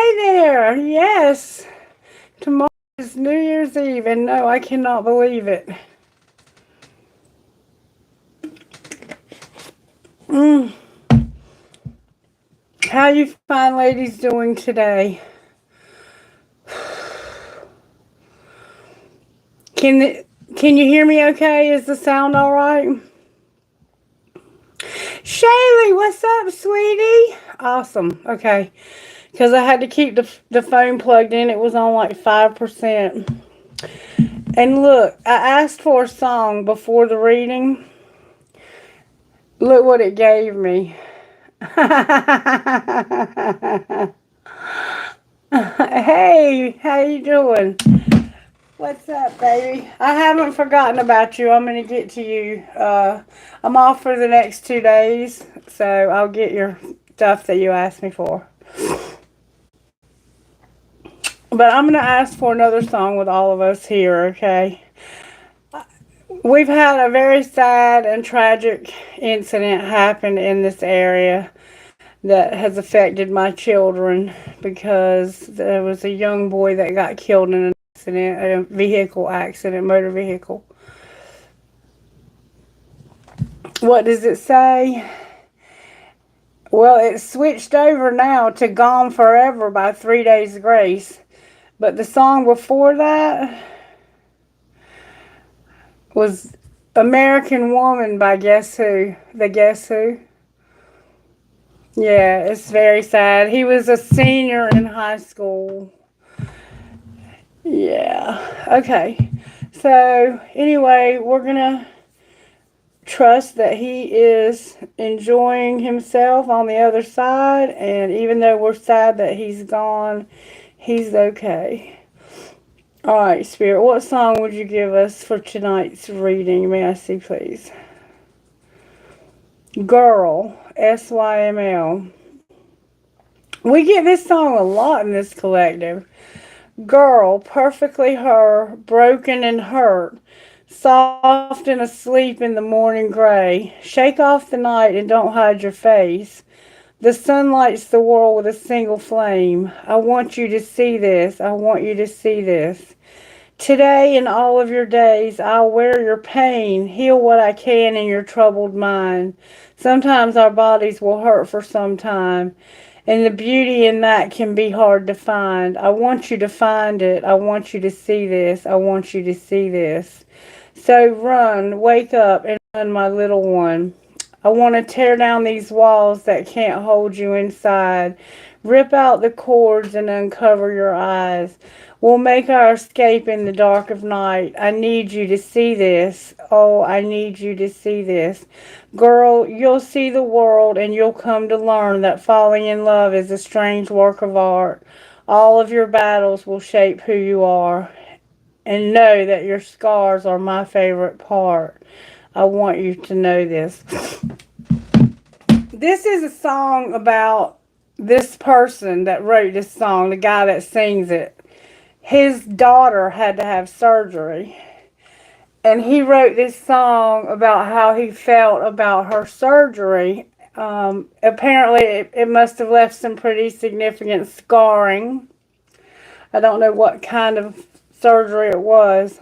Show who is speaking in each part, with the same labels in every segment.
Speaker 1: Hey there. Yes. Tomorrow is New Year's Eve, and no, I cannot believe it. Mm. How you fine ladies doing today? Can can you hear me okay? Is the sound all right? Shaylee, what's up, sweetie? Awesome. Okay. Because I had to keep the phone plugged in. It was on like 5%. And look, I asked for a song before the reading. Look what it gave me. Hey, how you doing? What's up, baby? I haven't forgotten about you. I'm gonna get to you. I'm off for the next 2 days, so I'll get your stuff that you asked me for. But I'm gonna ask for another song with all of us here, okay? We've had a very sad and tragic incident happen in this area that has affected my children because there was a young boy that got killed in an accident, a vehicle accident, motor vehicle. What does it say? Well, it's switched over now to Gone Forever by 3 Days Grace. But the song before that was American Woman by Guess Who? The Guess Who? Yeah, it's very sad. He was a senior in high school. Yeah. Okay. So, anyway, we're going to trust that he is enjoying himself on the other side. And even though we're sad that he's gone, he's okay. All right, Spirit, what song would you give us for tonight's reading? May I see, please? Girl, SYML. We get this song a lot in this collective. Girl, perfectly her, broken and hurt, soft and asleep in the morning gray. Shake off the night and don't hide your face. The sun lights the world with a single flame. I want you to see this. I want you to see this. Today and all of your days, I'll wear your pain, heal what I can in your troubled mind. Sometimes our bodies will hurt for some time, and the beauty in that can be hard to find. I want you to find it. I want you to see this. I want you to see this. So run, wake up, and run, my little one. I want to tear down these walls that can't hold you inside. Rip out the cords and uncover your eyes. We'll make our escape in the dark of night. I need you to see this. Oh, I need you to see this. Girl, you'll see the world and you'll come to learn that falling in love is a strange work of art. All of your battles will shape who you are. And know that your scars are my favorite part. I want you to know this. This is a song about this person that wrote this song, the guy that sings it. His daughter had to have surgery. And he wrote this song about how he felt about her surgery. Apparently, it must have left some pretty significant scarring. I don't know what kind of surgery it was.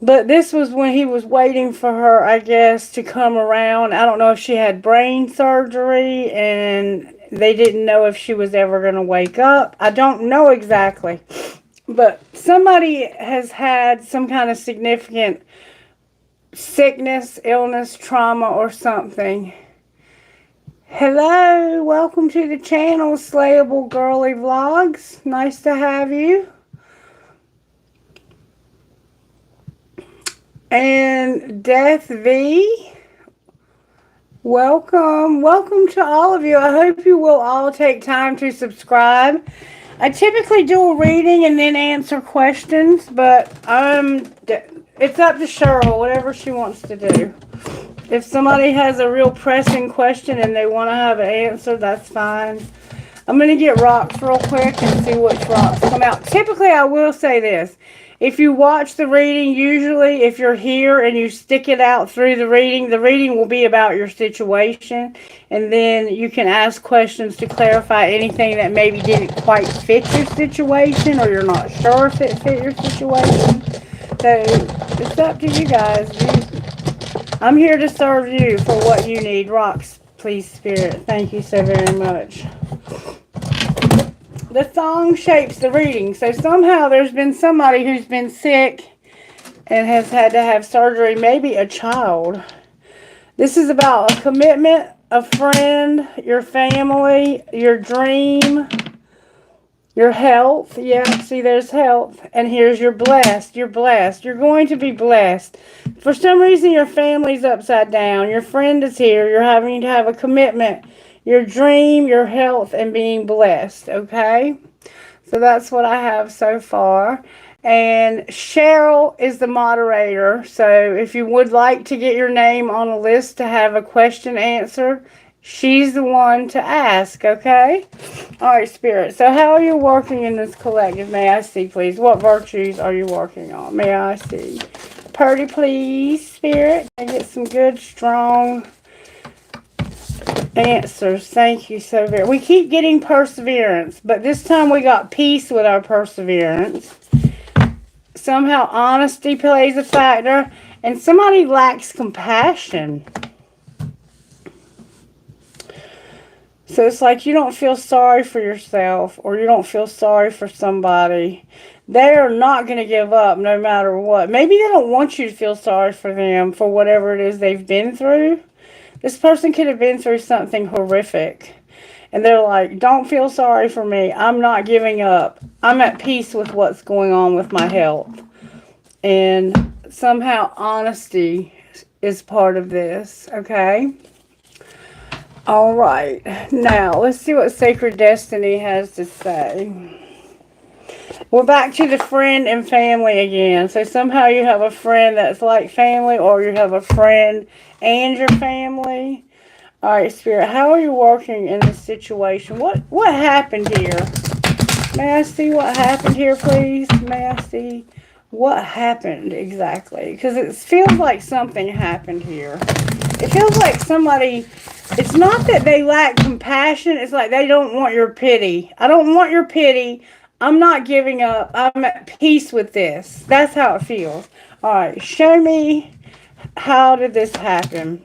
Speaker 1: But this was when he was waiting for her, I guess, to come around. I don't know if she had brain surgery and they didn't know if she was ever going to wake up. I don't know exactly. But somebody has had some kind of significant sickness, illness, trauma, or something. Hello, welcome to the channel, Slayable Girly Vlogs. Nice to have you. And Death V, welcome. Welcome to all of you. I hope you will all take time to subscribe. I typically do a reading and then answer questions, but it's up to Cheryl, whatever she wants to do. If somebody has a real pressing question and they want to have an answer, that's fine. I'm going to get rocks real quick and see which rocks come out. Typically, I will say this. If you watch the reading, usually if you're here and you stick it out through the reading will be about your situation. And then you can ask questions to clarify anything that maybe didn't quite fit your situation or you're not sure if it fit your situation. So it's up to you guys. I'm here to serve you for what you need. Rocks, please, Spirit. Thank you so very much. The song shapes the reading. So somehow there's been somebody who's been sick and has had to have surgery, maybe a child. This is about a commitment, a friend, your family, your dream, your health. Yeah, see, there's health. And here's your blessed. You're blessed. You're going to be blessed. For some reason, your family's upside down. Your friend is here. You're having to have a commitment. Your dream, your health, and being blessed, okay? So that's what I have so far. And Cheryl is the moderator. So if you would like to get your name on a list to have a question answered, she's the one to ask, okay? All right, Spirit. So how are you working in this collective? May I see, please? What virtues are you working on? May I see? Purdy, please, Spirit. I get some good, strong answers. Thank you so very much. We keep getting perseverance, but this time we got peace with our perseverance. Somehow honesty plays a factor, and somebody lacks compassion. So it's like you don't feel sorry for yourself, or you don't feel sorry for somebody. They are not going to give up no matter what. Maybe they don't want you to feel sorry for them for whatever it is they've been through. This person could have been through something horrific. And they're like, don't feel sorry for me. I'm not giving up. I'm at peace with what's going on with my health. And somehow honesty is part of this, okay? All right. Now, let's see what Sacred Destiny has to say. We're back to the friend and family again. So somehow you have a friend that's like family, or you have a friend and your family. All right, Spirit, how are you working in this situation? What happened here? May I see what happened here, please? May I see what happened exactly? Because it feels like something happened here. It feels like somebody, it's not that they lack compassion. It's like they don't want your pity. I don't want your pity. I'm not giving up. I'm at peace with this. That's how it feels. All right, show me, how did this happen?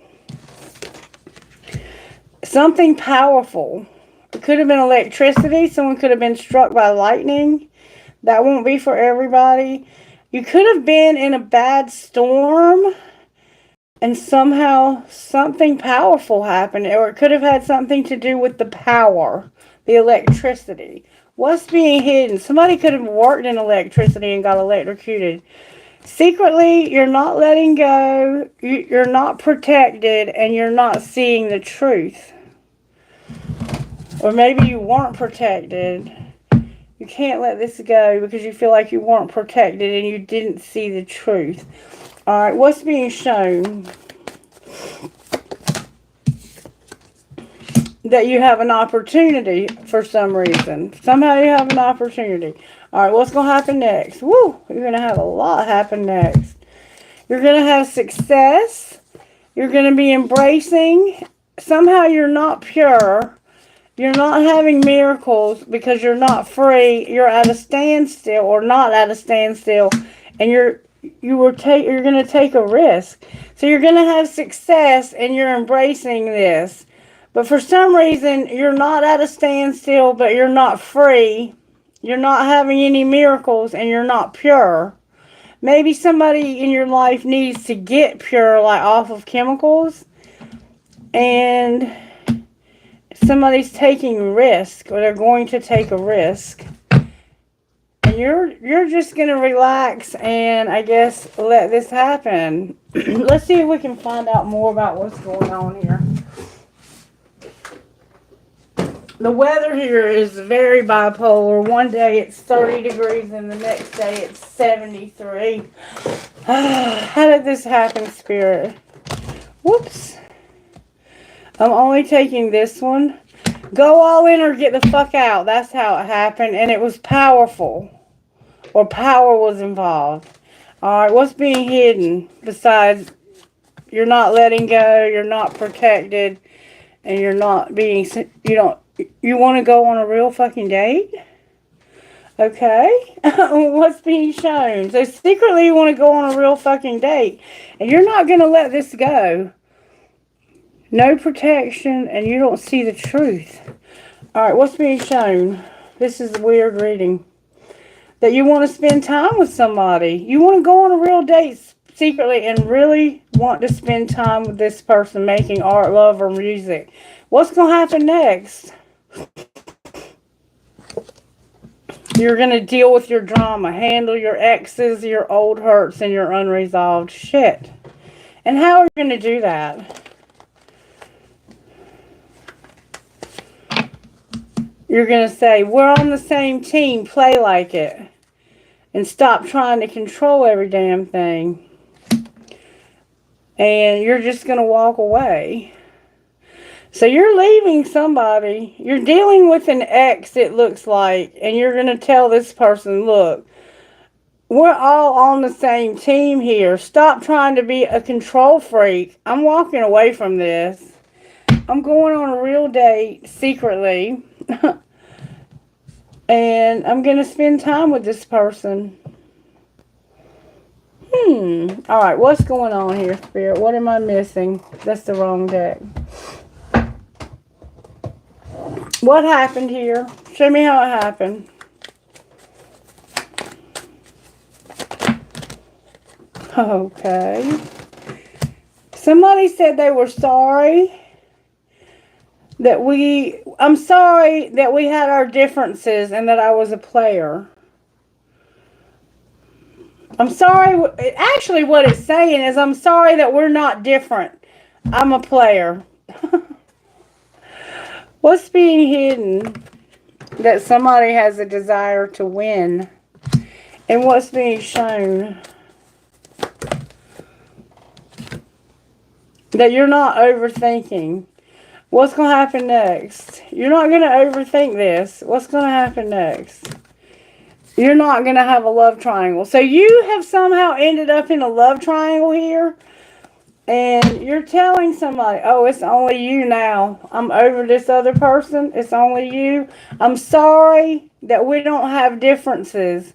Speaker 1: Something powerful. It could have been electricity. Someone could have been struck by lightning. That won't be for everybody. You could have been in a bad storm and somehow something powerful happened. Or it could have had something to do with the power, the electricity. What's being hidden? Somebody could have worked in electricity and got electrocuted. Secretly, you're not letting go, you're not protected, and you're not seeing the truth. Or maybe you weren't protected. You can't let this go because you feel like you weren't protected and you didn't see the truth. Alright, what's being shown? That you have an opportunity for some reason. Somehow you have an opportunity. Alright, what's going to happen next? Woo! You're going to have a lot happen next. You're going to have success. You're going to be embracing. Somehow you're not pure. You're not having miracles because you're not free. You're at a standstill, or not at a standstill. And you're going to take a risk. So you're going to have success and you're embracing this. But for some reason, you're not at a standstill, but you're not free. You're not having any miracles, and you're not pure. Maybe somebody in your life needs to get pure, like off of chemicals. And somebody's taking risk, or they're going to take a risk. And you're just going to relax and, I guess, let this happen. Let's see if we can find out more about what's going on here. The weather here is very bipolar. One day it's 30 degrees and the next day it's 73. How did this happen, Spirit? Whoops. I'm only taking this one. Go all in or get the fuck out. That's how it happened. And it was powerful. or power was involved. Alright, what's being hidden besides you're not letting go, you're not protected, and you're not being, you want to go on a real fucking date? Okay. What's being shown? So secretly you want to go on a real fucking date, and you're not going to let this go. No protection, and you don't see the truth. Alright, what's being shown? This is a weird reading. That you want to spend time with somebody. You want to go on a real date secretly and really want to spend time with this person making art, love, or music. What's going to happen next? You're going to deal with your drama, handle your exes, your old hurts, and your unresolved shit. And how are you going to do that? You're going to say, we're on the same team, play like it. And stop trying to control every damn thing. And you're just going to walk away. So you're leaving somebody. You're dealing with an ex, it looks like. And you're going to tell this person, look, we're all on the same team here. Stop trying to be a control freak. I'm walking away from this. I'm going on a real date secretly. And I'm going to spend time with this person. Alright, what's going on here, Spirit? What am I missing? That's the wrong deck. What happened here? Show me how it happened. Okay. Somebody said they were sorry. I'm sorry that we had our differences and that I was a player. I'm sorry. Actually, what it's saying is I'm sorry that we're not different. I'm a player. What's being hidden? That somebody has a desire to win. And what's being shown? That you're not overthinking. What's going to happen next? You're not going to overthink this. What's going to happen next? You're not going to have a love triangle. So you have somehow ended up in a love triangle here. And you're telling somebody, oh, it's only you now. I'm over this other person. It's only you. I'm sorry that we don't have differences.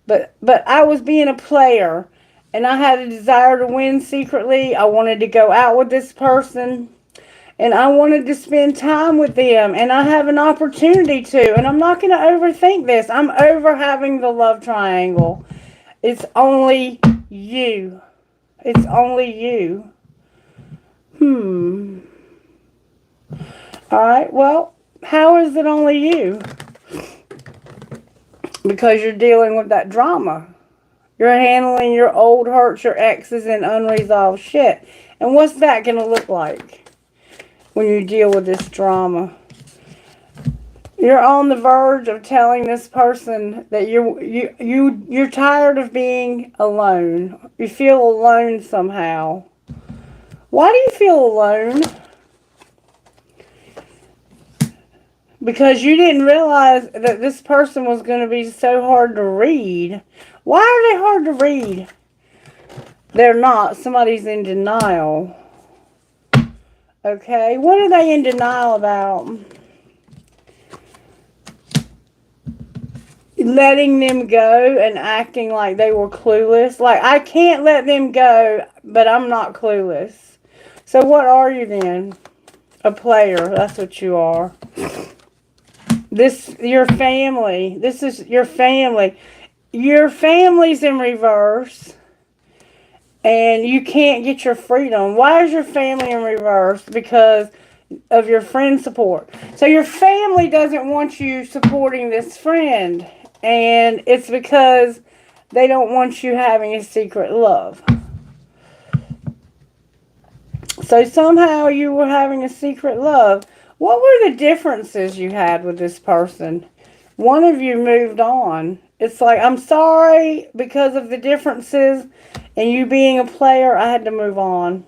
Speaker 1: But I was being a player. And I had a desire to win secretly. I wanted to go out with this person. And I wanted to spend time with them. And I have an opportunity to. And I'm not going to overthink this. I'm over having the love triangle. It's only you. It's only you. Alright, well, how is it only you? Because you're dealing with that drama. You're handling your old hurts, your exes, and unresolved shit. And what's that going to look like when you deal with this drama? You're on the verge of telling this person that you're tired of being alone. You feel alone somehow. Why do you feel alone? Because you didn't realize that this person was going to be so hard to read. Why are they hard to read? They're not. Somebody's in denial. Okay, what are they in denial about? Letting them go and acting like they were clueless. Like, I can't let them go, but I'm not clueless. So what are you then? A player. That's what you are. Your family. This is your family. Your family's in reverse. And you can't get your freedom. Why is your family in reverse? Because of your friend support. So your family doesn't want you supporting this friend. And it's because they don't want you having a secret love. So somehow you were having a secret love. What were the differences you had with this person? One of you moved on. It's like, I'm sorry because of the differences and you being a player, I had to move on.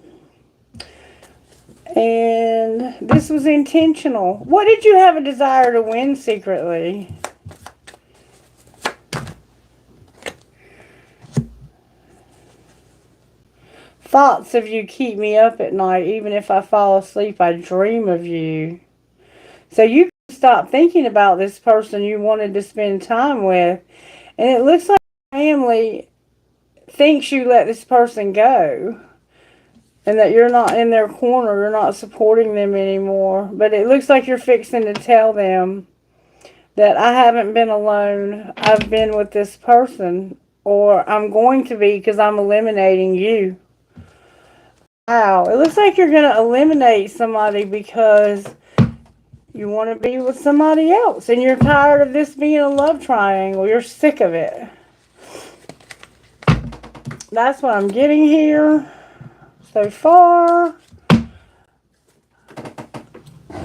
Speaker 1: And this was intentional. What did you have a desire to win secretly? Thoughts of you keep me up at night. Even if I fall asleep, I dream of you. So you can stop thinking about this person you wanted to spend time with. And it looks like family thinks you let this person go. And that you're not in their corner. You're not supporting them anymore. But it looks like you're fixing to tell them that I haven't been alone. I've been with this person. Or I'm going to be because I'm eliminating you. Wow. It looks like you're going to eliminate somebody because you want to be with somebody else. And you're tired of this being a love triangle. You're sick of it. That's what I'm getting here so far.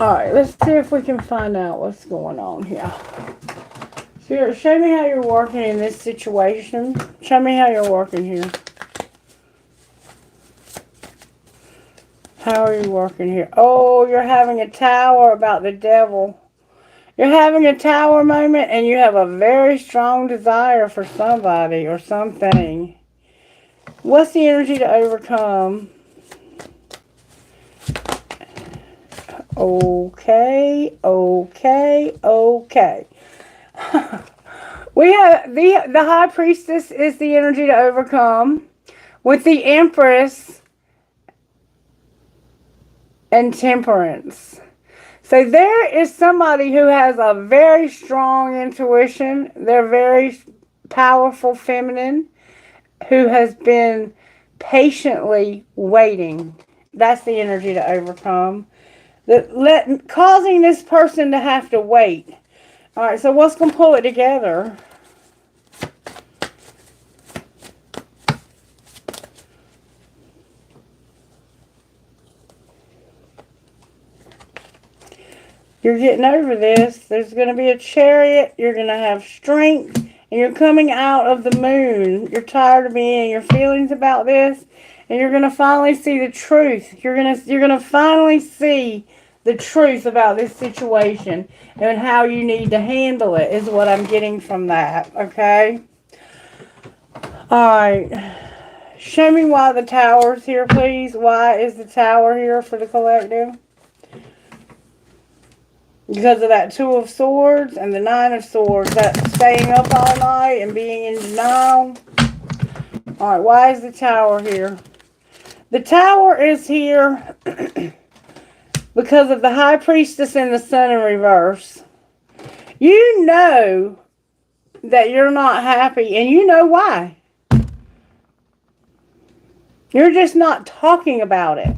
Speaker 1: Alright, let's see if we can find out what's going on here. Spirit, show me how you're working in this situation. Show me how you're working here. How are you working here? Oh, you're having a tower about the devil. You're having a tower moment and you have a very strong desire for somebody or something. What's the energy to overcome? Okay. We have the High Priestess is the energy to overcome. With the Empress and Temperance. So there is somebody who has a very strong intuition. They're very powerful feminine who has been patiently waiting. That's the energy to overcome. Causing this person to have to wait. Alright, so what's going to pull it together? You're getting over this. There's going to be a chariot. You're going to have strength. And you're coming out of the moon. You're tired of being in your feelings about this. And you're going to finally see the truth. You're going to finally see the truth about this situation. And how you need to handle it is what I'm getting from that. Okay? Alright. Show me why the tower's here, please. Why is the tower here for the collective? Because of that Two of Swords and the Nine of Swords. That's staying up all night and being in denial. Alright, why is the Tower here? The Tower is here because of the High Priestess and the Sun in reverse. You know that you're not happy, and you know why. You're just not talking about it.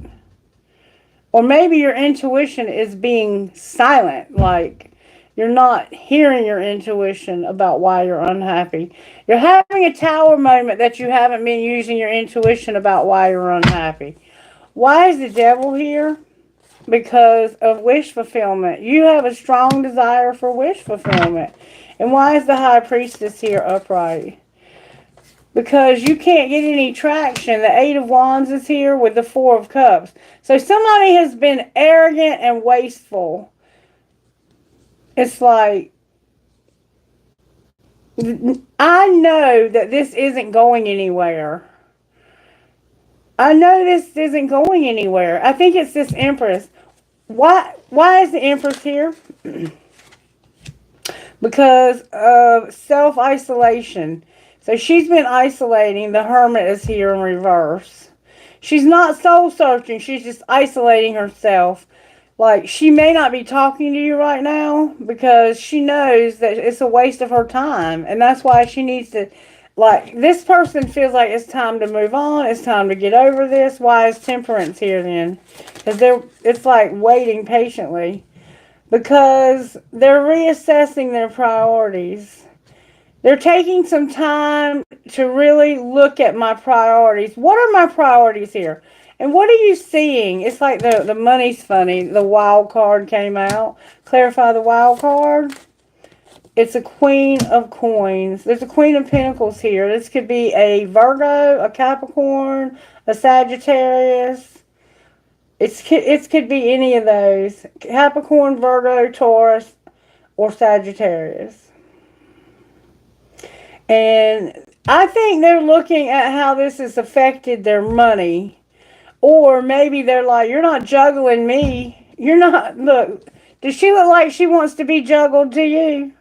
Speaker 1: Or maybe your intuition is being silent, like you're not hearing your intuition about why you're unhappy. You're having a tower moment that you haven't been using your intuition about why you're unhappy. Why is the devil here? Because of wish fulfillment. You have a strong desire for wish fulfillment. And why is the High Priestess here upright? Because you can't get any traction. The Eight of Wands is here with the Four of Cups. So somebody has been arrogant and wasteful. It's like, I know that this isn't going anywhere. I know this isn't going anywhere. I think it's this Empress. Why is the Empress here? Because of self-isolation. So she's been isolating. The Hermit is here in reverse. She's not soul searching. She's just isolating herself. Like, she may not be talking to you right now because she knows that it's a waste of her time. And that's why she needs to, like, this person feels like it's time to move on. It's time to get over this. Why is Temperance here then? Because it's like waiting patiently. Because they're reassessing their priorities. They're taking some time to really look at my priorities. What are my priorities here? And what are you seeing? It's like the money's funny. The wild card came out. Clarify the wild card. It's a Queen of Coins. There's a Queen of Pentacles here. This could be a Virgo, a Capricorn, a Sagittarius. It could be any of those. Capricorn, Virgo, Taurus, or Sagittarius. And I think they're looking at how this has affected their money. Or maybe they're like, you're not juggling me. You're not, look, does she look like she wants to be juggled to you?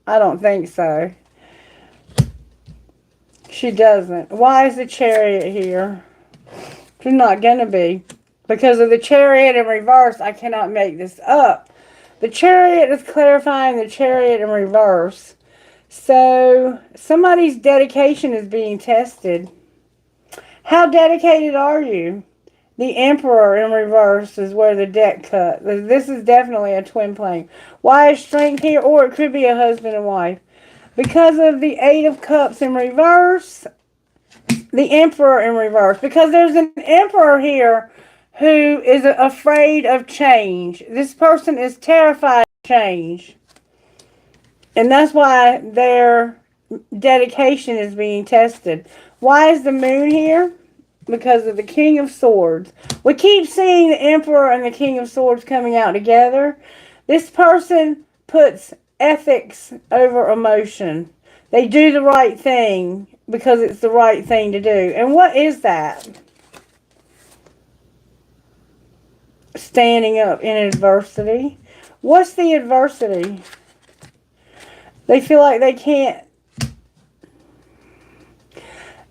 Speaker 1: I don't think so. She doesn't. Why is the Chariot here? She's not going to be. Because of the Chariot in reverse, I cannot make this up. The Chariot is clarifying the Chariot in reverse. So, somebody's dedication is being tested. How dedicated are you? The Emperor in reverse is where the deck cut. This is definitely a twin flame. Why is strength here? Or it could be a husband and wife. Because of the Eight of Cups in reverse, the Emperor in reverse. Because there's an Emperor here who is afraid of change. This person is terrified of change. And that's why their dedication is being tested. Why is the Moon here? Because of the King of Swords. We keep seeing the Emperor and the King of Swords coming out together. This person puts ethics over emotion. They do the right thing because it's the right thing to do. And what is that? Standing up in adversity. What's the adversity? They feel like they can't.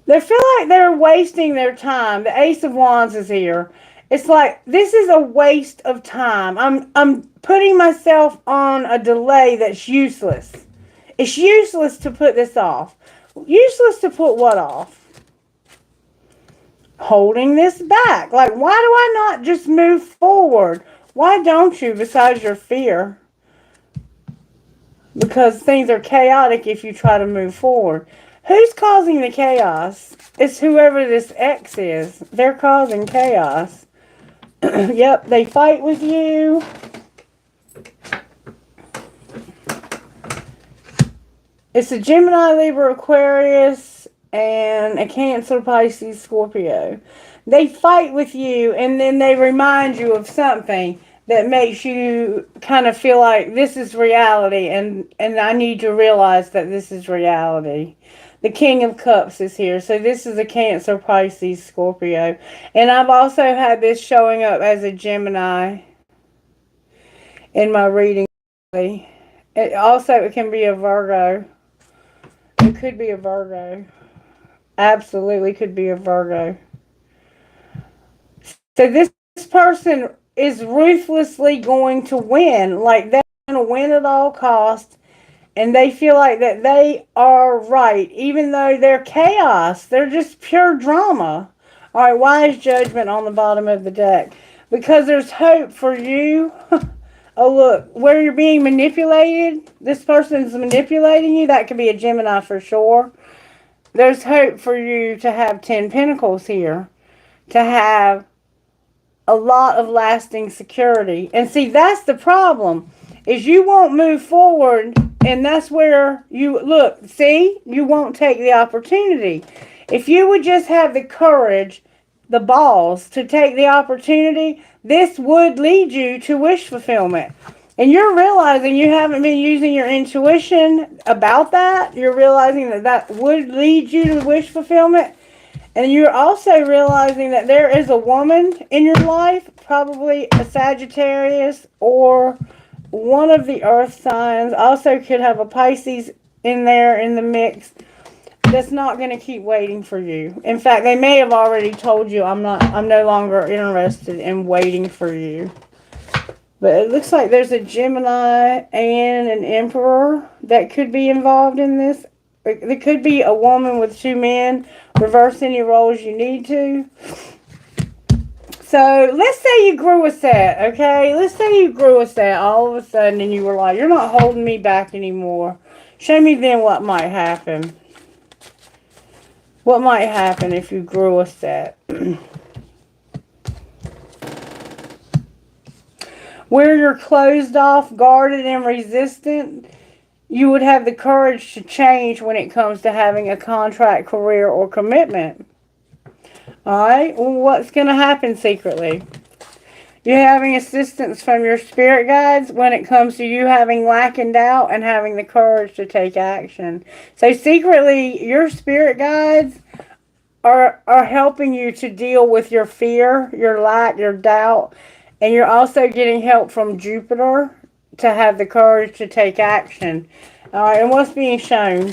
Speaker 1: They feel like they're wasting their time. The Ace of Wands is here. It's like, this is a waste of time. I'm putting myself on a delay that's useless. It's useless to put this off. Useless to put what off? Holding this back. Like, why do I not just move forward? Why don't you, besides your fear? Because things are chaotic if you try to move forward. Who's causing the chaos? It's whoever this X is. They're causing chaos. Yep, they fight with you. It's a Gemini, Libra, Aquarius, and a Cancer, Pisces, Scorpio. They fight with you, and then they remind you of something that makes you kind of feel like this is reality, and I need to realize that this is reality. The King of Cups is here. So this is a Cancer, Pisces, Scorpio. And I've also had this showing up as a Gemini in my reading. It can be a Virgo. It could be a Virgo. Absolutely could be a Virgo. So this person is ruthlessly going to win. Like, they're going to win at all costs. And they feel like that they are right, even though they're chaos. They're just pure drama. All right, why is Judgment on the bottom of the deck? Because there's hope for you. Oh, look, where you're being manipulated. This person's manipulating you. That could be a Gemini for sure. There's hope for you to have 10 Pentacles here. To have a lot of lasting security. And see, that's the problem. Is you won't move forward. And that's where you, look, see, you won't take the opportunity. If you would just have the courage, the balls to take the opportunity, this would lead you to wish fulfillment. And you're realizing you haven't been using your intuition about that. You're realizing that that would lead you to wish fulfillment. And you're also realizing that there is a woman in your life, probably a Sagittarius or one of the earth signs. Also could have a Pisces in there in the mix, that's not going to keep waiting for you. In fact, they may have already told you, I'm no longer interested in waiting for you. But it looks like there's a Gemini and an Emperor that could be involved in this. There could be a woman with two men. Reverse any roles you need to. So, let's say you grew a set, okay? Let's say you grew a set all of a sudden and you were like, you're not holding me back anymore. Show me then what might happen. What might happen if you grew a set? Where you're closed off, guarded, and resistant, you would have the courage to change when it comes to having a contract, career, or commitment. Alright, well, what's going to happen secretly? You're having assistance from your spirit guides when it comes to you having lack and doubt and having the courage to take action. So secretly, your spirit guides are helping you to deal with your fear, your lack, your doubt, and you're also getting help from Jupiter to have the courage to take action. All right, and what's being shown?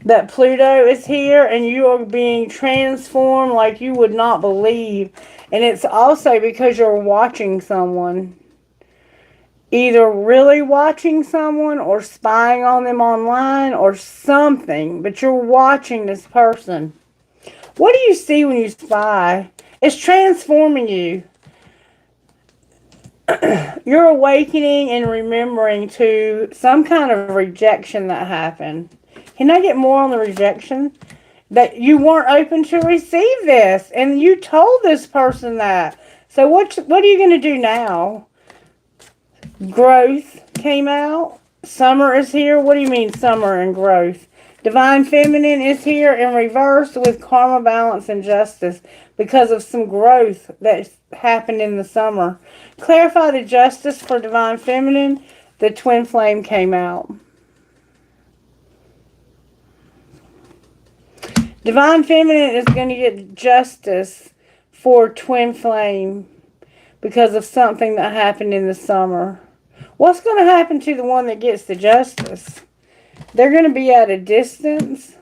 Speaker 1: That Pluto is here and you are being transformed like you would not believe. And it's also because you're watching someone. Either really watching someone or spying on them online or something. But you're watching this person. What do you see when you spy? It's transforming you. You're awakening and remembering to some kind of rejection that happened. Can I get more on the rejection? That you weren't open to receive this. And you told this person that. So what are you going to do now? Growth came out. Summer is here. What do you mean summer and growth? Divine Feminine is here in reverse with karma, balance, and justice because of some growth that happened in the summer. Clarify the justice for Divine Feminine. The Twin Flame came out. Divine Feminine is going to get justice for Twin Flame because of something that happened in the summer. What's going to happen to the one that gets the justice? They're going to be at a distance.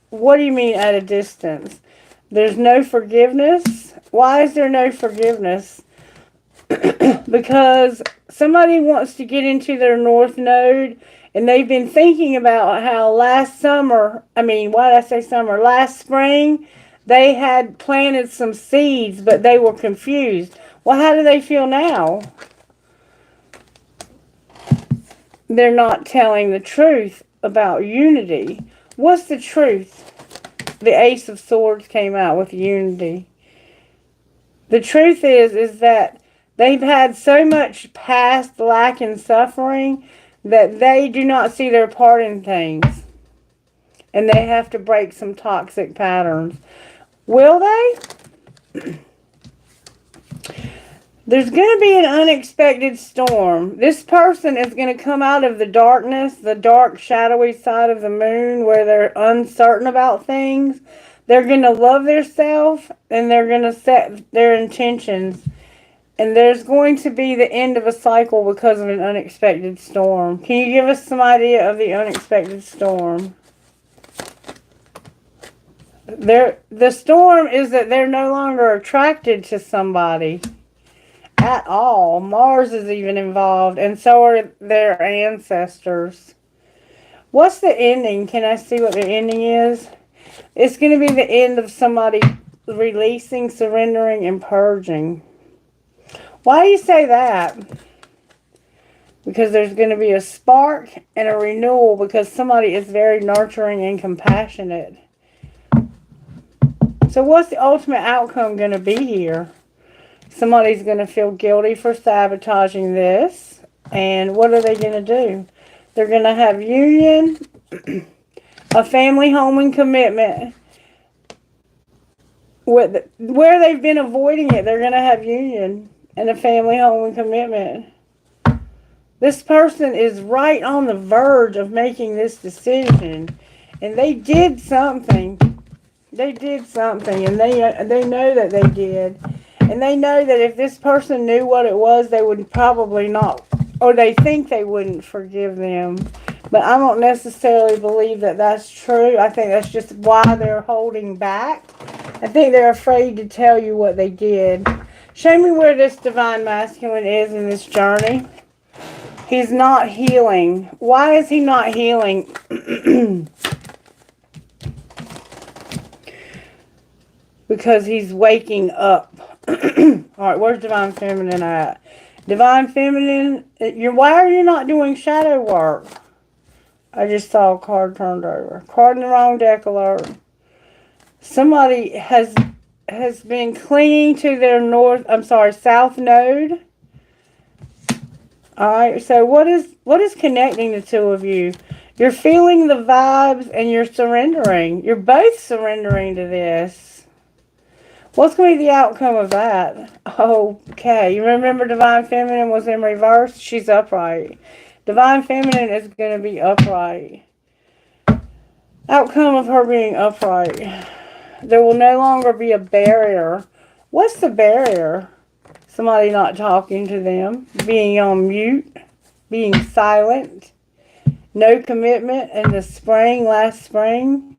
Speaker 1: What do you mean at a distance? There's no forgiveness. Why is there no forgiveness? Because somebody wants to get into their North Node and they've been thinking about how last spring, they had planted some seeds, but they were confused. Well, how do they feel now? They're not telling the truth about unity. What's the truth? The Ace of Swords came out with unity. The truth is that they've had so much past lack and suffering that they do not see their part in things. And they have to break some toxic patterns. Will they? There's going to be an unexpected storm. This person is going to come out of the darkness, the dark, shadowy side of the moon where they're uncertain about things. They're going to love themselves and they're going to set their intentions. And there's going to be the end of a cycle because of an unexpected storm. Can you give us some idea of the unexpected storm? The storm is that they're no longer attracted to somebody at all. Mars is even involved, and so are their ancestors. What's the ending? Can I see what the ending is? It's going to be the end of somebody releasing, surrendering, and purging. Why do you say that? Because there's going to be a spark and a renewal because somebody is very nurturing and compassionate. So what's the ultimate outcome going to be here? Somebody's going to feel guilty for sabotaging this. And what are they going to do? They're going to have union, a family, home, and commitment. Where they've been avoiding it, they're going to have union and a family, home, and commitment. This person is right on the verge of making this decision. And they did something. They did something. And they know that they did. And they know that if this person knew what it was, they would probably not, or they think they wouldn't forgive them. But I don't necessarily believe that that's true. I think that's just why they're holding back. I think they're afraid to tell you what they did. Show me where this divine masculine is in this journey. He's not healing. Why is he not healing? Because he's waking up. Alright, where's Divine Feminine at? Divine Feminine, why are you not doing shadow work? I just saw a card turned over. Card in the wrong deck alert. Somebody has been clinging to their south node. Alright, so what is connecting the two of you? You're feeling the vibes and you're surrendering. You're both surrendering to this. What's going to be the outcome of that? Okay, you remember Divine Feminine was in reverse? She's upright. Divine Feminine is going to be upright. Outcome of her being upright. There will no longer be a barrier. What's the barrier? Somebody not talking to them, being on mute, being silent, no commitment in the spring, last spring.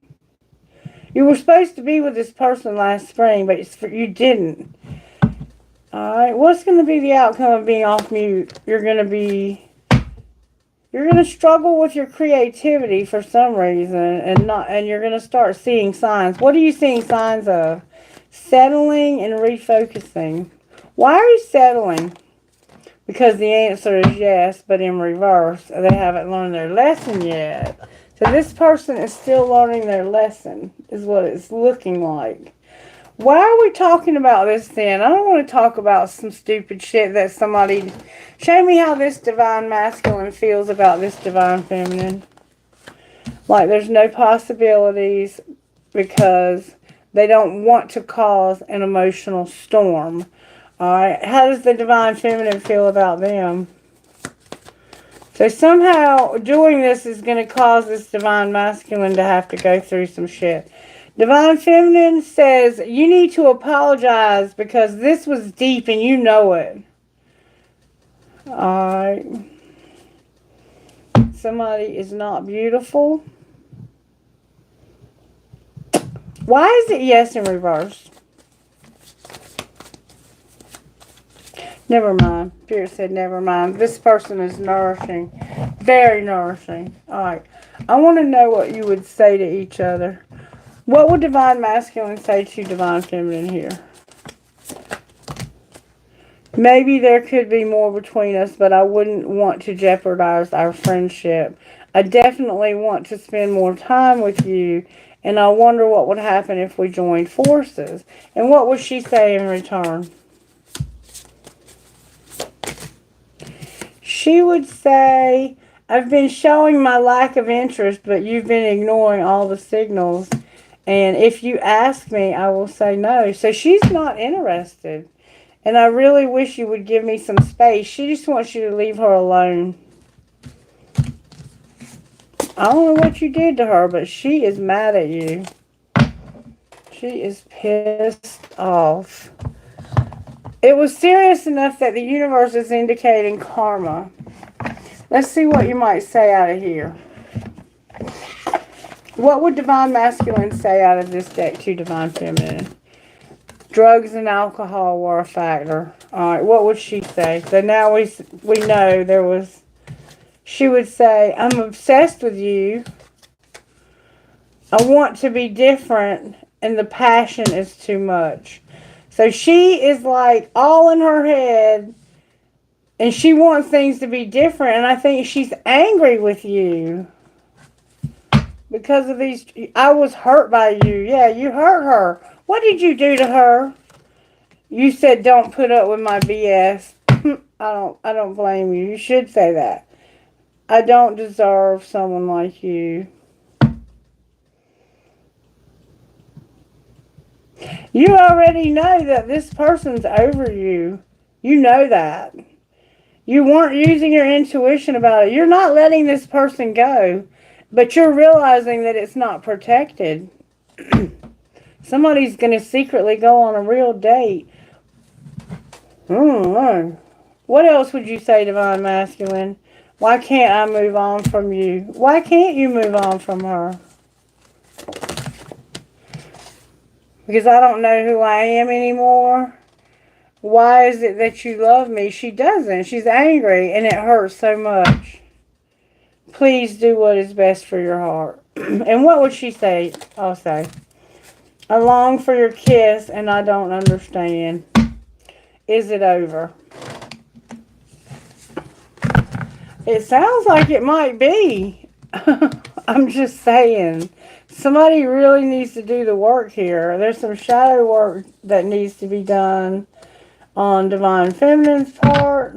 Speaker 1: You were supposed to be with this person last spring, but you didn't. Alright, what's going to be the outcome of being off mute? You're going to struggle with your creativity for some reason, and you're going to start seeing signs. What are you seeing signs of? Settling and refocusing. Why are you settling? Because the answer is yes, but in reverse. They haven't learned their lesson yet. So this person is still learning their lesson, is what it's looking like. Why are we talking about this then? I don't want to talk about some stupid shit that somebody... Show me how this divine masculine feels about this divine feminine. Like there's no possibilities because they don't want to cause an emotional storm. Alright, how does the divine feminine feel about them? So somehow doing this is going to cause this divine masculine to have to go through some shit. Divine feminine says you need to apologize because this was deep and you know it. Alright. Somebody is not beautiful. Why is it yes in reverse? Never mind. Spirit said never mind. This person is nourishing. Very nourishing. Alright. I want to know what you would say to each other. What would divine masculine say to divine feminine here? Maybe there could be more between us, but I wouldn't want to jeopardize our friendship. I definitely want to spend more time with you, and I wonder what would happen if we joined forces. And what would she say in return? She would say, I've been showing my lack of interest, but you've been ignoring all the signals. And if you ask me, I will say no. So she's not interested. And I really wish you would give me some space. She just wants you to leave her alone. I don't know what you did to her, but she is mad at you. She is pissed off. It was serious enough that the universe is indicating karma. Let's see what you might say out of here. What would divine masculine say out of this deck to divine feminine? Drugs and alcohol were a factor. Alright, what would she say? So now we know there was... She would say, I'm obsessed with you. I want to be different, and the passion is too much. So she is like all in her head, and she wants things to be different, and I think she's angry with you. Because of these, I was hurt by you. Yeah, you hurt her. What did you do to her? You said don't put up with my BS. I don't blame you. You should say that. I don't deserve someone like you. You already know that this person's over you. You know that. You weren't using your intuition about it. You're not letting this person go. But you're realizing that it's not protected. Somebody's going to secretly go on a real date. What else would you say, divine masculine? Why can't I move on from you? Why can't you move on from her? Because I don't know who I am anymore. Why is it that you love me? She doesn't. She's angry and it hurts so much. Please do what is best for your heart. And what would she say? I'll say, I long for your kiss and I don't understand. Is it over? It sounds like it might be. I'm just saying. Somebody really needs to do the work here. There's some shadow work that needs to be done on divine feminine's part.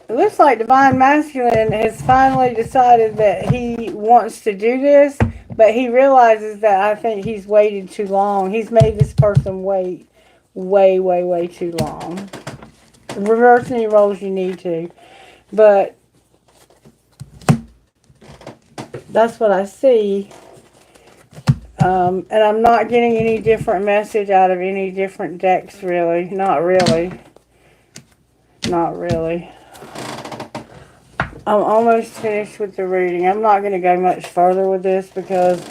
Speaker 1: It looks like divine masculine has finally decided that he wants to do this, but he realizes that I think he's waited too long. He's made this person wait way too long. Reverse any roles you need to. But that's what I see. And I'm not getting any different message out of any different decks, really. Not really. Not really. I'm almost finished with the reading. I'm not going to go much further with this because,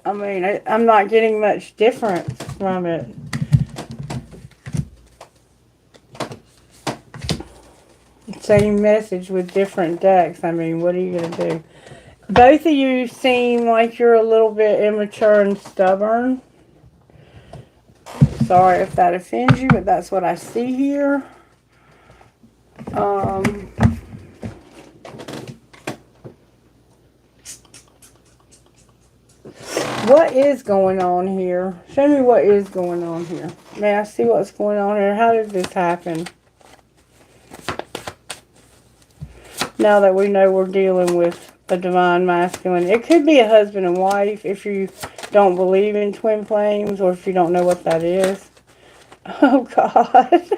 Speaker 1: I mean, I'm not getting much difference from it. Same message with different decks. I mean, what are you going to do? Both of you seem like you're a little bit immature and stubborn. Sorry if that offends you, but that's what I see here. What is going on here? Show me what is going on here. May I see what's going on here? How did this happen? Now that we know we're dealing with a divine masculine. It could be a husband and wife if you don't believe in twin flames or if you don't know what that is. Oh, God.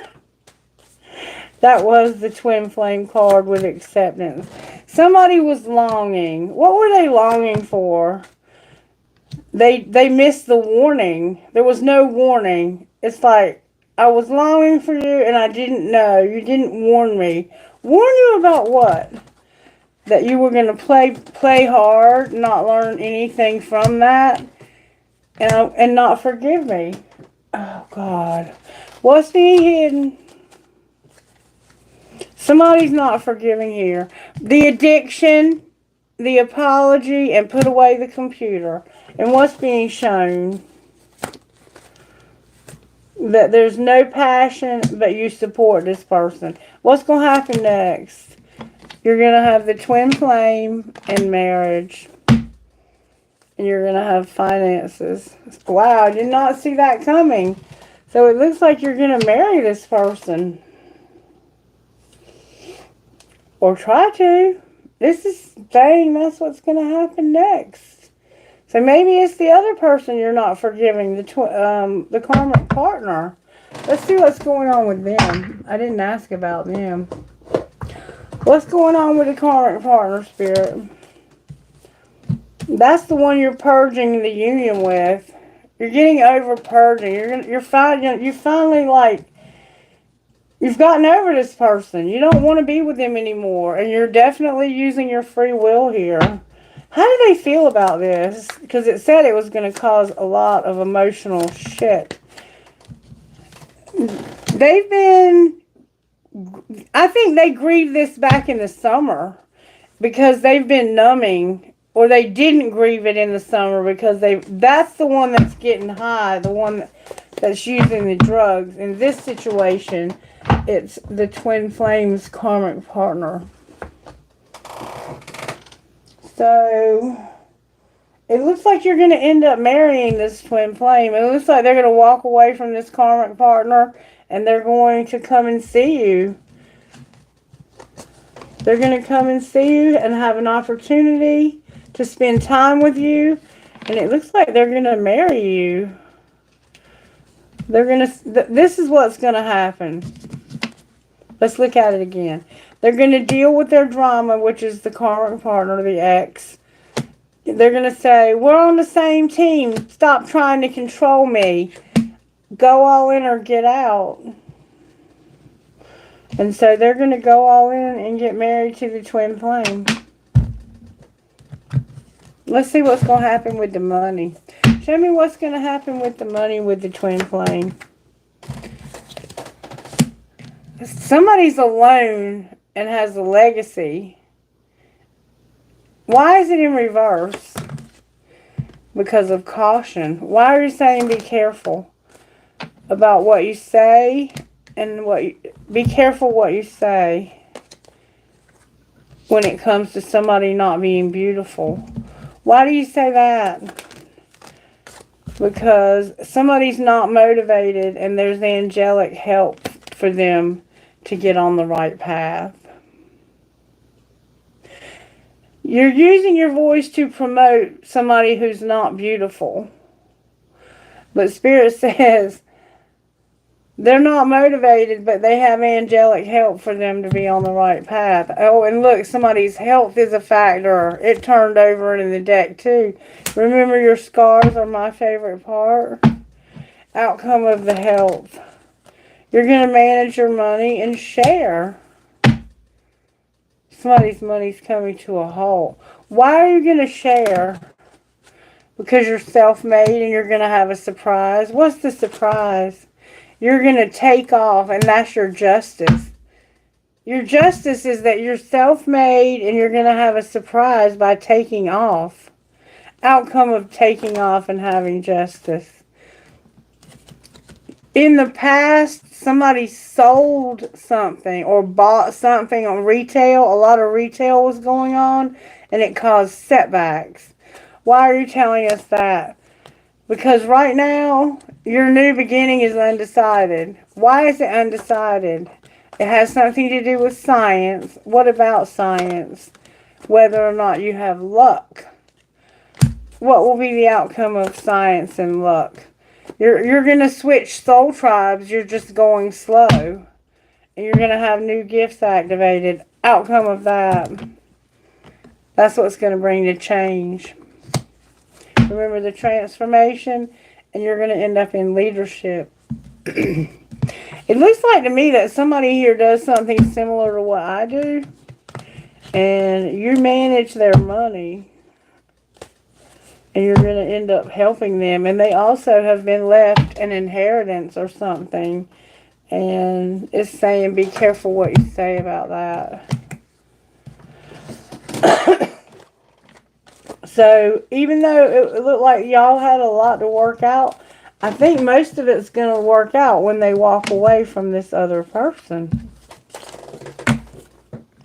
Speaker 1: That was the twin flame card with acceptance. Somebody was longing. What were they longing for? They missed the warning. There was no warning. It's like, I was longing for you and I didn't know. You didn't warn me. Warn you about what? That you were going to play hard, not learn anything from that, and not forgive me. Oh, God. What's being hidden? Somebody's not forgiving here. The addiction, the apology, and put away the computer. And what's being shown? That there's no passion, but you support this person. What's going to happen next? You're going to have the twin flame and marriage. And you're going to have finances. Wow, I did not see that coming. So it looks like you're going to marry this person. Or try to. This is saying that's what's going to happen next. So maybe it's the other person you're not forgiving, the karmic partner. Let's see what's going on with them. I didn't ask about them. What's going on with the karmic partner, Spirit? That's the one you're purging the union with. You're getting over purging. You finally like, you've gotten over this person. You don't want to be with them anymore. And you're definitely using your free will here. How do they feel about this? Because it said it was going to cause a lot of emotional shit. I think they grieved this back in the summer. Because they've been numbing. Or they didn't grieve it in the summer because that's the one that's getting high. The one that's using the drugs. In this situation, it's the twin flames karmic partner. So, it looks like you're going to end up marrying this twin flame. It looks like they're going to walk away from this karmic partner and they're going to come and see you. They're going to come and see you and have an opportunity to spend time with you. And it looks like they're going to marry you. This is what's going to happen. Let's look at it again. They're going to deal with their drama, which is the karmic partner, the ex. They're going to say, we're on the same team. Stop trying to control me. Go all in or get out. And so they're going to go all in and get married to the twin flame. Let's see what's going to happen with the money. Show me what's going to happen with the money with the twin flame. Somebody's alone and has a legacy. Why is it in reverse? Because of caution. Why are you saying be careful about what you say and be careful what you say when it comes to somebody not being beautiful? Why do you say that? Because somebody's not motivated and there's angelic help for them to get on the right path. You're using your voice to promote somebody who's not beautiful. But Spirit says They're not motivated, but they have angelic help for them to be on the right path. Oh, and look, somebody's health is a factor. It turned over in the deck, too. Remember, your scars are my favorite part. Outcome of the health. You're going to manage your money and share. Somebody's money's coming to a halt. Why are you going to share? Because you're self-made and you're going to have a surprise. What's the surprise? You're going to take off, and that's your justice. Your justice is that you're self-made and you're going to have a surprise by taking off. Outcome of taking off and having justice. In the past, somebody sold something or bought something on retail. A lot of retail was going on, and it caused setbacks. Why are you telling us that? Because right now, your new beginning is undecided. Why is it undecided? It has something to do with science. What about science? Whether or not you have luck. What will be the outcome of science and luck? You're going to switch soul tribes. You're just going slow. And you're going to have new gifts activated. Outcome of that. That's what's going to bring the change. Remember the transformation, and you're going to end up in leadership. It looks like to me that somebody here does something similar to what I do, and you manage their money, and you're going to end up helping them. And they also have been left an inheritance or something, and it's saying be careful what you say about that. So, even though it looked like y'all had a lot to work out, I think most of it's going to work out when they walk away from this other person.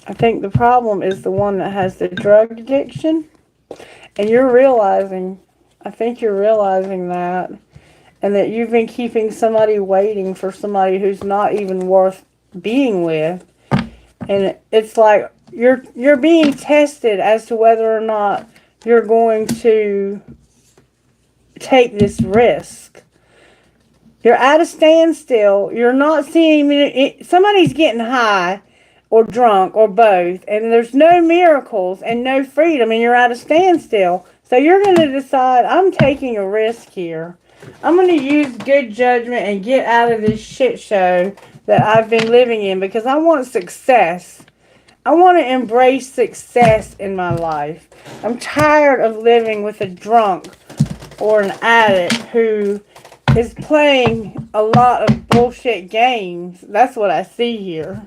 Speaker 1: I think the problem is the one that has the drug addiction. And you're realizing, I think you're realizing that. And that you've been keeping somebody waiting for somebody who's not even worth being with. And it's like you're being tested as to whether or not you're going to take this risk. You're at a standstill. You're not seeing somebody's getting high or drunk or both, and there's no miracles and no freedom, and you're at a standstill. So you're going to decide, I'm taking a risk here. I'm going to use good judgment and get out of this shit show that I've been living in because I want success. I want to embrace success in my life. I'm tired of living with a drunk or an addict who is playing a lot of bullshit games. That's what I see here.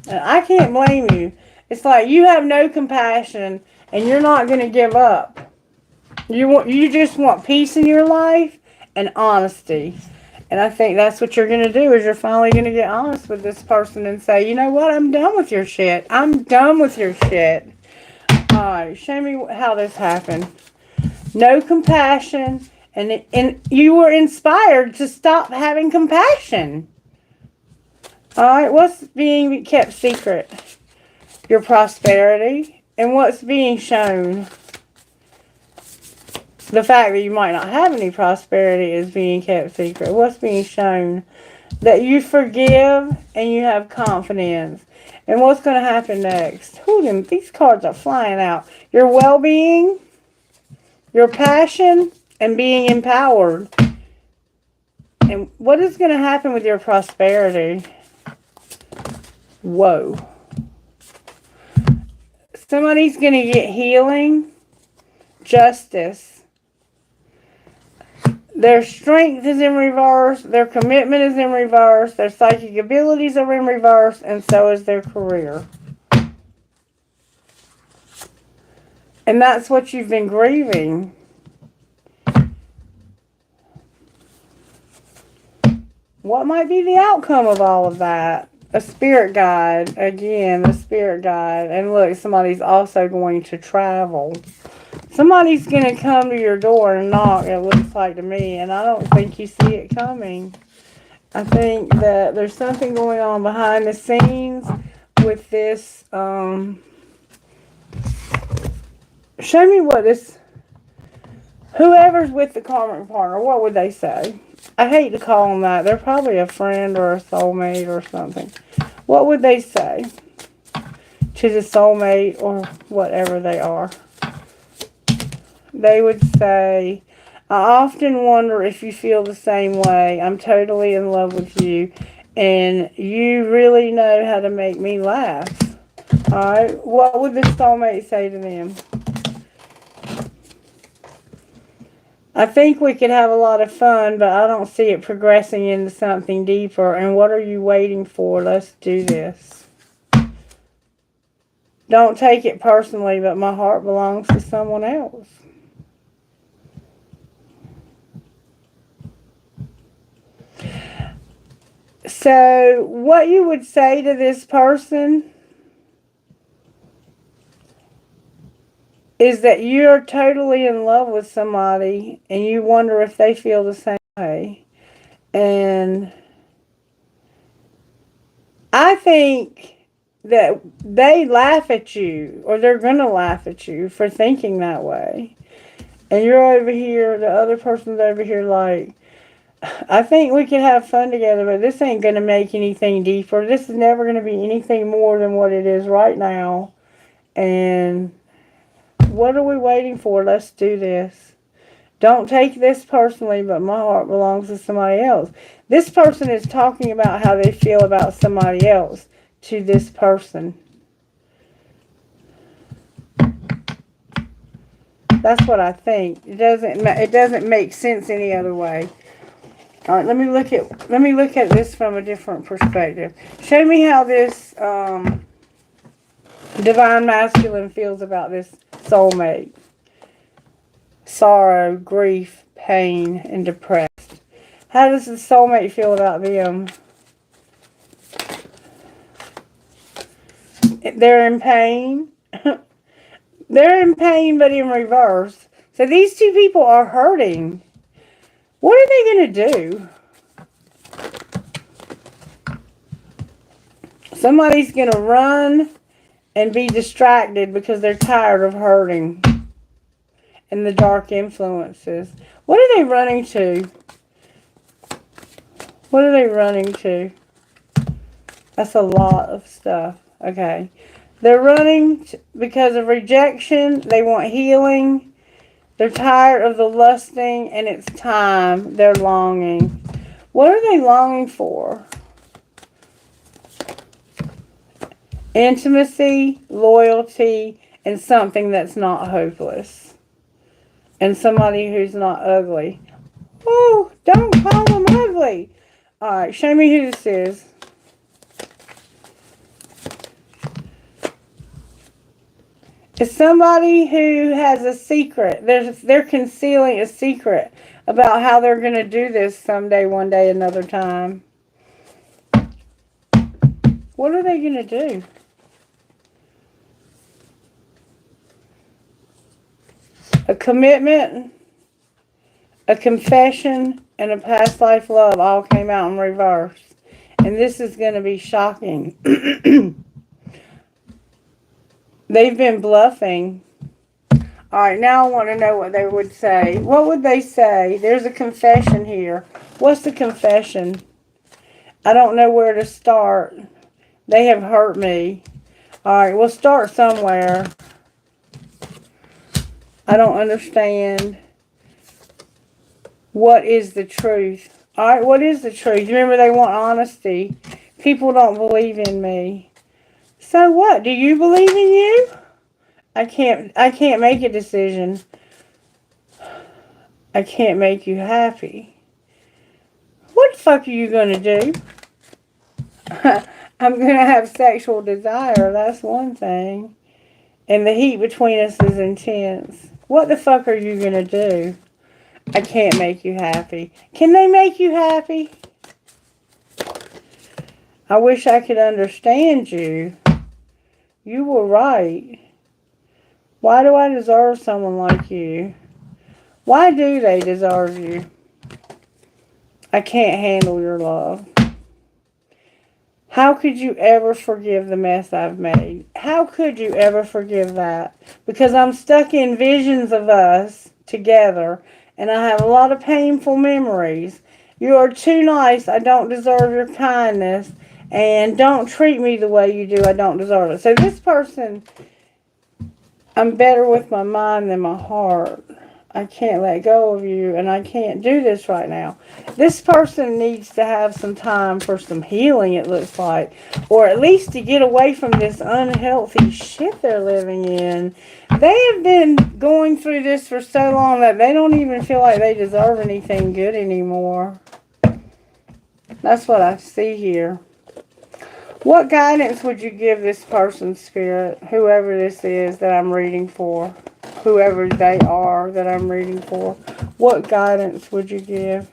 Speaker 1: And I can't blame you. It's like you have no compassion and you're not going to give up. You just want peace in your life and honesty. And I think that's what you're going to do, is you're finally going to get honest with this person and say, you know what, I'm done with your shit. I'm done with your shit. Alright, show me how this happened. No compassion, and you were inspired to stop having compassion. Alright, what's being kept secret? Your prosperity. And what's being shown? The fact that you might not have any prosperity is being kept secret. What's being shown? That you forgive and you have confidence. And what's going to happen next? Ooh, these cards are flying out. Your well-being, your passion, and being empowered. And what is going to happen with your prosperity? Whoa. Somebody's going to get healing, justice. Their strength is in reverse. Their commitment is in reverse. Their psychic abilities are in reverse. And so is their career. And that's what you've been grieving. What might be the outcome of all of that? A spirit guide. Again, the spirit guide. And look, somebody's also going to travel. Somebody's going to come to your door and knock, it looks like to me, and I don't think you see it coming. I think that there's something going on behind the scenes with this. Show me what this. Whoever's with the karmic partner, what would they say? I hate to call them that. They're probably a friend or a soulmate or something. What would they say to the soulmate or whatever they are? They would say, I often wonder if you feel the same way. I'm totally in love with you, and you really know how to make me laugh. Alright, what would the soulmate say to them? I think we could have a lot of fun, but I don't see it progressing into something deeper. And what are you waiting for? Let's do this. Don't take it personally, but my heart belongs to someone else. So, what you would say to this person is that you're totally in love with somebody and you wonder if they feel the same way. And I think that they laugh at you, or they're going to laugh at you for thinking that way. And you're over here, the other person's over here like, I think we can have fun together, but this ain't going to make anything deeper. This is never going to be anything more than what it is right now. And what are we waiting for? Let's do this. Don't take this personally, but my heart belongs to somebody else. This person is talking about how they feel about somebody else to this person. That's what I think. It doesn't make sense any other way. All right, let me look at this from a different perspective. Show me how this divine masculine feels about this soulmate. Sorrow, grief, pain, and depressed. How does the soulmate feel about them? They're in pain. They're in pain, but in reverse. So these two people are hurting. What are they going to do? Somebody's going to run and be distracted because they're tired of hurting and the dark influences. What are they running to? What are they running to? That's a lot of stuff. Okay. They're running because of rejection. They want healing. They're tired of the lusting, and it's time. They're longing. What are they longing for? Intimacy, loyalty, and something that's not hopeless. And somebody who's not ugly. Oh, don't call them ugly. Alright, show me who this is. It's somebody who has a secret. They're concealing a secret about how they're going to do this someday, one day, another time. What are they going to do? A commitment, a confession, and a past life love all came out in reverse. And this is going to be shocking. They've been bluffing. Alright, now I want to know what they would say. What would they say? There's a confession here. What's the confession? I don't know where to start. They have hurt me. Alright, we'll start somewhere. I don't understand. What is the truth? Alright, what is the truth? Remember, they want honesty. People don't believe in me. So what? Do you believe in you? I can't make a decision. I can't make you happy. What the fuck are you going to do? I'm going to have sexual desire. That's one thing. And the heat between us is intense. What the fuck are you going to do? I can't make you happy. Can they make you happy? I wish I could understand you. You were right. Why do I deserve someone like you? Why do they deserve you? I can't handle your love. How could you ever forgive the mess I've made? How could you ever forgive that? Because I'm stuck in visions of us together, and I have a lot of painful memories. You are too nice. I don't deserve your kindness, and don't treat me the way you do. I don't deserve it. So this person, I'm better with my mind than my heart. I can't let go of you, and I can't do this right now. This person needs to have some time for some healing, it looks like, or at least to get away from this unhealthy shit they're living in. They have been going through this for so long that they don't even feel like they deserve anything good anymore. That's what I see here. What guidance would you give this person, Spirit, whoever this is that I'm reading for? Whoever they are that I'm reading for. What guidance would you give?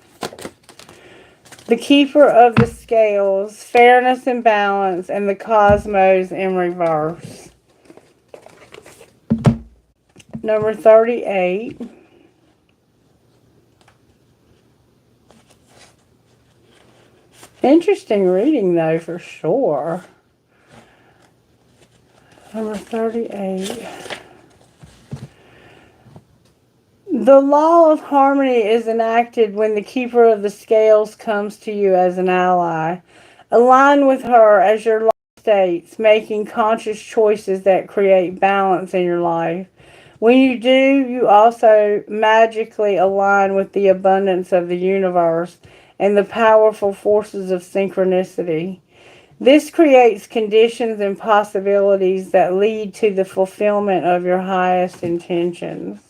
Speaker 1: The Keeper of the Scales, fairness and balance, and the cosmos in reverse. Number 38. Interesting reading, though, for sure. Number 38. The law of harmony is enacted when the Keeper of the Scales comes to you as an ally. Align with her as your life states, making conscious choices that create balance in your life. When you do, you also magically align with the abundance of the universe and the powerful forces of synchronicity. This creates conditions and possibilities that lead to the fulfillment of your highest intentions.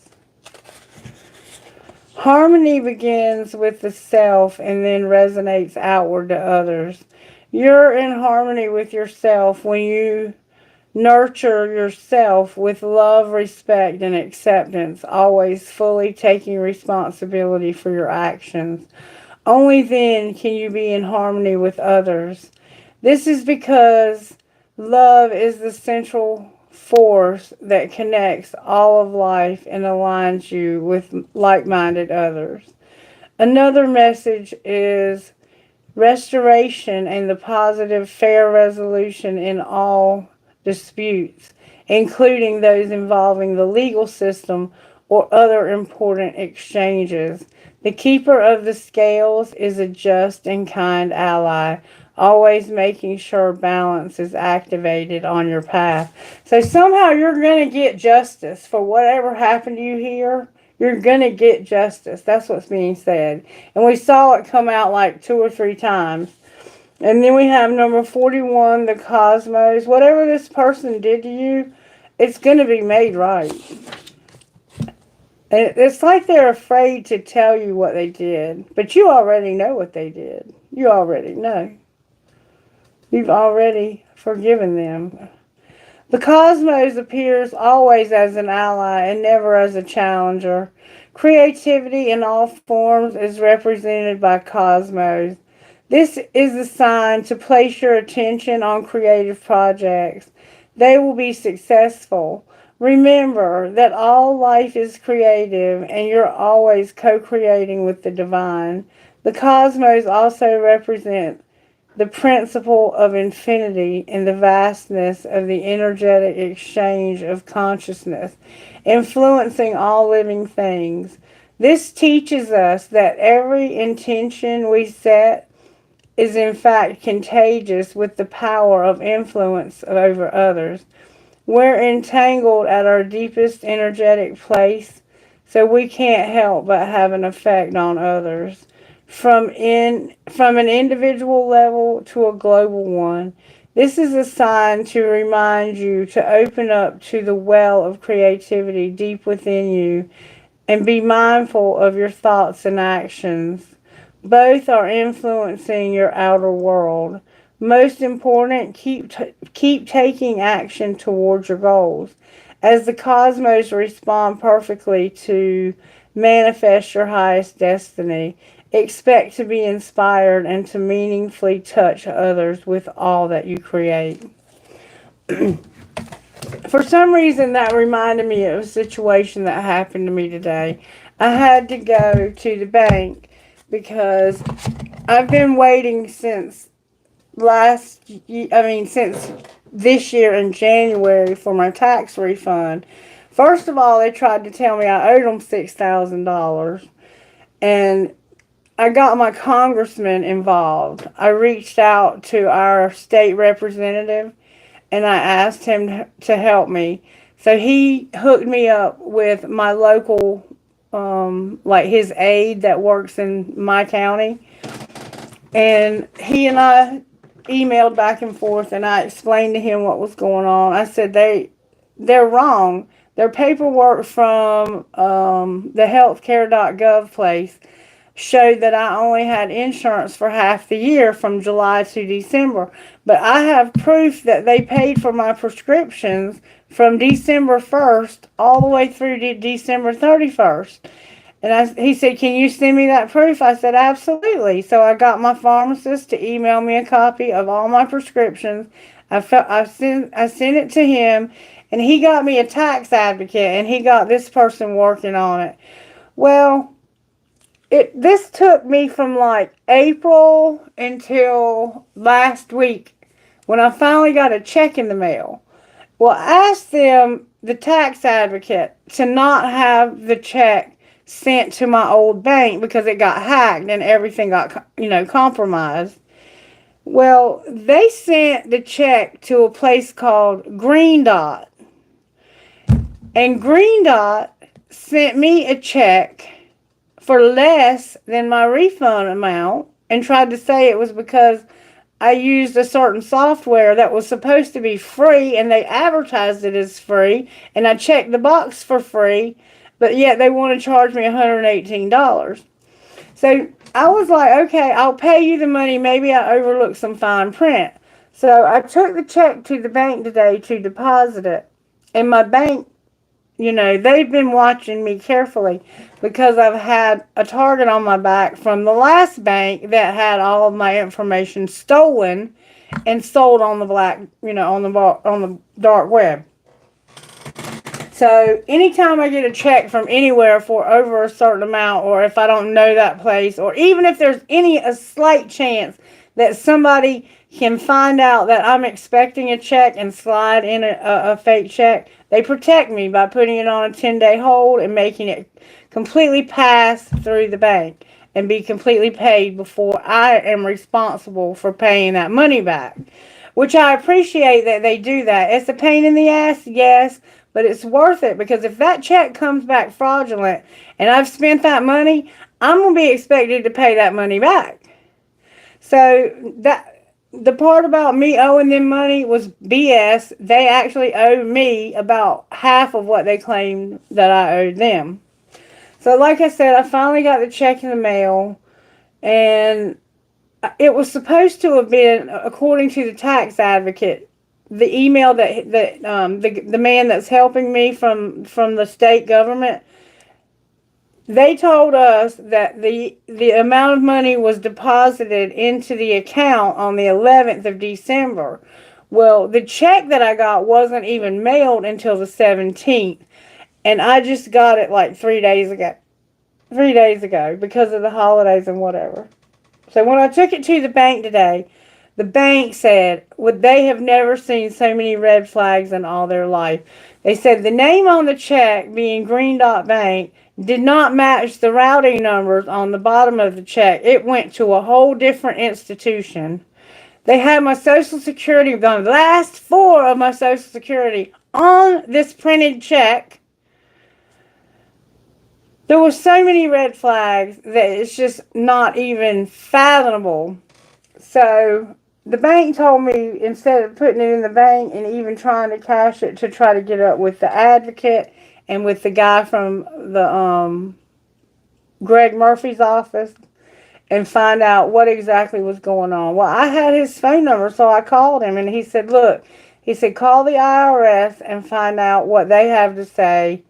Speaker 1: Harmony begins with the self and then resonates outward to others. You're in harmony with yourself when you nurture yourself with love, respect, and acceptance, always fully taking responsibility for your actions. Only then can you be in harmony with others. This is because love is the central force that connects all of life and aligns you with like-minded others. Another message is restoration and the positive, fair resolution in all disputes, including those involving the legal system or other important exchanges. The Keeper of the Scales is a just and kind ally, always making sure balance is activated on your path. So somehow you're going to get justice for whatever happened to you here. You're going to get justice. That's what's being said. And we saw it come out like 2 or 3 times. And then we have number 41, the cosmos. Whatever this person did to you, it's going to be made right. And it's like they're afraid to tell you what they did. But you already know what they did. You already know. You've already forgiven them. The cosmos appears always as an ally and never as a challenger. Creativity in all forms is represented by cosmos. This is a sign to place your attention on creative projects. They will be successful. Remember that all life is creative and you're always co-creating with the divine. The cosmos also represent the principle of infinity and the vastness of the energetic exchange of consciousness, influencing all living things. This teaches us that every intention we set is in fact contagious with the power of influence over others. We're entangled at our deepest energetic place, so we can't help but have an effect on others. From an individual level to a global one. This is a sign to remind you to open up to the well of creativity deep within you and be mindful of your thoughts and actions. Both are influencing your outer world. Most important, keep taking action towards your goals. As the cosmos respond perfectly to manifest your highest destiny, expect to be inspired and to meaningfully touch others with all that you create. For some reason, that reminded me of a situation that happened to me today. I had to go to the bank because I've been waiting since since this year in January for my tax refund First of all, they tried to tell me I owed them $6,000, and I got my congressman involved. I reached out to our state representative and I asked him to help me. So he hooked me up with my local, like his aide that works in my county. And he and I emailed back and forth, and I explained to him what was going on. I said they're wrong. Their paperwork from the healthcare.gov place showed that I only had insurance for half the year from July to December. But I have proof that they paid for my prescriptions from December 1st all the way through to December 31st. And he said, "Can you send me that proof?" I said, "Absolutely." So I got my pharmacist to email me a copy of all my prescriptions. I sent it to him, and he got me a tax advocate, and he got this person working on it. Well, this took me from like April until last week when I finally got a check in the mail. Well, I asked them, the tax advocate, to not have the check sent to my old bank because it got hacked and everything got, compromised. Well, they sent the check to a place called Green Dot. And Green Dot sent me a check for less than my refund amount and tried to say it was because I used a certain software that was supposed to be free and they advertised it as free and I checked the box for free, but yet they want to charge me $118. So I was like, okay, I'll pay you the money. Maybe I overlooked some fine print. So I took the check to the bank today to deposit it. And my bank, they've been watching me carefully because I've had a target on my back from the last bank that had all of my information stolen and sold on the on the dark web. So anytime I get a check from anywhere for over a certain amount, or if I don't know that place, or even if there's a slight chance that somebody can find out that I'm expecting a check and slide in a fake check, they protect me by putting it on a 10-day hold and making it completely pass through the bank and be completely paid before I am responsible for paying that money back. Which I appreciate that they do that. It's a pain in the ass, yes, but it's worth it because if that check comes back fraudulent and I've spent that money, I'm going to be expected to pay that money back. So the part about me owing them money was BS. They actually owed me about half of what they claimed that I owed them. So like I said, I finally got the check in the mail, and it was supposed to have been, according to the tax advocate, the email that the man that's helping me from the state government, they told us that the amount of money was deposited into the account on the 11th of December. Well, the check that I got wasn't even mailed until the 17th. And I just got it like 3 days ago. 3 days ago because of the holidays and whatever. So when I took it to the bank today, the bank said they have never seen so many red flags in all their life. They said the name on the check, being Green Dot Bank, did not match the routing numbers on the bottom of the check. It went to a whole different institution. They had my Social Security, the last four of my Social Security, on this printed check. There were so many red flags that it's just not even fathomable. So the bank told me, instead of putting it in the bank and even trying to cash it, to try to get up with the advocate and with the guy from the Greg Murphy's office and find out what exactly was going on. Well, I had his phone number, so I called him, and he said, look, call the IRS and find out what they have to say.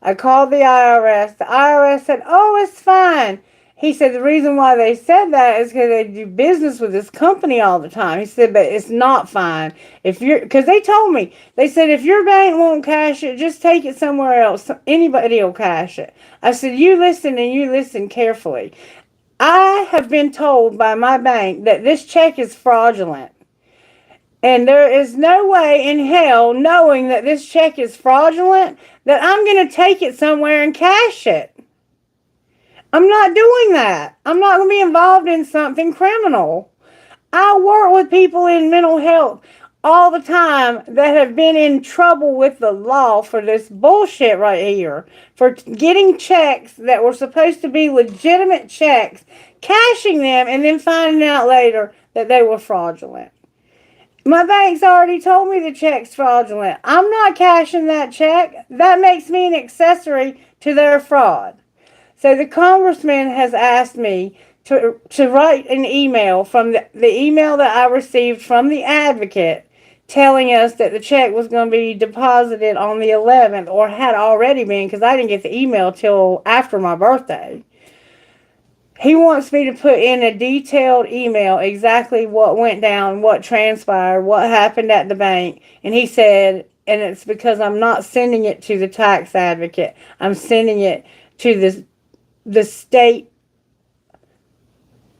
Speaker 1: I called the IRS. The IRS said, oh, it's fine. He said the reason why they said that is because they do business with this company all the time. He said, but it's not fine. Because they told me, they said, if your bank won't cash it, just take it somewhere else. Anybody will cash it. I said, you listen, and you listen carefully. I have been told by my bank that this check is fraudulent. And there is no way in hell, knowing that this check is fraudulent, that I'm going to take it somewhere and cash it. I'm not doing that. I'm not going to be involved in something criminal. I work with people in mental health all the time that have been in trouble with the law for this bullshit right here. For getting checks that were supposed to be legitimate checks, cashing them, and then finding out later that they were fraudulent. My bank's already told me the check's fraudulent. I'm not cashing that check. That makes me an accessory to their fraud. So the congressman has asked me to write an email from the email that I received from the advocate telling us that the check was going to be deposited on the 11th, or had already been, because I didn't get the email till after my birthday. He wants me to put in a detailed email exactly what went down, what transpired, what happened at the bank. And he said, and it's because I'm not sending it to the tax advocate. I'm sending it to the state,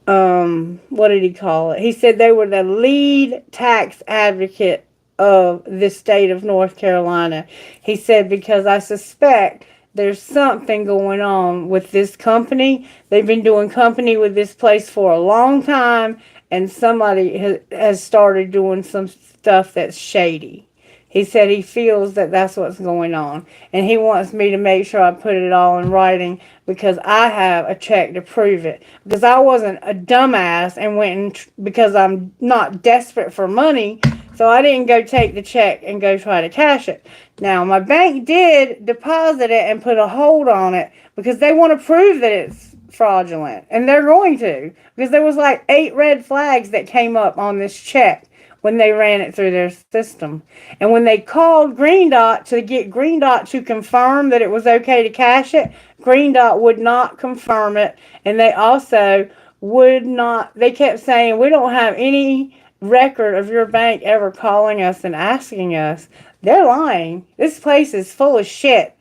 Speaker 1: what did he call it? He said they were the lead tax advocate of the state of North Carolina. He said, because I suspect there's something going on with this company. They've been doing company with this place for a long time, and somebody has started doing some stuff that's shady. He said he feels that that's what's going on, and he wants me to make sure I put it all in writing because I have a check to prove it. Because I wasn't a dumbass and went because I'm not desperate for money, so I didn't go take the check and go try to cash it. Now, my bank did deposit it and put a hold on it because they want to prove that it's fraudulent, and they're going to, because there was like 8 red flags that came up on this check when they ran it through their system. And when they called Green Dot to get Green Dot to confirm that it was okay to cash it, Green Dot would not confirm it. And they also would not, they kept saying, we don't have any record of your bank ever calling us and asking us. They're lying. This place is full of shit.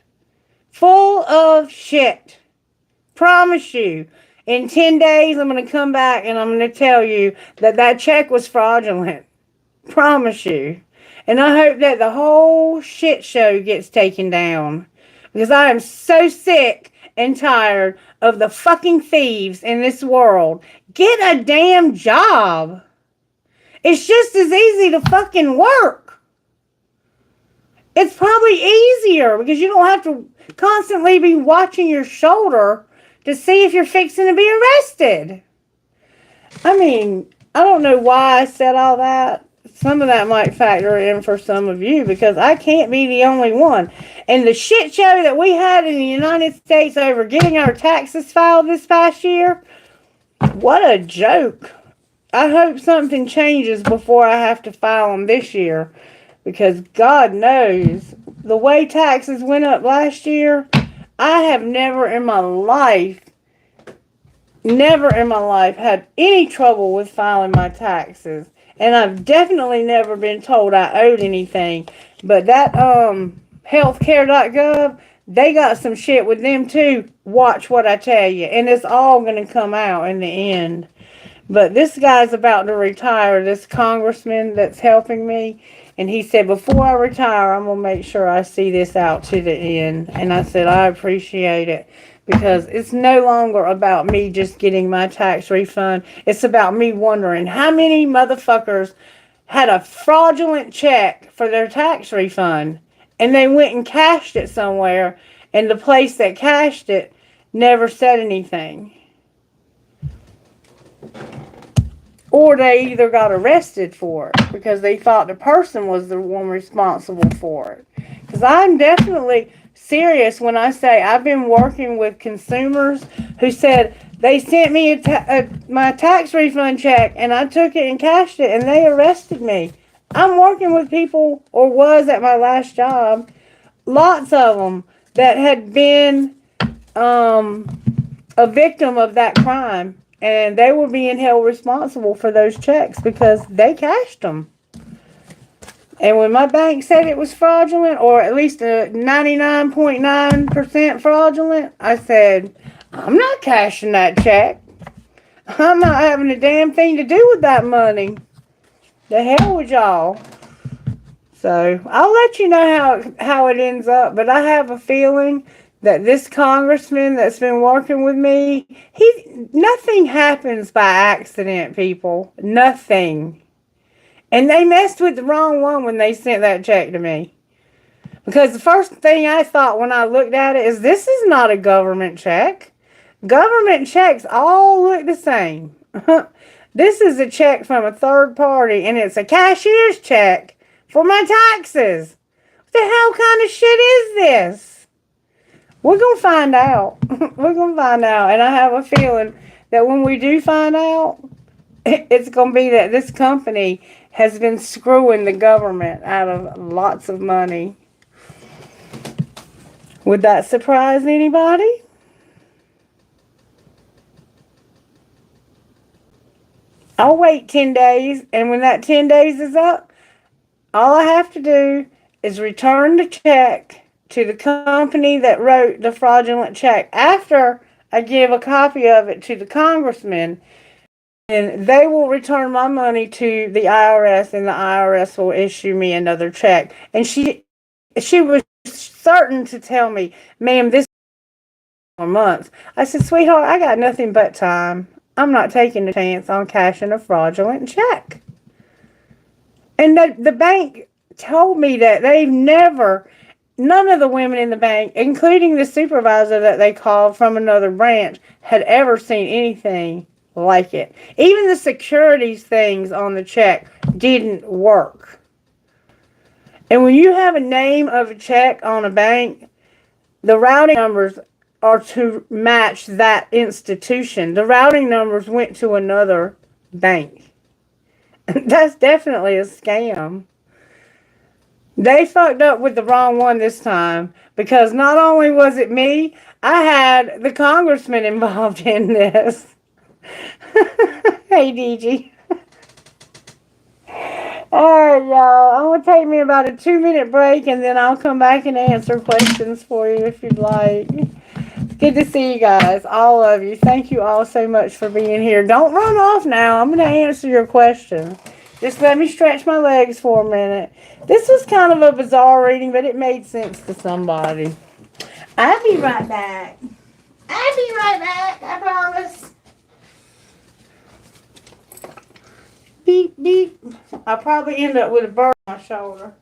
Speaker 1: Full of shit. Promise you. In 10 days, I'm going to come back and I'm going to tell you that that check was fraudulent. Promise you. And I hope that the whole shit show gets taken down. Because I am so sick and tired of the fucking thieves in this world. Get a damn job. It's just as easy to fucking work. It's probably easier because you don't have to constantly be watching your shoulder to see if you're fixing to be arrested. I mean, I don't know why I said all that. Some of that might factor in for some of you because I can't be the only one. And the shit show that we had in the United States over getting our taxes filed this past year, what a joke. I hope something changes before I have to file them this year, because God knows the way taxes went up last year, I have never in my life had any trouble with filing my taxes. And I've definitely never been told I owed anything. But that healthcare.gov, they got some shit with them too. Watch what I tell you. And it's all going to come out in the end. But this guy's about to retire, this congressman that's helping me. And he said, before I retire, I'm going to make sure I see this out to the end. And I said, I appreciate it. Because it's no longer about me just getting my tax refund. It's about me wondering how many motherfuckers had a fraudulent check for their tax refund. And they went and cashed it somewhere. And the place that cashed it never said anything. Or they either got arrested for it because they thought the person was the one responsible for it. Because I'm definitely serious when I say I've been working with consumers who said they sent me my tax refund check and I took it and cashed it and they arrested me. I'm working with people, or was at my last job, lots of them that had been a victim of that crime. And they were being held responsible for those checks because they cashed them. And when my bank said it was fraudulent, or at least a 99.9% fraudulent, I said, I'm not cashing that check. I'm not having a damn thing to do with that money. The hell with y'all. So I'll let you know how it ends up, but I have a feeling that this congressman that's been working with me, nothing happens by accident, people. Nothing. And they messed with the wrong one when they sent that check to me. Because the first thing I thought when I looked at it is this is not a government check. Government checks all look the same. This is a check from a third party, and it's a cashier's check for my taxes. What the hell kind of shit is this? We're going to find out. We're going to find out. And I have a feeling that when we do find out, it's going to be that this company has been screwing the government out of lots of money. Would that surprise anybody? I'll wait 10 days, and when that 10 days is up, all I have to do is return the check to the company that wrote the fraudulent check after I give a copy of it to the congressman, and they will return my money to the IRS, and the IRS will issue me another check. And she was certain to tell me, ma'am, this is for months. I said, sweetheart, I got nothing but time. I'm not taking a chance on cashing a fraudulent check. And the bank told me that none of the women in the bank, including the supervisor that they called from another branch, had ever seen anything like it. Even the securities things on the check didn't work. And when you have a name of a check on a bank, the routing numbers are to match that institution. The routing numbers went to another bank. That's definitely a scam. They fucked up with the wrong one this time because not only was it me, I had the congressman involved in this. Hey, DG. Alright, y'all. I'm going to take me about a 2-minute break and then I'll come back and answer questions for you if you'd like. It's good to see you guys, all of you. Thank you all so much for being here. Don't run off now. I'm going to answer your questions. Just let me stretch my legs for a minute. This was kind of a bizarre reading, but it made sense to somebody. I'll be right back. I'll be right back, I promise. Beep, beep. I'll probably end up with a burr on my shoulder.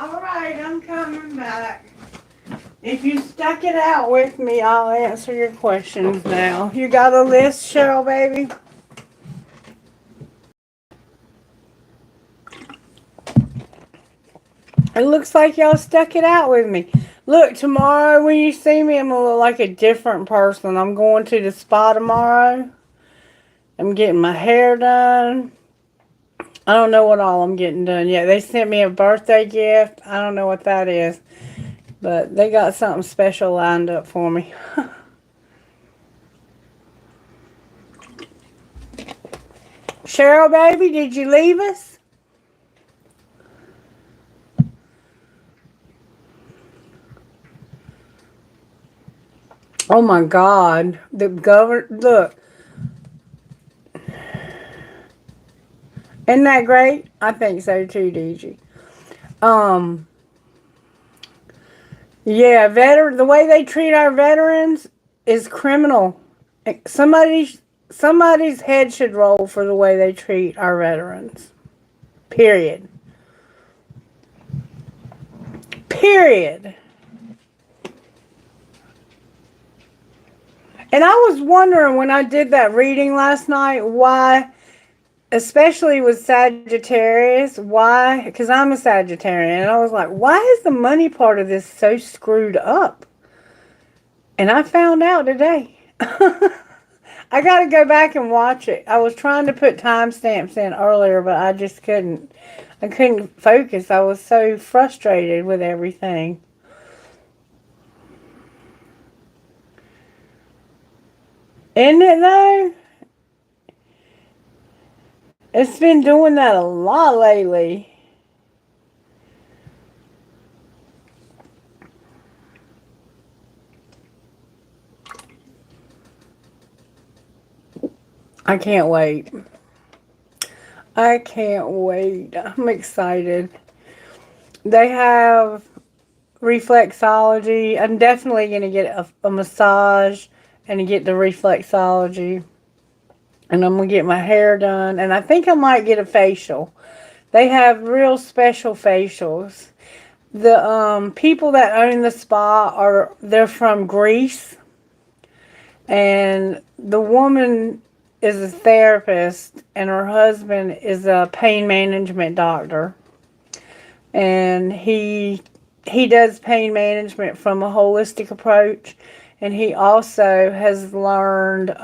Speaker 1: Alright, I'm coming back. If you stuck it out with me, I'll answer your questions now. You got a list, Cheryl, baby? It looks like y'all stuck it out with me. Look, tomorrow when you see me, I'm going to look like a different person. I'm going to the spa tomorrow. I'm getting my hair done. I don't know what all I'm getting done yet. They sent me a birthday gift. I don't know what that is. But they got something special lined up for me. Cheryl, baby, did you leave us? Oh my God. The governor, look. Isn't that great? I think so too, DG. Yeah, the way they treat our veterans is criminal. Somebody's head should roll for the way they treat our veterans. Period. Period. And I was wondering when I did that reading last night why, especially with Sagittarius, why, because I'm a Sagittarian, and I was like, why is the money part of this so screwed up? And I found out today. I got to go back and watch it. I was trying to put timestamps in earlier, but I just couldn't. I couldn't focus. I was so frustrated with everything. Isn't it though? It's been doing that a lot lately. I can't wait. I can't wait. I'm excited. They have reflexology. I'm definitely going to get a massage and get the reflexology. And I'm going to get my hair done. And I think I might get a facial. They have real special facials. The people that own the spa they're from Greece. And the woman is a therapist and her husband is a pain management doctor. And he does pain management from a holistic approach. And he also has learned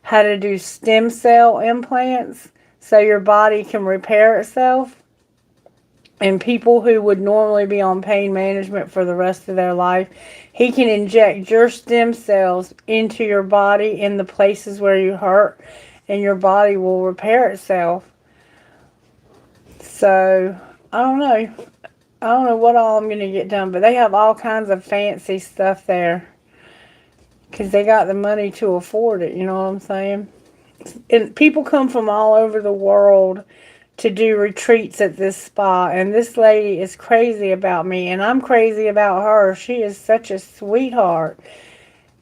Speaker 1: how to do stem cell implants so your body can repair itself. And people who would normally be on pain management for the rest of their life, he can inject your stem cells into your body in the places where you hurt, and your body will repair itself. So, I don't know. I don't know what all I'm going to get done, but they have all kinds of fancy stuff there. Because they got the money to afford it, you know what I'm saying? And people come from all over the world to do retreats at this spa, and this lady is crazy about me, and I'm crazy about her. She is such a sweetheart,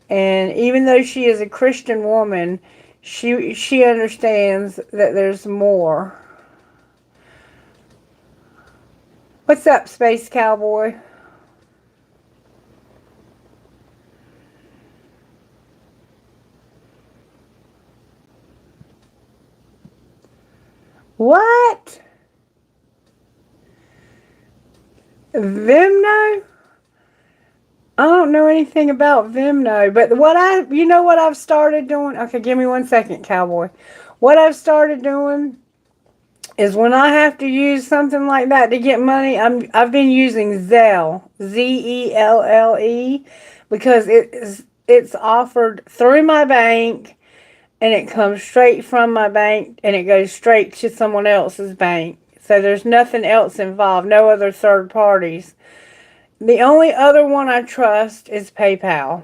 Speaker 1: and even though she is a Christian woman, she understands that there's more. What's up, Space Cowboy? What? Vimno? I don't know anything about Vimno, but you know what I've started doing? Okay, give me 1 second, Cowboy. What I've started doing is when I have to use something like that to get money, I've been using Zelle, Zelle, because it's offered through my bank, and it comes straight from my bank, and it goes straight to someone else's bank. So there's nothing else involved, no other third parties. The only other one I trust is PayPal.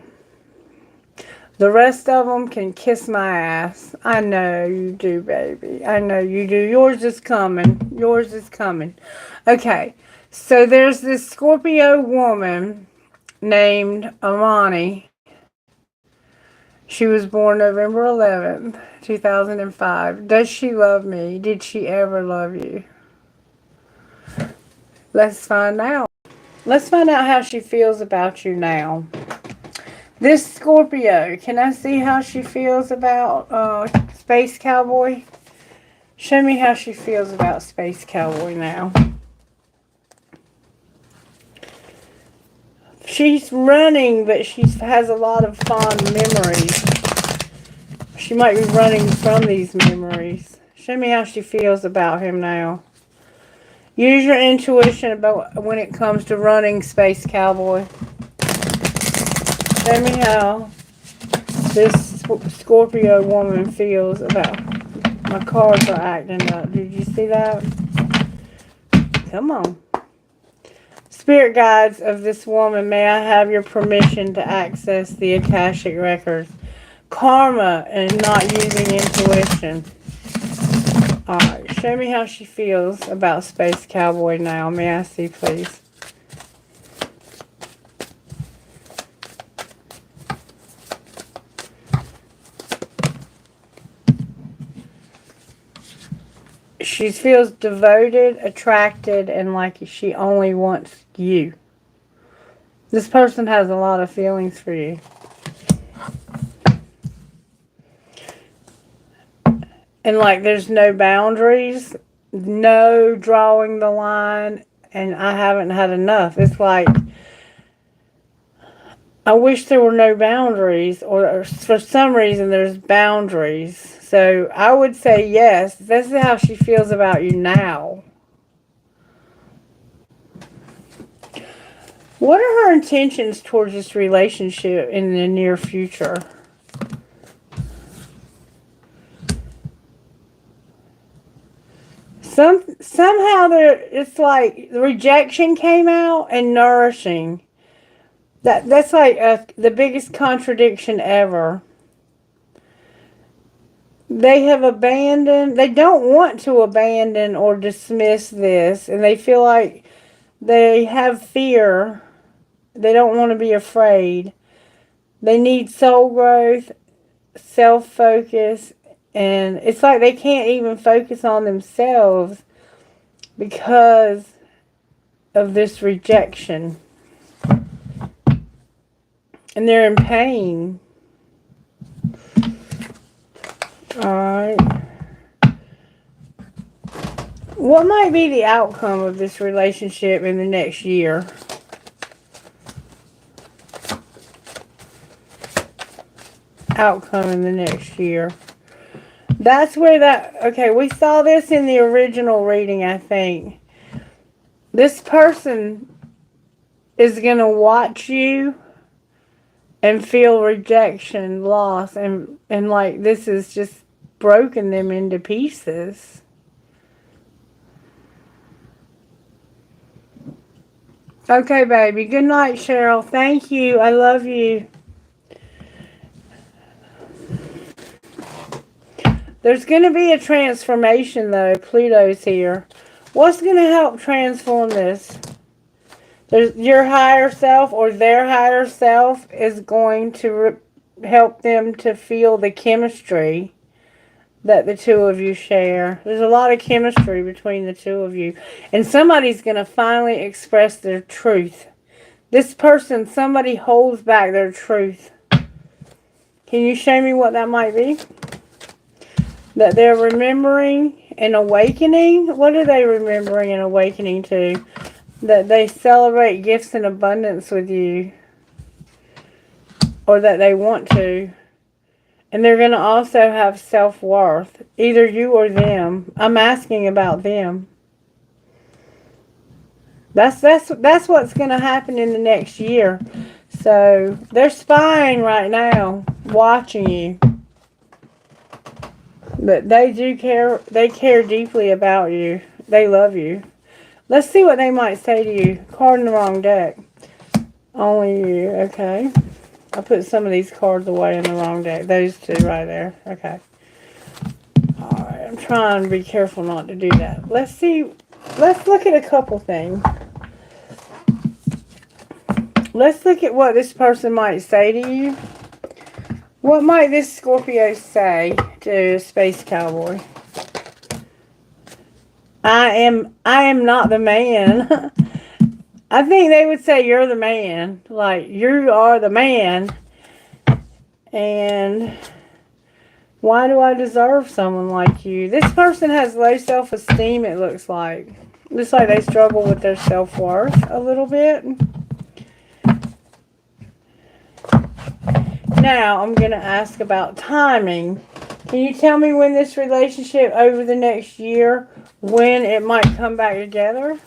Speaker 1: The rest of them can kiss my ass. I know you do, baby. I know you do. Yours is coming. Yours is coming. Okay, so there's this Scorpio woman named Amani. She was born November 11th, 2005. Does she love me? Did she ever love you? Let's find out. Let's find out how she feels about you now. This Scorpio, can I see how she feels about Space Cowboy? Show me how she feels about Space Cowboy now. She's running, but she has a lot of fond memories. She might be running from these memories. Show me how she feels about him now. Use your intuition about when it comes to running, Space Cowboy. Show me how this Scorpio woman feels about... My cards are acting up. Did you see that? Come on. Spirit guides of this woman, may I have your permission to access the Akashic records? Karma and not using intuition. Alright, show me how she feels about Space Cowboy now. May I see, please? She feels devoted, attracted, and like she only wants you. This person has a lot of feelings for you. And like there's no boundaries, no drawing the line, and I haven't had enough. It's like, I wish there were no boundaries, or for some reason there's boundaries. So I would say yes. This is how she feels about you now. What are her intentions towards this relationship in the near future? Somehow it's like the rejection came out and nourishing. That's like the biggest contradiction ever. They have abandoned, they don't want to abandon or dismiss this, and they feel like they have fear. They don't want to be afraid. They need soul growth, self-focus, and it's like they can't even focus on themselves because of this rejection. And they're in pain. Alright. What might be the outcome of this relationship in the next year? Outcome in the next year. That's where that... Okay, we saw this in the original reading, I think. This person is going to watch you and feel rejection, loss, and like this has just broken them into pieces. Okay, baby. Good night, Cheryl. Thank you. I love you. There's going to be a transformation, though. Pluto's here. What's going to help transform this? Your higher self or their higher self is going to help them to feel the chemistry that the two of you share. There's a lot of chemistry between the two of you. And somebody's going to finally express their truth. This person, somebody holds back their truth. Can you show me what that might be? That they're remembering and awakening? What are they remembering and awakening to? That they celebrate gifts in abundance with you. Or that they want to. And they're going to also have self-worth. Either you or them. I'm asking about them. That's what's going to happen in the next year. So they're spying right now. Watching you. But they do care. They care deeply about you. They love you. Let's see what they might say to you. Card in the wrong deck. Only you. Okay. I put some of these cards away in the wrong deck. Those two right there. Okay. Alright. I'm trying to be careful not to do that. Let's see. Let's look at a couple things. Let's look at what this person might say to you. What might this Scorpio say to Space Cowboy? I am not the man. I think they would say you're the man. Like, you are the man. And why do I deserve someone like you? This person has low self-esteem, it looks like. Looks like they struggle with their self-worth a little bit. Now, I'm going to ask about timing. Can you tell me when this relationship over the next year, when it might come back together?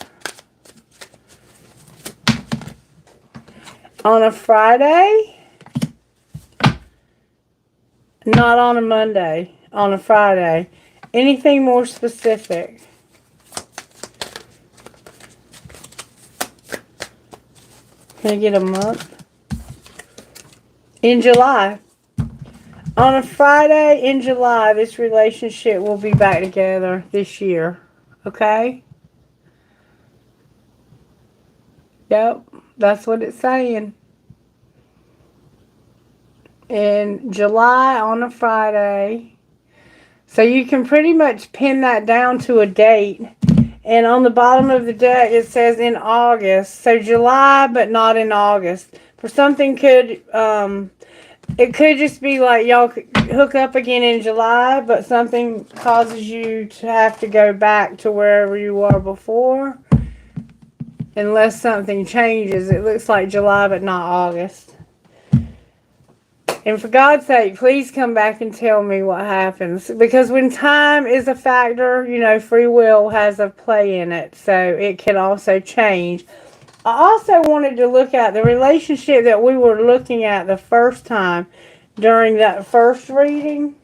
Speaker 1: On a Friday? Not on a Monday. On a Friday. Anything more specific? Can I get a month? In July. On a Friday in July, this relationship will be back together this year. Okay? Yep, that's what it's saying. In July on a Friday. So you can pretty much pin that down to a date. And on the bottom of the deck, it says in August. So July, but not in August. For something could, it could just be like y'all hook up again in July, but something causes you to have to go back to wherever you were before. Unless something changes. It looks like July, but not August. And for God's sake, please come back and tell me what happens. Because when time is a factor, you know, free will has a play in it. So it can also change. I also wanted to look at the relationship that we were looking at the first time during that first reading.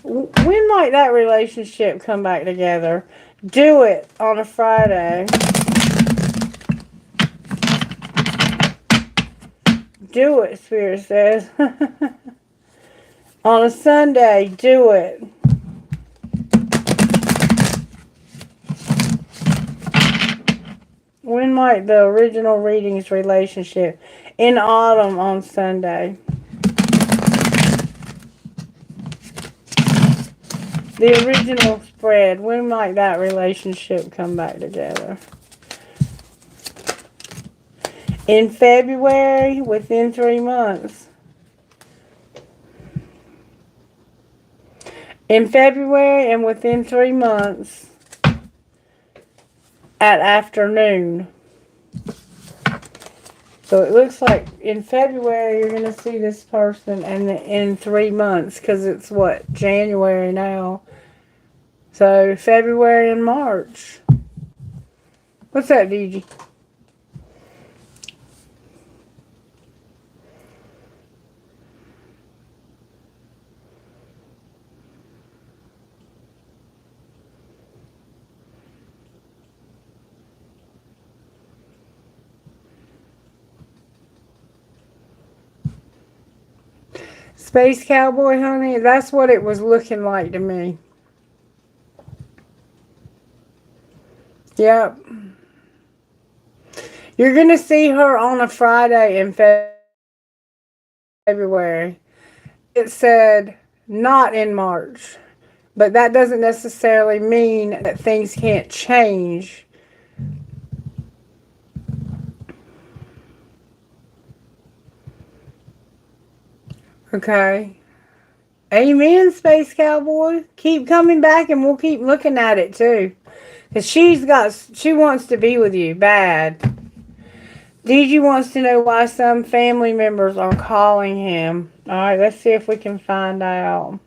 Speaker 1: When might that relationship come back together? Do it on a Friday. Do it, Spirit says. On a Sunday, do it. When might the original readings relationship? In autumn on Sunday. The original spread. When might that relationship come back together? In February, within 3 months. In February and within 3 months at afternoon. So it looks like in February you're going to see this person, and in 3 months, because it's what, January now. So February and March. What's that, DG? Space Cowboy, honey, that's what it was looking like to me. Yep. You're going to see her on a Friday in February. It said not in March. But that doesn't necessarily mean that things can't change. Okay. Amen, Space Cowboy. Keep coming back and we'll keep looking at it too. Because she wants to be with you bad. DG wants to know why some family members are calling him. Alright, let's see if we can find out.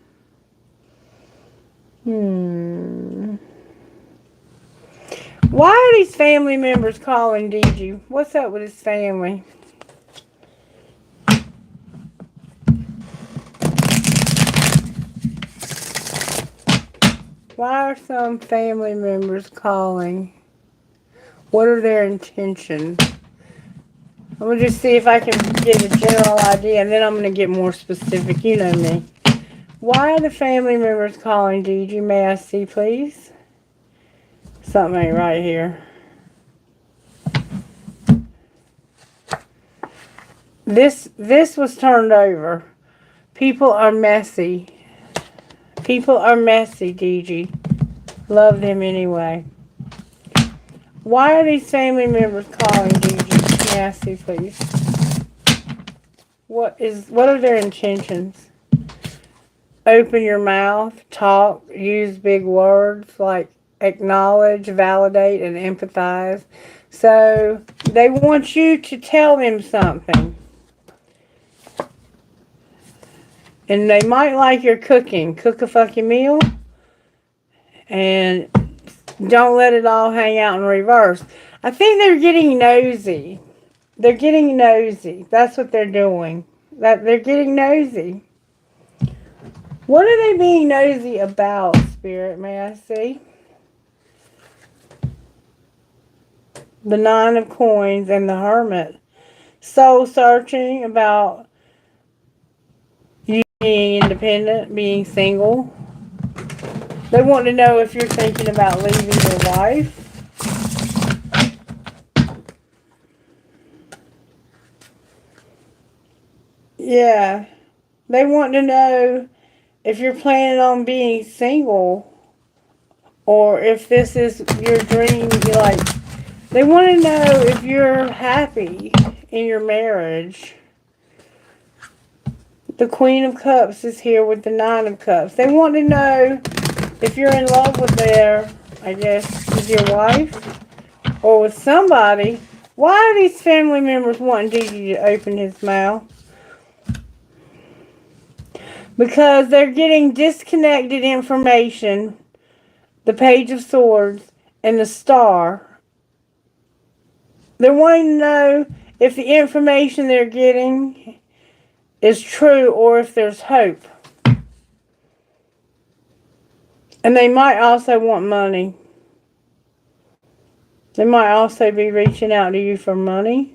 Speaker 1: Why are these family members calling DG? What's up with his family? Why are some family members calling? What are their intentions? I'm going to just see if I can get a general idea, and then I'm going to get more specific. You know me. Why are the family members calling DG? May I see, please? Something ain't right here. This was turned over. People are messy. People are messy, DG. Love them anyway. Why are these family members calling Gigi? May I ask you, please? What are their intentions? Open your mouth, talk, use big words like acknowledge, validate, and empathize. So they want you to tell them something. And they might like your cooking. Cook a fucking meal. And don't let it all hang out in reverse. I think they're getting nosy. They're getting nosy. That's what they're doing. They're getting nosy. What are they being nosy about, Spirit? May I see? The Nine of Coins and the Hermit. Soul searching about you being independent, being single. They want to know if you're thinking about leaving your wife. Yeah. They want to know if you're planning on being single or if this is your dream. They want to know if you're happy in your marriage. The Queen of Cups is here with the Nine of Cups. They want to know if you're in love with with your wife or with somebody. Why are these family members wanting Gigi to open his mouth? Because they're getting disconnected information, the Page of Swords, and the Star. They're wanting to know if the information they're getting is true or if there's hope. And they might also want money. They might also be reaching out to you for money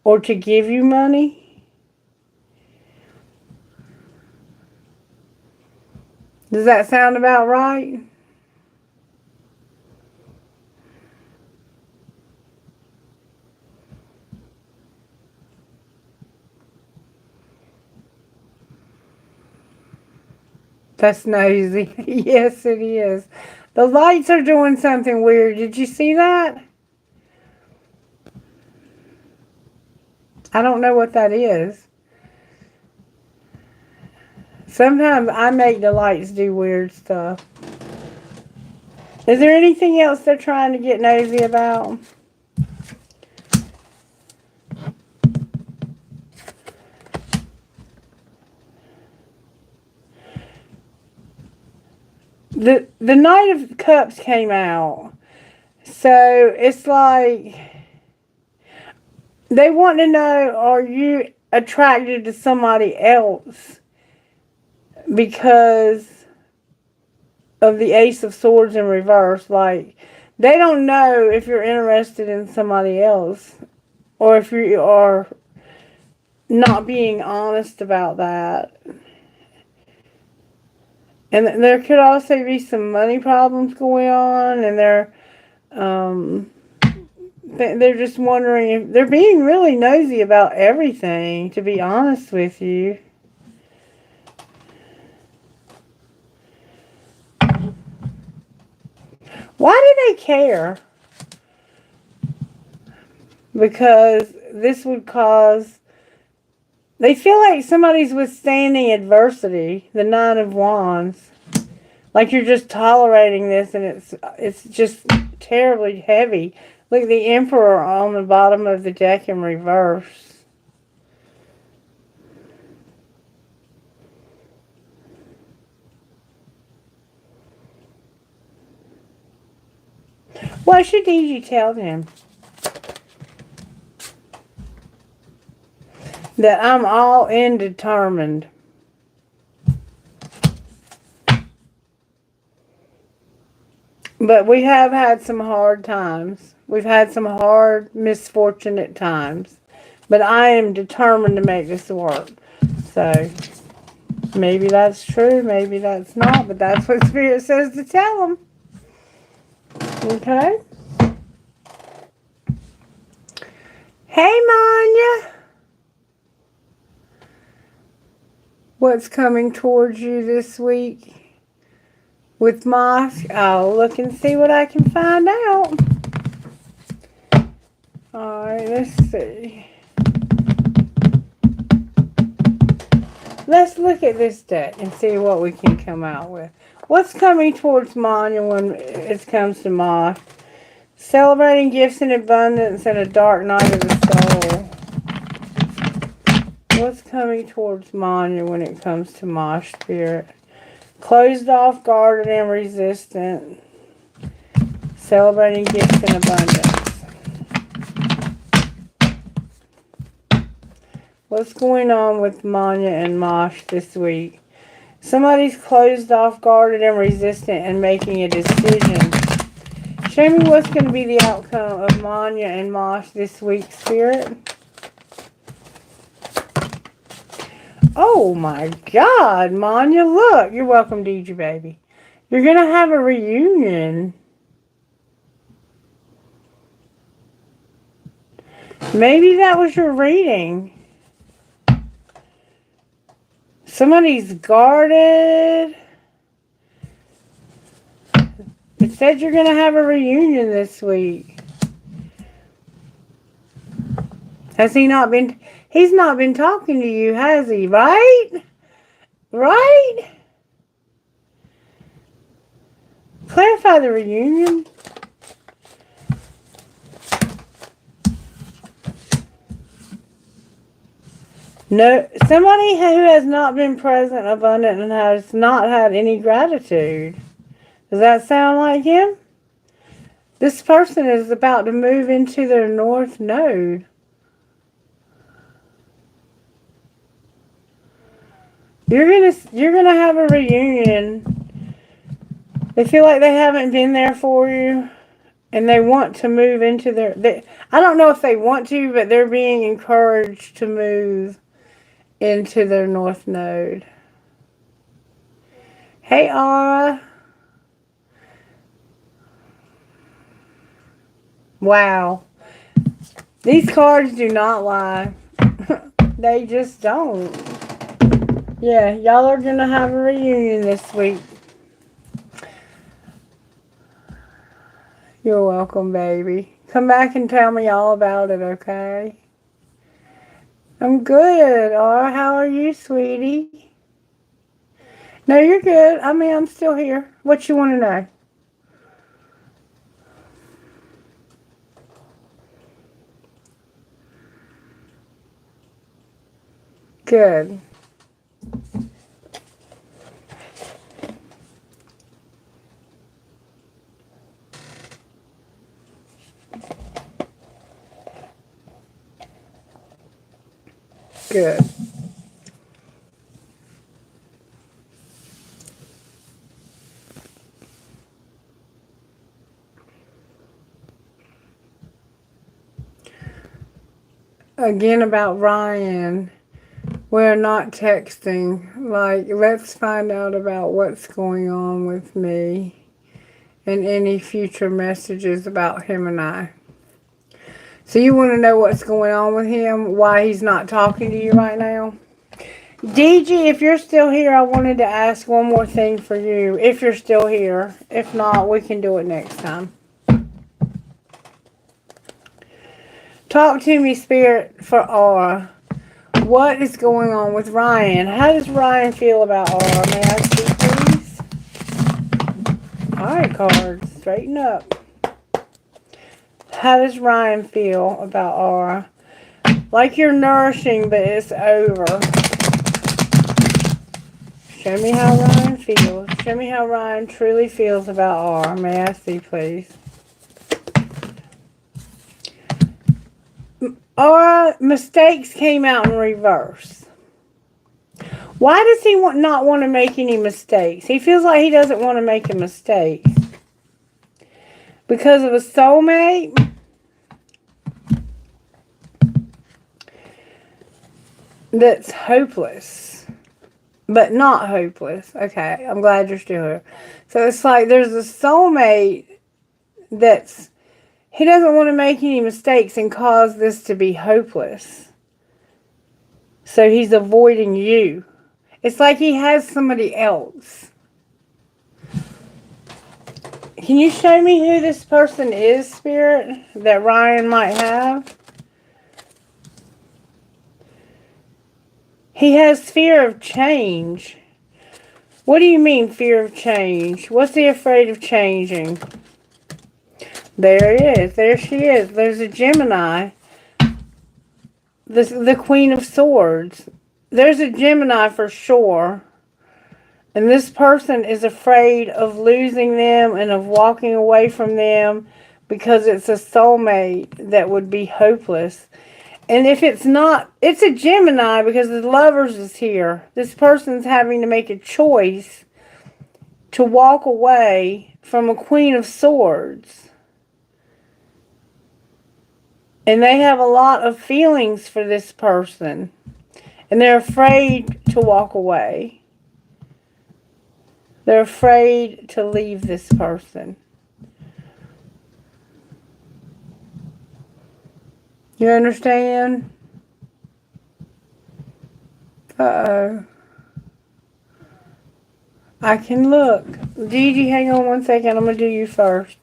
Speaker 1: or to give you money. Does that sound about right? That's nosy. Yes, it is. The lights are doing something weird. Did you see that? I don't know what that is. Sometimes I make the lights do weird stuff. Is there anything else they're trying to get nosy about? The Knight of Cups came out. So it's like they want to know, are you attracted to somebody else because of the Ace of Swords in reverse? Like, they don't know if you're interested in somebody else or if you are not being honest about that. And there could also be some money problems going on, and they're just wondering if they're being really nosy about everything, to be honest with you. Why do they care? Because this would cause... They feel like somebody's withstanding adversity. The Nine of Wands. Like you're just tolerating this and it's just terribly heavy. Look at the Emperor on the bottom of the deck in reverse. What should Gigi tell them? That I'm all in determined. But we have had some hard times. We've had some hard, misfortunate times. But I am determined to make this work. So, maybe that's true, maybe that's not. But that's what Spirit says to tell them. Okay? Hey, Manya! What's coming towards you this week with Moss? I'll look and see what I can find out. Alright, let's see. Let's look at this deck and see what we can come out with. What's coming towards Manya when it comes to Mosh? Celebrating gifts and abundance and a dark night of the soul. What's coming towards Manya when it comes to Mosh Spirit? Closed off, guarded, and resistant. Celebrating gifts and abundance. What's going on with Manya and Mosh this week? Somebody's closed off, guarded, and resistant and making a decision. Show me what's going to be the outcome of Manya and Mosh this week, Spirit. Oh my God, Manya, look. You're welcome, DJ Baby. You're going to have a reunion. Maybe that was your reading. Somebody's guarded. It said you're going to have a reunion this week. Has he not been... He's not been talking to you, has he? Right? Right? Clarify the reunion. No, somebody who has not been present, abundant, and has not had any gratitude. Does that sound like him? This person is about to move into their north node. You're gonna have a reunion. They feel like they haven't been there for you, and they want to move into their. I don't know if they want to, but they're being encouraged to move into their north node. Hey, Aura. Wow. These cards do not lie. They just don't. Yeah, y'all are going to have a reunion this week. You're welcome, baby. Come back and tell me all about it, okay? I'm good. Aura, how are you, sweetie? No, you're good. I mean, I'm still here. What you want to know? Good. Good. Again about Ryan. We're not texting. Like, let's find out about what's going on with me and any future messages about him and I. So you want to know what's going on with him? Why he's not talking to you right now? DG, if you're still here, I wanted to ask one more thing for you. If you're still here. If not, we can do it next time. Talk to me, Spirit, for Aura. What is going on with Ryan? How does Ryan feel about Aura? May I see, please? Alright, cards. Straighten up. How does Ryan feel about Aura? Like you're nourishing, but it's over. Show me how Ryan feels. Show me how Ryan truly feels about Aura. May I see, please? Aura, mistakes came out in reverse. Why does he not want to make any mistakes? He feels like he doesn't want to make a mistake. Because of a soulmate? That's hopeless. But not hopeless. Okay, I'm glad you're still here. So it's like there's a soulmate that's... He doesn't want to make any mistakes and cause this to be hopeless. So he's avoiding you. It's like he has somebody else. Can you show me who this person is, Spirit, that Ryan might have? He has fear of change. What do you mean, fear of change? What's he afraid of changing? There he is. There she is. There's a Gemini. The Queen of Swords. There's a Gemini for sure. And this person is afraid of losing them and of walking away from them because it's a soulmate that would be hopeless. And if it's not, it's a Gemini because the Lovers is here. This person's having to make a choice to walk away from a Queen of Swords. And they have a lot of feelings for this person. And they're afraid to walk away. They're afraid to leave this person. You understand? Uh-oh. I can look. Gigi, hang on one second. I'm going to do you first.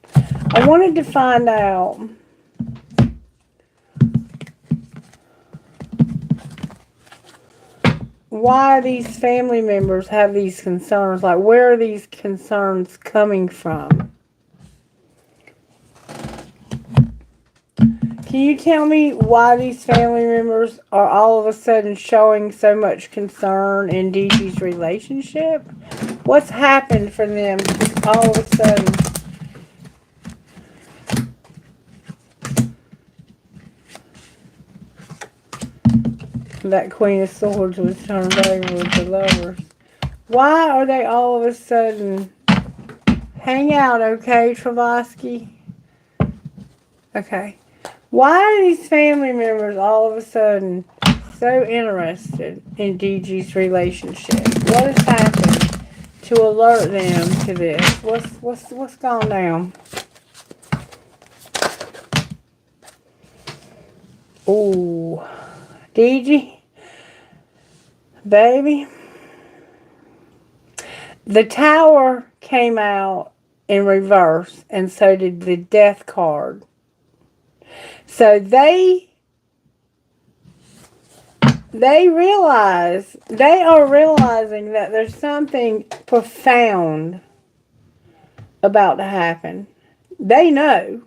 Speaker 1: I wanted to find out why these family members have these concerns. Like, where are these concerns coming from? Can you tell me why these family members are all of a sudden showing so much concern in Gigi's relationship? What's happened for them all of a sudden? That Queen of Swords was turned over with the Lovers. Why are they all of a sudden... Hang out, okay, Travasky? Okay. Why are these family members all of a sudden so interested in DG's relationship? What has happened to alert them to this? What's gone down? Ooh. DG? Baby? The Tower came out in reverse, and so did the Death card. So they are realizing that there's something profound about to happen. They know.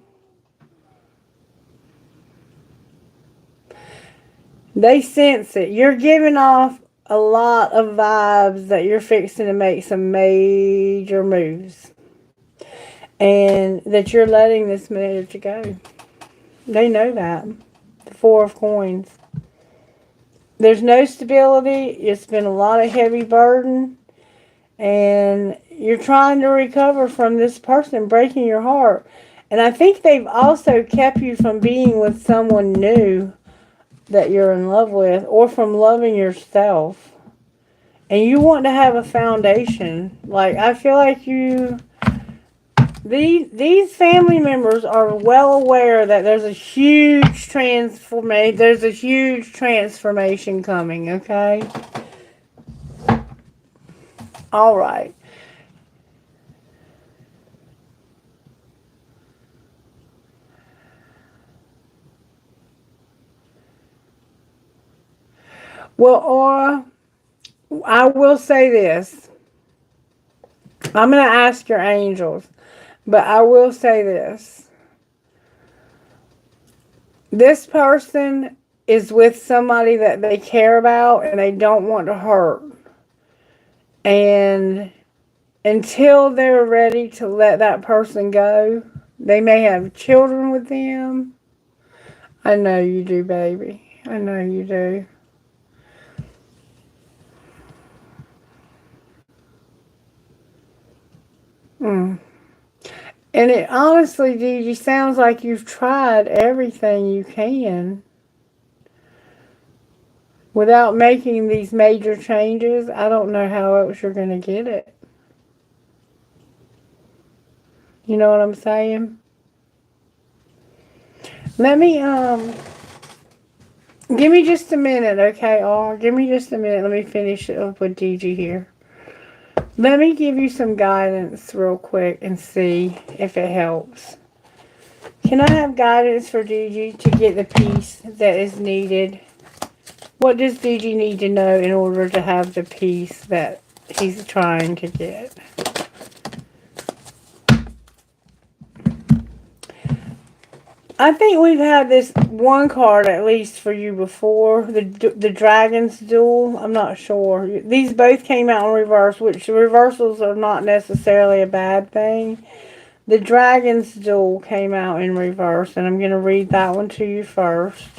Speaker 1: They sense it. You're giving off a lot of vibes that you're fixing to make some major moves. And that you're letting this marriage go. They know that. The Four of Coins. There's no stability. It's been a lot of heavy burden. And you're trying to recover from this person breaking your heart. And I think they've also kept you from being with someone new that you're in love with. Or from loving yourself. And you want to have a foundation. Like, I feel like you... These family members are well aware that there's a huge transformation coming, okay? All right. Well, Aura, I will say this. I'm going to ask your angels. But I will say this. This person is with somebody that they care about and they don't want to hurt. And until they're ready to let that person go, they may have children with them. I know you do, baby. I know you do. And it honestly, Gigi, sounds like you've tried everything you can. Without making these major changes, I don't know how else you're going to get it. You know what I'm saying? Let me, give me just a minute, okay? Or give me just a minute. Let me finish it up with Gigi here. Let me give you some guidance real quick and see if it helps. Can I have guidance for Gigi to get the peace that is needed? What does Gigi need to know in order to have the peace that he's trying to get? I think we've had this one card at least for you before, the Dragon's Duel. I'm not sure. These both came out in reverse, which reversals are not necessarily a bad thing. The Dragon's Duel came out in reverse, and I'm going to read that one to you first.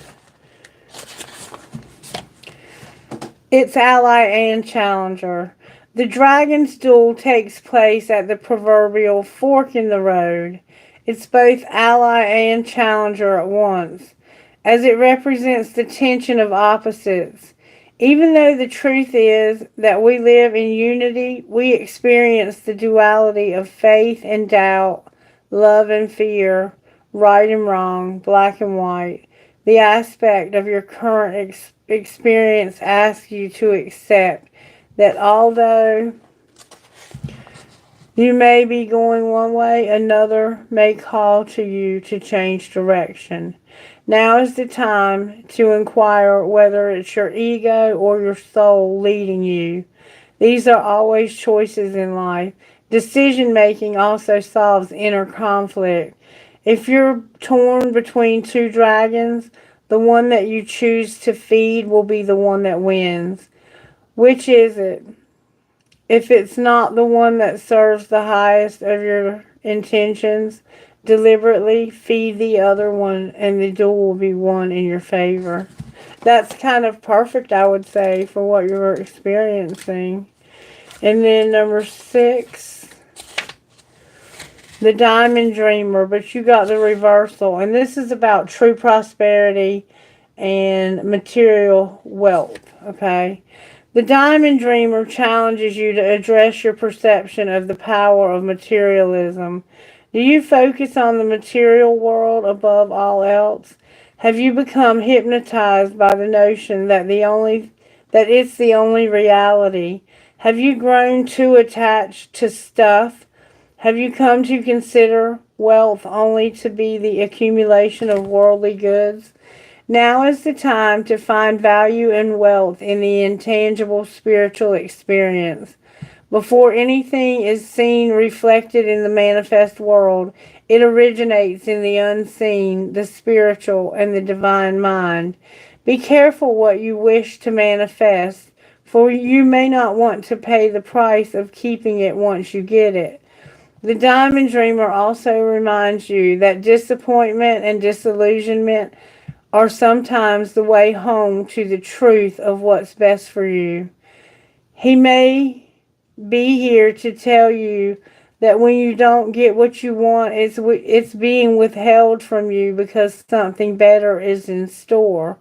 Speaker 1: It's ally and challenger. The Dragon's Duel takes place at the proverbial fork in the road. It's both ally and challenger at once, as it represents the tension of opposites. Even though the truth is that we live in unity, we experience the duality of faith and doubt, love and fear, right and wrong, black and white. The aspect of your current experience asks you to accept that although you may be going one way, another may call to you to change direction. Now is the time to inquire whether it's your ego or your soul leading you. These are always choices in life. Decision making also solves inner conflict. If you're torn between two dragons, the one that you choose to feed will be the one that wins. Which is it? If it's not the one that serves the highest of your intentions, deliberately feed the other one and the duel will be won in your favor. That's kind of perfect, I would say, for what you're experiencing. And then number 6, the Diamond Dreamer, but you got the reversal. And this is about true prosperity and material wealth, okay? The Diamond Dreamer challenges you to address your perception of the power of materialism. Do you focus on the material world above all else? Have you become hypnotized by the notion that it's the only reality? Have you grown too attached to stuff? Have you come to consider wealth only to be the accumulation of worldly goods? Now is the time to find value and wealth in the intangible spiritual experience. Before anything is seen reflected in the manifest world, it originates in the unseen, the spiritual, and the divine mind. Be careful what you wish to manifest, for you may not want to pay the price of keeping it once you get it. The Diamond Dreamer also reminds you that disappointment and disillusionment are sometimes the way home to the truth of what's best for you. He may be here to tell you that when you don't get what you want, it's being withheld from you because something better is in store.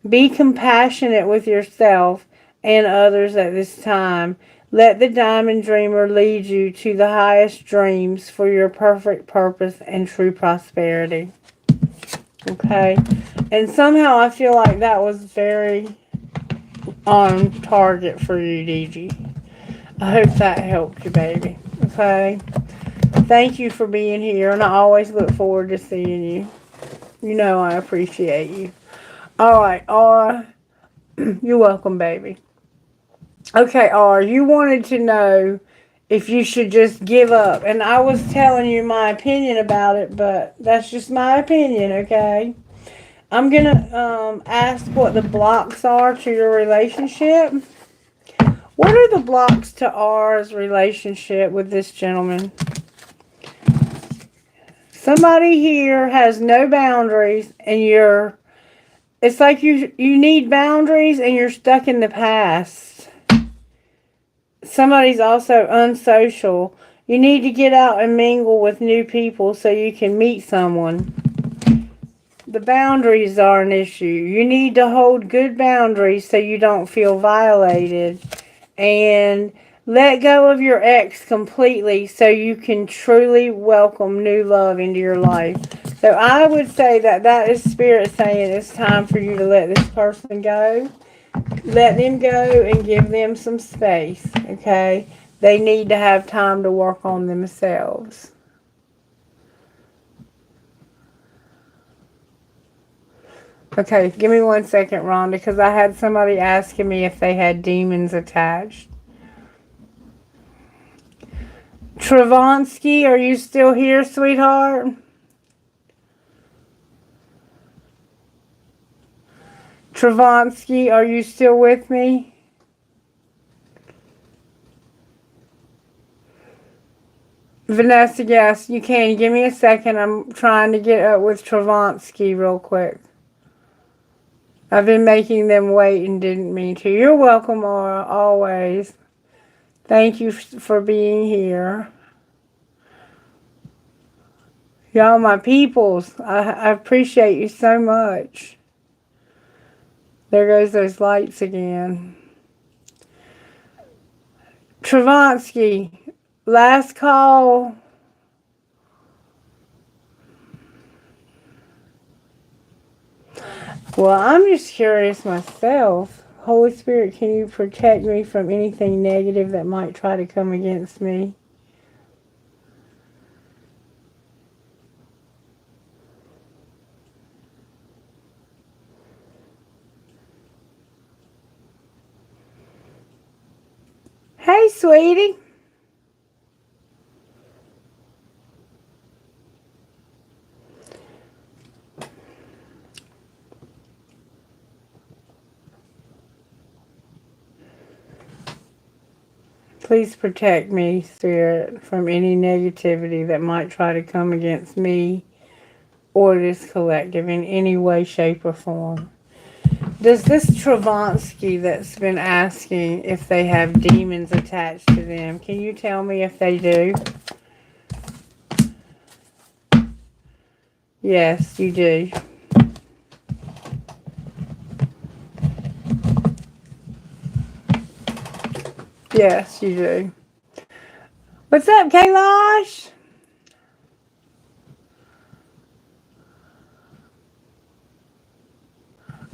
Speaker 1: Be compassionate with yourself and others at this time. Let the Diamond Dreamer lead you to the highest dreams for your perfect purpose and true prosperity. Okay? And somehow I feel like that was very on target for you, Gigi. I hope that helped you, baby. Okay? Thank you for being here, and I always look forward to seeing you. You know I appreciate you. Alright, Aura. You're welcome, baby. Okay, Aura, you wanted to know if you should just give up. And I was telling you my opinion about it, but that's just my opinion, okay? I'm going to ask what the blocks are to your relationship. What are the blocks to Aura's relationship with this gentleman? Somebody here has no boundaries, and it's like you need boundaries and you're stuck in the past. Somebody's also unsocial. You need to get out and mingle with new people so you can meet someone. The boundaries are an issue. You need to hold good boundaries so you don't feel violated. And let go of your ex completely so you can truly welcome new love into your life. So I would say that is Spirit saying it's time for you to let this person go. Let them go and give them some space, okay? They need to have time to work on themselves. Okay, give me 1 second, Rhonda, because I had somebody asking me if they had demons attached. Travansky, are you still here, sweetheart? Travansky, are you still with me? Vanessa, yes, you can. Give me a second. I'm trying to get up with Travansky real quick. I've been making them wait and didn't mean to. You're welcome, Aura, always. Thank you for being here. Y'all, my peoples, I appreciate you so much. There goes those lights again. Travansky, last call. Well, I'm just curious myself. Holy Spirit, can you protect me from anything negative that might try to come against me? Hey, sweetie. Please protect me, Spirit, from any negativity that might try to come against me or this collective in any way, shape, or form. Does this Travansky that's been asking if they have demons attached to them, can you tell me if they do? Yes, you do. Yes, you do. What's up, Kailash?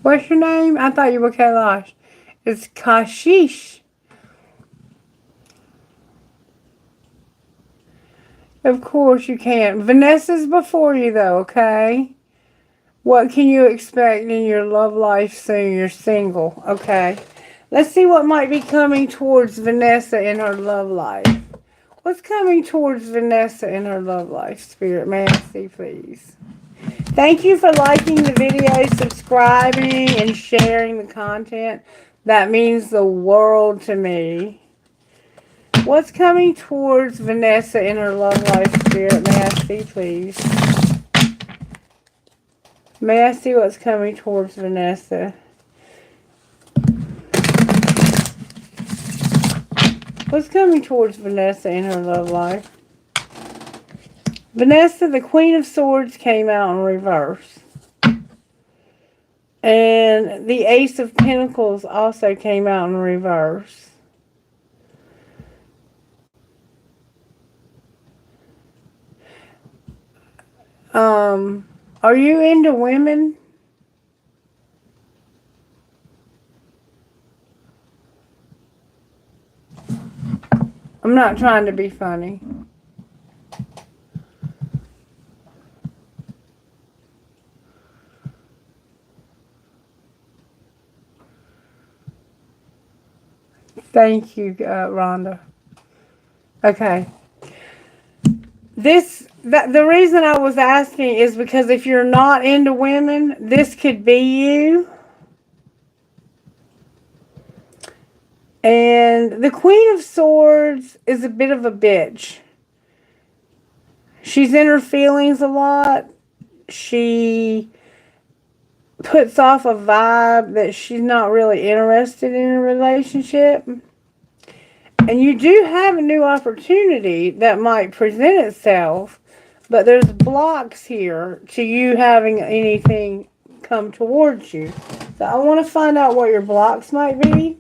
Speaker 1: What's your name? I thought you were Kailash. It's Kashish. Of course you can. Vanessa's before you, though, okay? What can you expect in your love life soon? You're single, okay? Let's see what might be coming towards Vanessa in her love life. What's coming towards Vanessa in her love life, Spirit? May I see, please? Thank you for liking the video, subscribing, and sharing the content. That means the world to me. What's coming towards Vanessa in her love life, Spirit? May I see, please? May I see what's coming towards Vanessa? What's coming towards Vanessa in her love life? Vanessa, the Queen of Swords came out in reverse. And the Ace of Pentacles also came out in reverse. Are you into women? I'm not trying to be funny. Thank you, Rhonda. Okay. The reason I was asking is because if you're not into women, this could be you. And the Queen of Swords is a bit of a bitch. She's in her feelings a lot. She puts off a vibe that she's not really interested in a relationship. And you do have a new opportunity that might present itself, but there's blocks here to you having anything come towards you. So I want to find out what your blocks might be.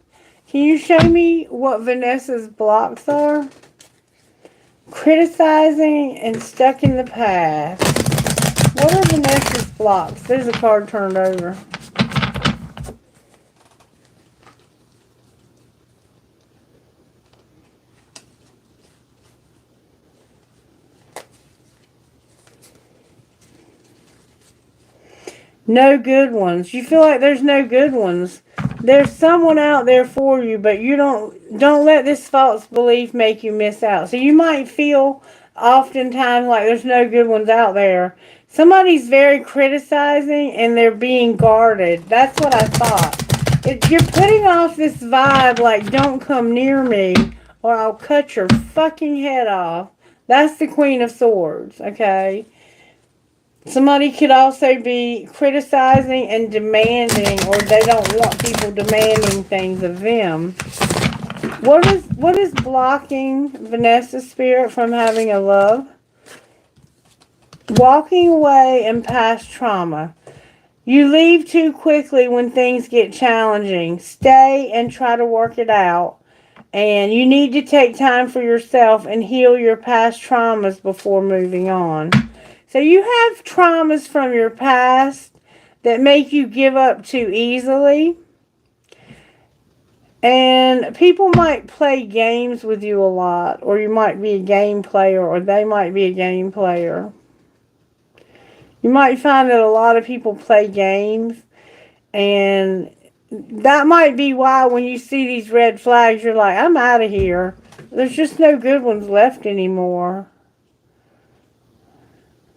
Speaker 1: Can you show me what Vanessa's blocks are? Criticizing and stuck in the past. What are Vanessa's blocks? There's a card turned over. No good ones. You feel like there's no good ones. There's someone out there for you, but you don't let this false belief make you miss out. So you might feel oftentimes like there's no good ones out there. Somebody's very criticizing and they're being guarded. That's what I thought. You're putting off this vibe like don't come near me or I'll cut your fucking head off. That's the Queen of Swords, okay? Somebody could also be criticizing and demanding, or they don't want people demanding things of them. What is blocking Vanessa's spirit from having a love? Walking away and past trauma. You leave too quickly when things get challenging. Stay and try to work it out. And you need to take time for yourself and heal your past traumas before moving on. So you have traumas from your past that make you give up too easily. And people might play games with you a lot, or you might be a game player, or they might be a game player. You might find that a lot of people play games, and that might be why when you see these red flags, you're like, I'm out of here. There's just no good ones left anymore.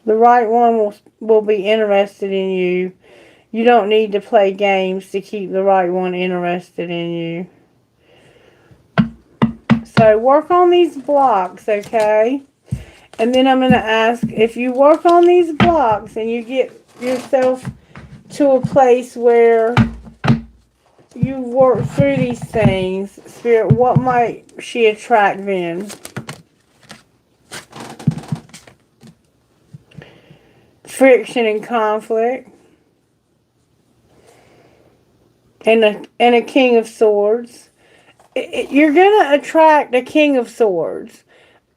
Speaker 1: The right one will be interested in you. You don't need to play games to keep the right one interested in you. So work on these blocks, okay? And then I'm going to ask, if you work on these blocks and you get yourself to a place where you work through these things, Spirit, what might she attract then? Friction and conflict. And a King of Swords. You're going to attract a King of Swords.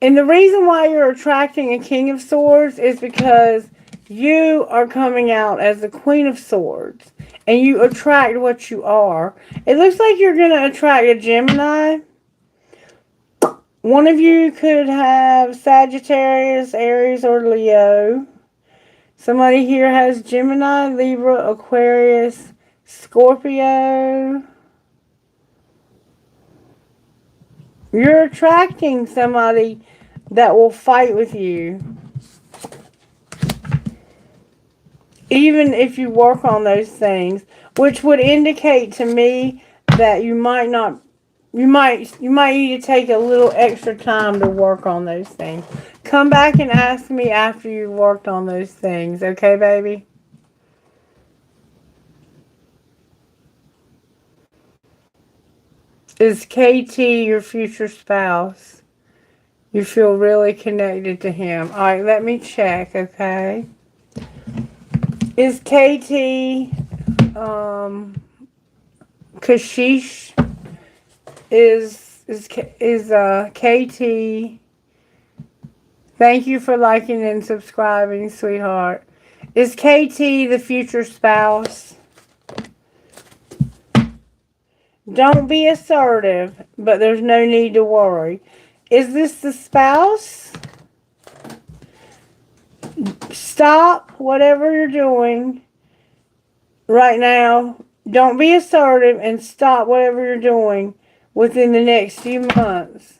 Speaker 1: And the reason why you're attracting a King of Swords is because you are coming out as the Queen of Swords. And you attract what you are. It looks like you're going to attract a Gemini. One of you could have Sagittarius, Aries, or Leo. Somebody here has Gemini, Libra, Aquarius, Scorpio. You're attracting somebody that will fight with you. Even if you work on those things, which would indicate to me that you might need to take a little extra time to work on those things. Come back and ask me after you've worked on those things, okay, baby? Is KT your future spouse? You feel really connected to him. All right, let me check, okay? Is KT, Kashish, is KT, thank you for liking and subscribing, sweetheart. Is KT the future spouse? Don't be assertive, but there's no need to worry. Is this the spouse? Stop whatever you're doing right now. Don't be assertive and stop whatever you're doing within the next few months,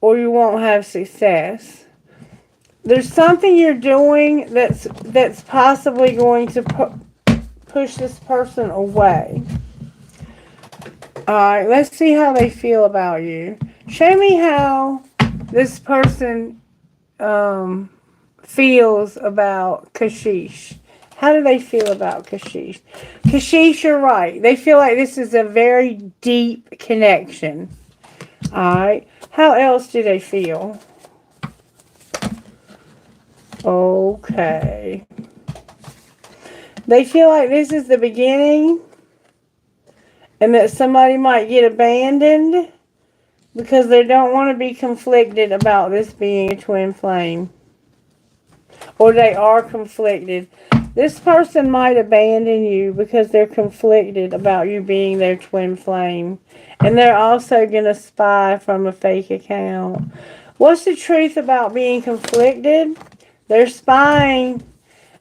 Speaker 1: or you won't have success. There's something you're doing that's possibly going to push this person away. Alright, let's see how they feel about you. Show me how this person feels about Kashish. How do they feel about Kashish? Kashish, you're right. They feel like this is a very deep connection. Alright. How else do they feel? Okay. They feel like this is the beginning. And that somebody might get abandoned because they don't want to be conflicted about this being a twin flame. Or they are conflicted. This person might abandon you because they're conflicted about you being their twin flame. And they're also going to spy from a fake account. What's the truth about being conflicted? They're spying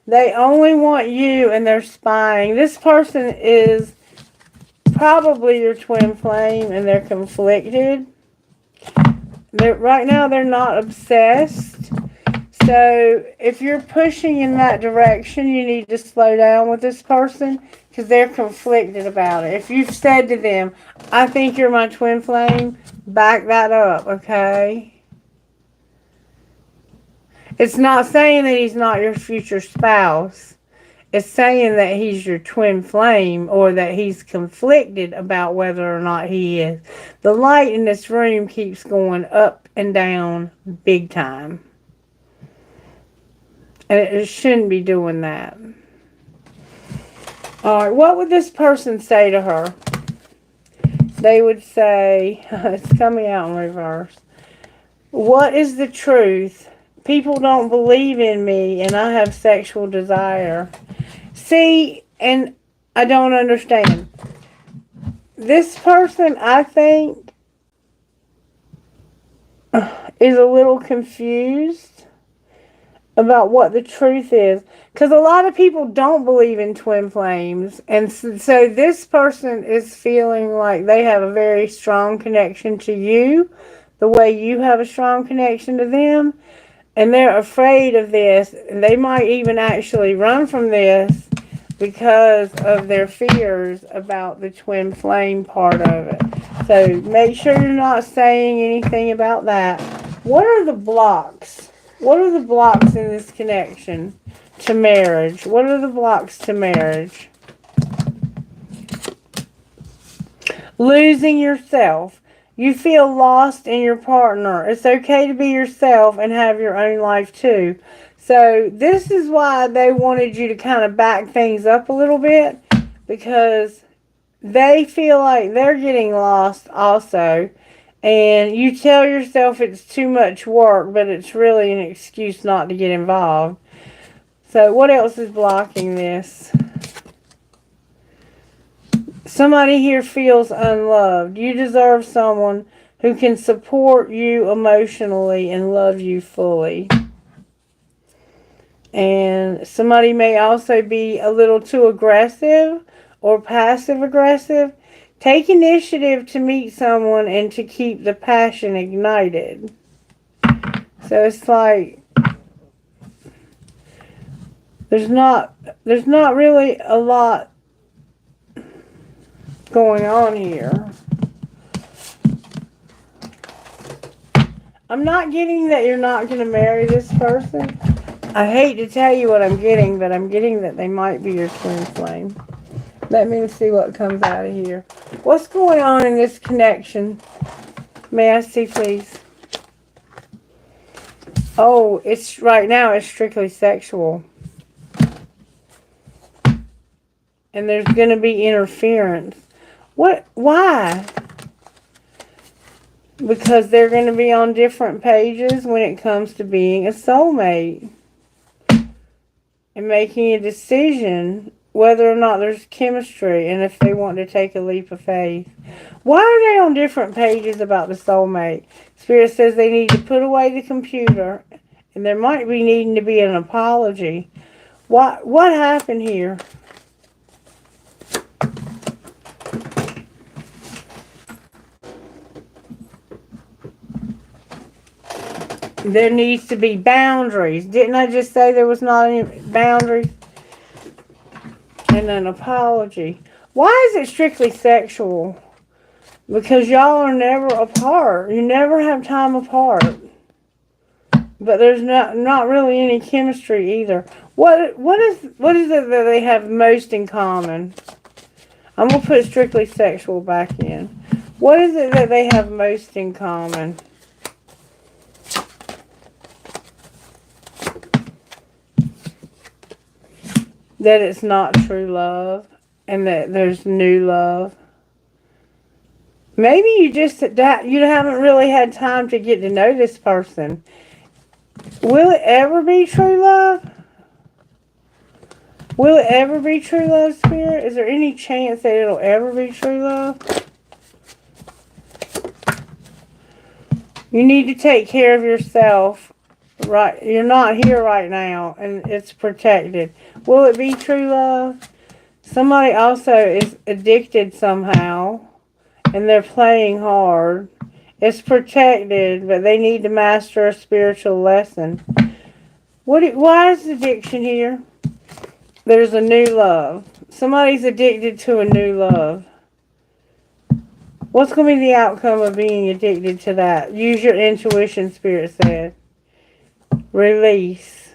Speaker 1: They only want you and they're spying. This person is probably your twin flame and they're conflicted. Right now they're not obsessed. So if you're pushing in that direction, you need to slow down with this person because they're conflicted about it. If you've said to them, I think you're my twin flame, back that up, okay? It's not saying that he's not your future spouse. It's saying that he's your twin flame or that he's conflicted about whether or not he is. The light in this room keeps going up and down big time. And it shouldn't be doing that. Alright, what would this person say to her? They would say, it's coming out in reverse. What is the truth? People don't believe in me and I have sexual desire. See, and I don't understand. This person, I think, is a little confused about what the truth is. Because a lot of people don't believe in twin flames. And so this person is feeling like they have a very strong connection to you, the way you have a strong connection to them. And they're afraid of this. They might even actually run from this because of their fears about the twin flame part of it. So make sure you're not saying anything about that. What are the blocks? What are the blocks in this connection to marriage? What are the blocks to marriage? Losing yourself. You feel lost in your partner. It's okay to be yourself and have your own life too. So this is why they wanted you to kind of back things up a little bit, because they feel like they're getting lost also. And you tell yourself it's too much work, but it's really an excuse not to get involved. So what else is blocking this? Somebody here feels unloved. You deserve someone who can support you emotionally and love you fully. And somebody may also be a little too aggressive or passive aggressive. Take initiative to meet someone and to keep the passion ignited. So it's like there's not really a lot going on here. I'm not getting that you're not going to marry this person. I hate to tell you what I'm getting, but I'm getting that they might be your twin flame. Let me see what comes out of here. What's going on in this connection? May I see, please? Oh, it's right now it's strictly sexual. And there's going to be interference. What? Why? Because they're going to be on different pages when it comes to being a soulmate. And making a decision whether or not there's chemistry and if they want to take a leap of faith. Why are they on different pages about the soulmate? Spirit says they need to put away the computer and there might be needing to be an apology. What happened here? There needs to be boundaries. Didn't I just say there was not any boundaries? And an apology. Why is it strictly sexual? Because y'all are never apart. You never have time apart. But there's not really any chemistry either. What is it that they have most in common? I'm going to put strictly sexual back in. What is it that they have most in common? That it's not true love and that there's new love. Maybe you haven't really had time to get to know this person. Will it ever be true love? Will it ever be true love, Spirit? Is there any chance that it'll ever be true love? You need to take care of yourself Right, you're not here right now, and it's protected. Will it be true love? Somebody also is addicted somehow, and they're playing hard. It's protected, but they need to master a spiritual lesson. Why is addiction here? There's a new love. Somebody's addicted to a new love. What's going to be the outcome of being addicted to that? Use your intuition, Spirit said. Release.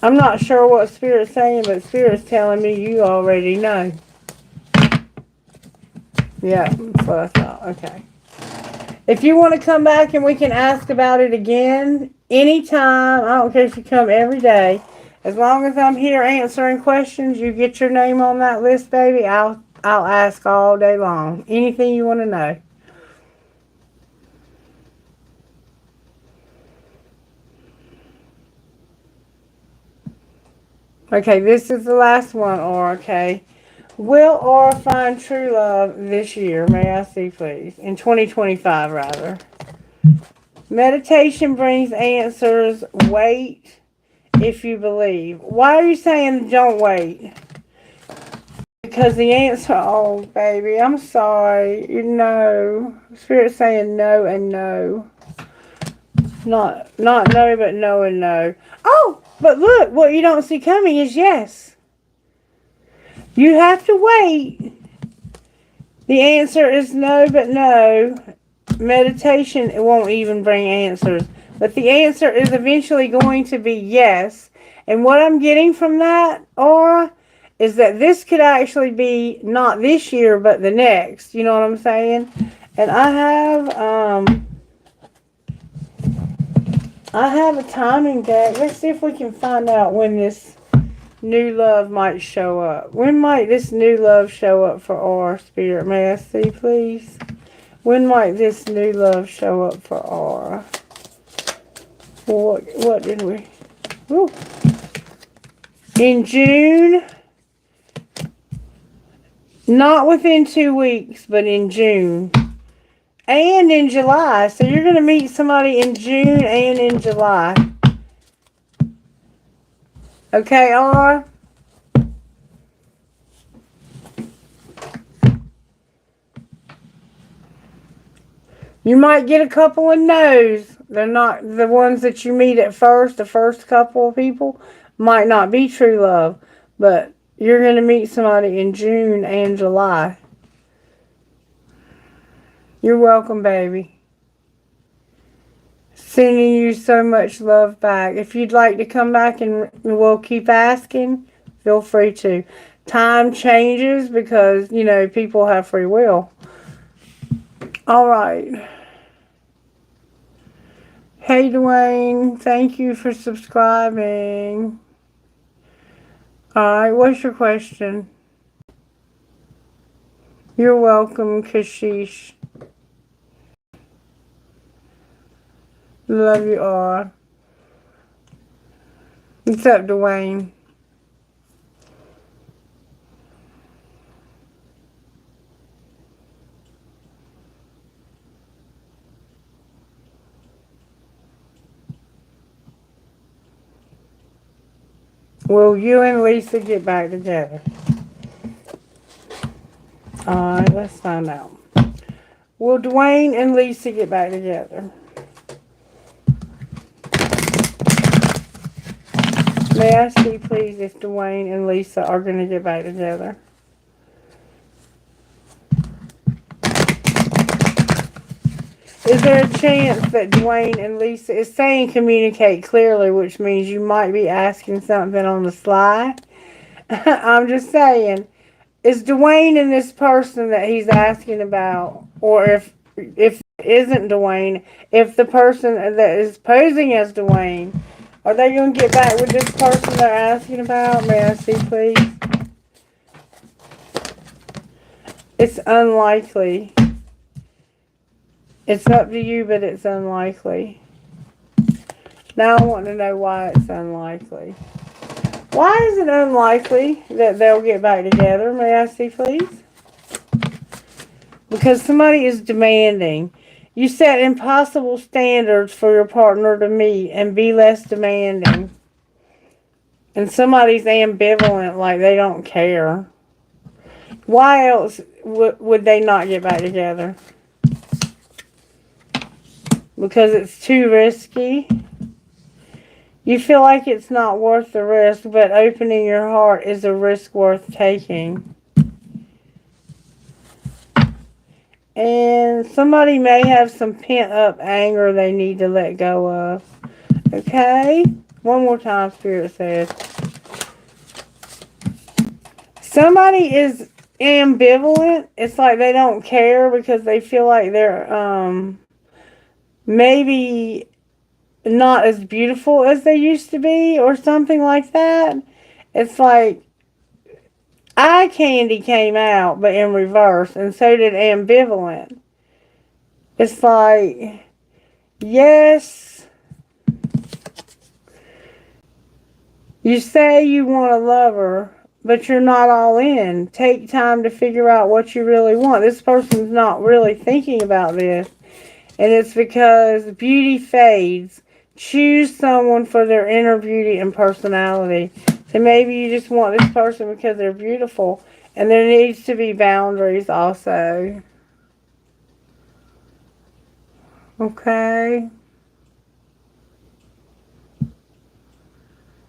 Speaker 1: I'm not sure what Spirit's saying, but Spirit's telling me you already know. Yeah, that's what I thought. Okay. If you want to come back and we can ask about it again, anytime. I don't care if you come every day. As long as I'm here answering questions, you get your name on that list, baby. I'll ask all day long. Anything you want to know. Okay, this is the last one, Aura, okay? Will Aura find true love this year? May I see, please? In 2025, rather. Meditation brings answers. Wait if you believe. Why are you saying don't wait? Because the answer, oh, baby, I'm sorry. You know, Spirit's saying no and no. Not no, but no and no. Oh, but look, what you don't see coming is yes. You have to wait. The answer is no, but no. Meditation, it won't even bring answers. But the answer is eventually going to be yes. And what I'm getting from that, Aura, is that this could actually be not this year, but the next. You know what I'm saying? And I have a timing deck. Let's see if we can find out when this new love might show up. When might this new love show up for Aura, Spirit? May I see, please? When might this new love show up for Aura? What did we... Ooh. In June... Not within 2 weeks, but in June. And in July. So you're going to meet somebody in June and in July. Okay, Aura? You might get a couple of no's. They're not the ones that you meet at first. The first couple of people might not be true love. But you're going to meet somebody in June and July. You're welcome, baby. Sending you so much love back. If you'd like to come back and we'll keep asking, feel free to. Time changes because, you know, people have free will. All right. Hey, Dwayne. Thank you for subscribing. All right. What's your question? You're welcome, Kashish. Love you all. What's up, Dwayne? Will you and Lisa get back together? Alright, let's find out. Will Dwayne and Lisa get back together? May I see, please, if Dwayne and Lisa are going to get back together? Is there a chance that Dwayne and Lisa is saying communicate clearly, which means you might be asking something on the sly? I'm just saying, is Dwayne and this person that he's asking about, or if it isn't Dwayne, if the person that is posing as Dwayne, are they going to get back with this person they're asking about? May I see, please? It's unlikely. It's up to you, but it's unlikely. Now I want to know why it's unlikely. Why is it unlikely that they'll get back together? May I see, please? Because somebody is demanding. You set impossible standards for your partner to meet and be less demanding. And somebody's ambivalent, like they don't care. Why else would they not get back together? Because it's too risky. You feel like it's not worth the risk, but opening your heart is a risk worth taking. And somebody may have some pent up anger they need to let go of. Okay? One more time, Spirit says. Somebody is ambivalent. It's like they don't care because they feel like they're maybe not as beautiful as they used to be or something like that. It's like eye candy came out, but in reverse, and so did ambivalent. It's like, yes, you say you want a lover, but you're not all in. Take time to figure out what you really want. This person's not really thinking about this, and it's because beauty fades. Choose someone for their inner beauty and personality. So maybe you just want this person because they're beautiful. And there needs to be boundaries also. Okay.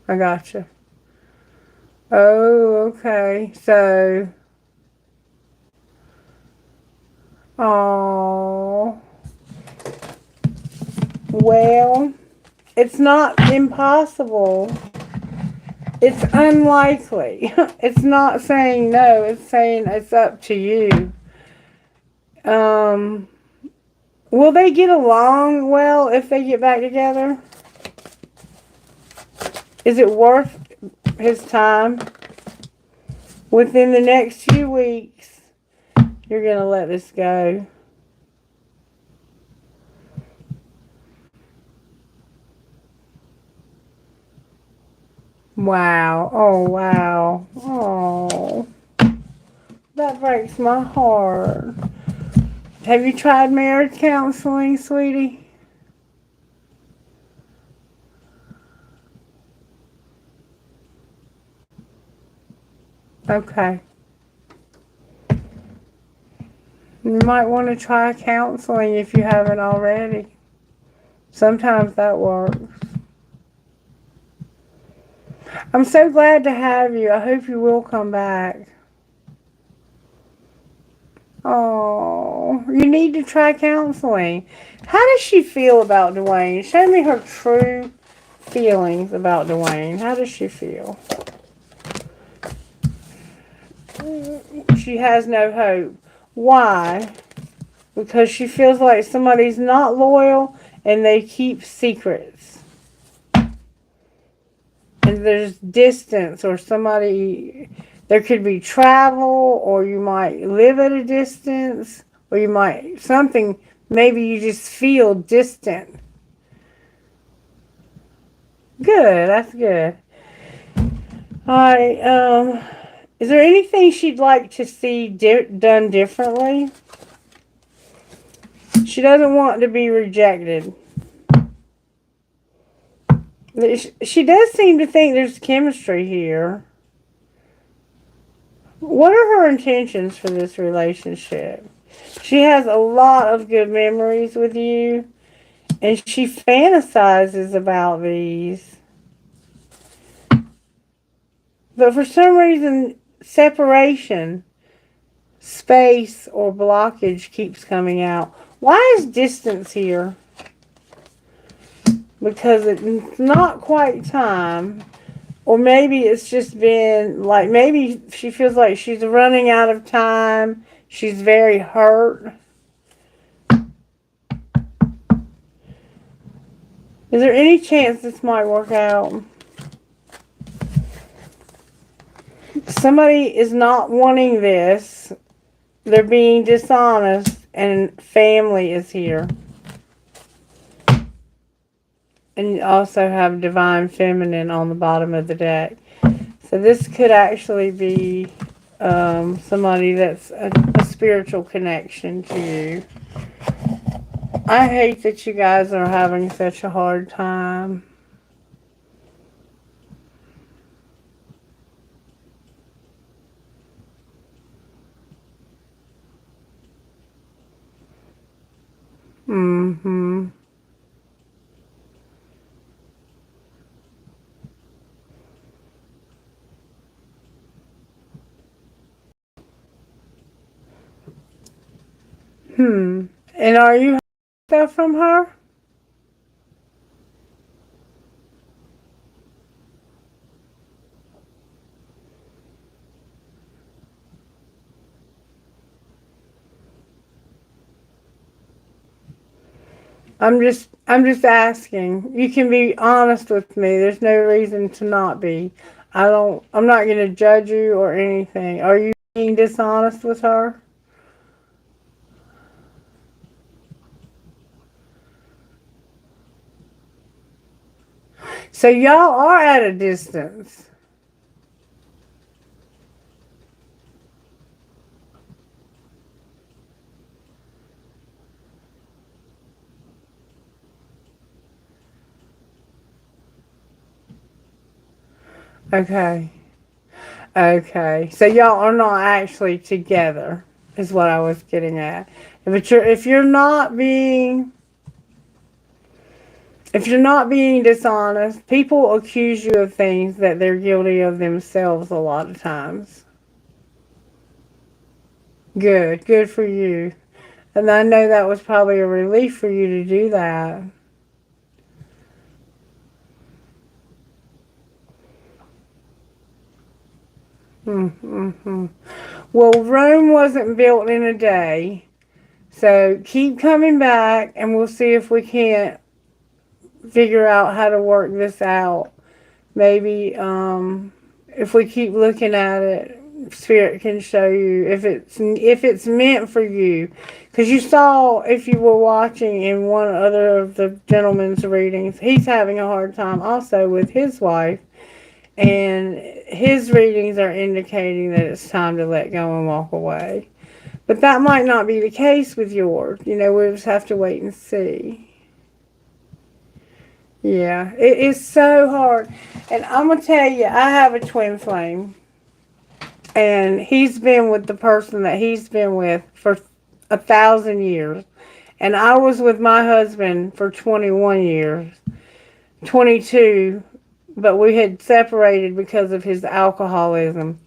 Speaker 1: I gotcha. Oh, okay. So. Oh. Well, it's not impossible. It's unlikely. It's not saying no. It's saying it's up to you. Will they get along well if they get back together? Is it worth his time? Within the next few weeks, you're going to let this go. Wow. Oh, wow. Oh. That breaks my heart. Have you tried marriage counseling, sweetie? Okay. You might want to try counseling if you haven't already. Sometimes that works. I'm so glad to have you. I hope you will come back. Oh, you need to try counseling. How does she feel about Dwayne? Show me her true feelings about Dwayne. How does she feel? She has no hope. Why? Because she feels like somebody's not loyal and they keep secrets. And there's distance or somebody, there could be travel or you might live at a distance or you might, something, maybe you just feel distant. Good, that's good. Alright, is there anything she'd like to see done differently? She doesn't want to be rejected. She does seem to think there's chemistry here. What are her intentions for this relationship? She has a lot of good memories with you, and she fantasizes about these. But for some reason, separation, space, or blockage keeps coming out. Why is distance here? Because it's not quite time. Or maybe it's just been, like, maybe she feels like she's running out of time. She's very hurt. Is there any chance this might work out? Somebody is not wanting this. They're being dishonest, and family is here. And you also have Divine Feminine on the bottom of the deck. So this could actually be somebody that's a spiritual connection to you. I hate that you guys are having such a hard time. Mm-hmm. Hmm. And are you stuff from her? I'm just asking. You can be honest with me. There's no reason to not be. I'm not going to judge you or anything. Are you being dishonest with her? So y'all are at a distance. Okay. Okay. So y'all are not actually together is what I was getting at. But if you're not being dishonest, people accuse you of things that they're guilty of themselves a lot of times. Good. Good for you. And I know that was probably a relief for you to do that. Mm-hmm. Well, Rome wasn't built in a day. So keep coming back and we'll see if we can't figure out how to work this out. Maybe if we keep looking at it, Spirit can show you if it's meant for you. Because you saw, if you were watching in one other of the gentleman's readings, he's having a hard time also with his wife. And his readings are indicating that it's time to let go and walk away. But that might not be the case with yours. We'll just have to wait and see. Yeah, it is so hard. And I'm going to tell you, I have a twin flame. And he's been with the person that he's been with for 1,000 years. And I was with my husband for 21 years. 22, but we had separated because of his alcoholism.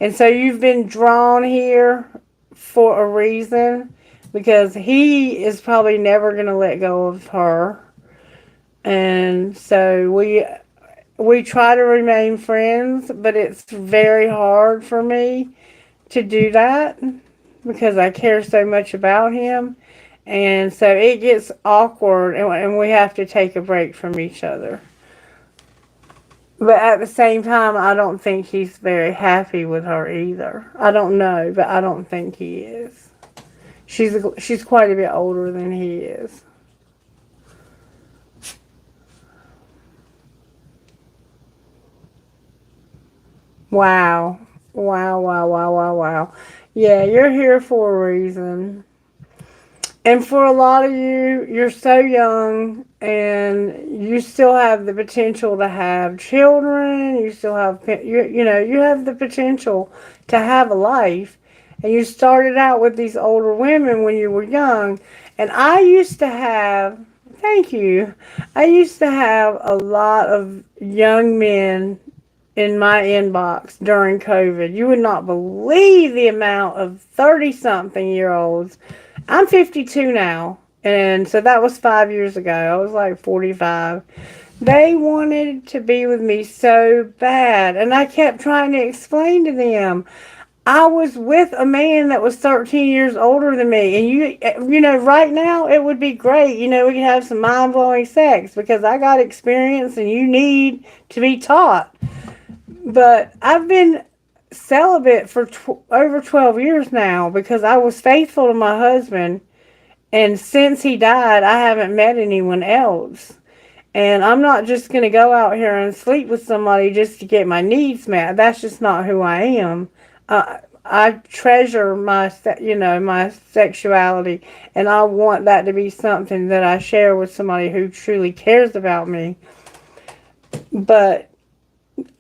Speaker 1: And so you've been drawn here for a reason because he is probably never going to let go of her. And so we try to remain friends, but it's very hard for me to do that because I care so much about him. And so it gets awkward and we have to take a break from each other. But at the same time, I don't think he's very happy with her either. I don't know, but I don't think he is. She's quite a bit older than he is. Wow. Wow, wow, wow, wow, wow. Yeah, you're here for a reason. And for a lot of you, you're so young and you still have the potential to have children. You still have, you have the potential to have a life. And you started out with these older women when you were young. And I used to have, thank you, I used to have a lot of young men in my inbox during COVID. You would not believe the amount of 30-something-year-olds. I'm 52 now, and so that was 5 years ago. I was like 45. They wanted to be with me so bad, and I kept trying to explain to them. I was with a man that was 13 years older than me, and right now it would be great. We could have some mind-blowing sex because I got experience and you need to be taught. But I've been celibate for over 12 years now because I was faithful to my husband. And since he died, I haven't met anyone else. And I'm not just going to go out here and sleep with somebody just to get my needs met. That's just not who I am. I treasure my sexuality, and I want that to be something that I share with somebody who truly cares about me. But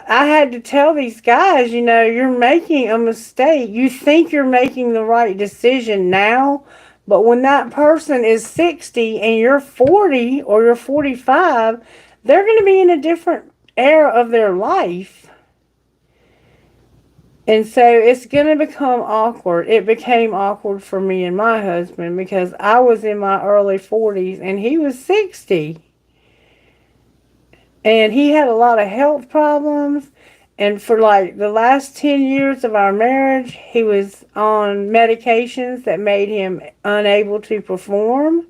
Speaker 1: I had to tell these guys, you're making a mistake. You think you're making the right decision now, but when that person is 60 and you're 40 or you're 45, they're going to be in a different era of their life. And so it's going to become awkward. It became awkward for me and my husband because I was in my early 40s and he was 60. And he had a lot of health problems. And for like the last 10 years of our marriage, he was on medications that made him unable to perform.